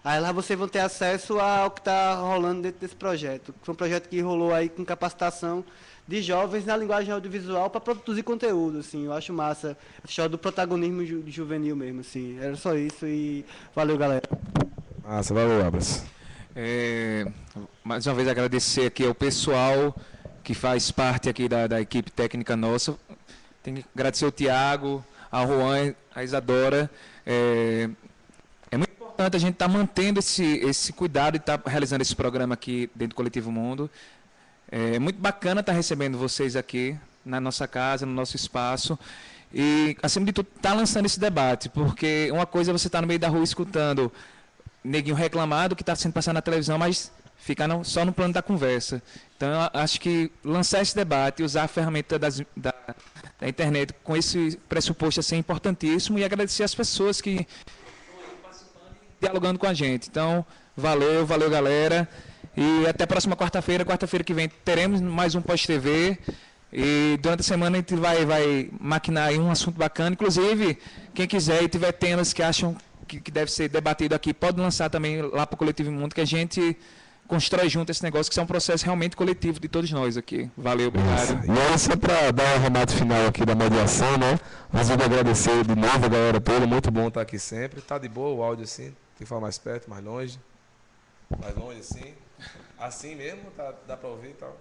E: Aí lá vocês vão ter acesso ao que está rolando dentro desse projeto. Foi um projeto que rolou aí com capacitação de jovens na linguagem audiovisual para produzir conteúdo, assim. Eu acho massa essa história do protagonismo juvenil mesmo, assim. Era só isso e valeu, galera.
B: Massa, valeu, Abras.
G: Mais uma vez agradecer aqui ao pessoal que faz parte aqui da equipe técnica nossa. Tem que agradecer ao Tiago, a Juan, a Isadora. É muito importante a gente estar mantendo esse cuidado e estar realizando esse programa aqui dentro do Coletivo Mundo. É muito bacana estar recebendo vocês aqui na nossa casa, no nosso espaço. E, acima de tudo, estar lançando esse debate, porque uma coisa é você estar no meio da rua escutando neguinho reclamar do que está sendo passado na televisão, mas ficar só no plano da conversa. Então, eu acho que lançar esse debate e usar a ferramenta da internet com esse pressuposto assim, é importantíssimo, e agradecer as pessoas que estão participando e dialogando com a gente. Então, valeu, galera. E até a próxima quarta-feira. Quarta-feira que vem teremos mais um Pós-TV. E durante a semana a gente vai maquinar aí um assunto bacana. Inclusive, quem quiser e tiver temas que acham que deve ser debatido aqui, pode lançar também lá para o Coletivo Mundo, que a gente constrói junto esse negócio, que é um processo realmente coletivo de todos nós aqui. Valeu, obrigado.
B: E aí, só para dar um arremate final aqui da mediação, né? Nós vamos agradecer de novo a galera toda, muito bom estar aqui sempre. Tá de boa o áudio assim, tem que falar mais perto, mais longe. Mais longe assim. Assim mesmo, dá para ouvir e tal.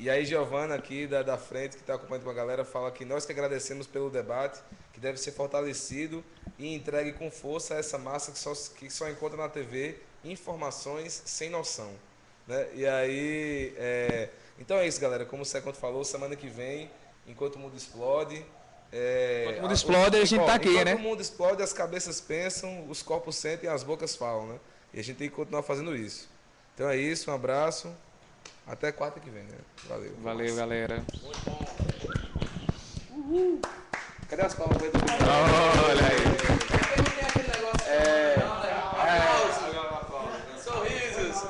B: E aí Giovana aqui da frente, que está acompanhando com a galera, fala que nós que agradecemos pelo debate, que deve ser fortalecido e entregue com força a essa massa que só encontra na TV informações sem noção. Né? E aí, então é isso, galera. Como o Seconto falou, semana que vem, Enquanto o Mundo Explode...
G: Enquanto o mundo explode, a gente tá aqui,
B: enquanto
G: né?
B: o mundo explode, as cabeças pensam, os corpos sentem e as bocas falam, né? E a gente tem que continuar fazendo isso. Então é isso, um abraço. Até quarta que vem, né? Valeu.
G: Valeu, galera.
B: Muito bom. Cadê as palmas?
G: Olha aí.
B: Sorrisos.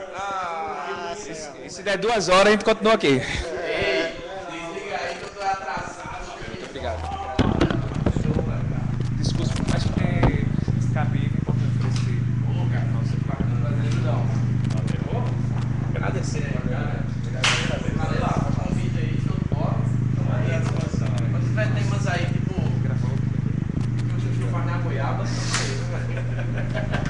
G: E se der 2 horas, a gente continua aqui.
B: Desliga aí que eu tô atrasado.
G: Muito obrigado.
H: Discurso mais que cabível e importante para esse lugar. Não, você tá não.
B: Agradecer,
C: Valeu lá, o convite aí, show de bola. Quando tiver temas aí, tipo, gravou, que o Chuchu faz na goiaba, não sei, né?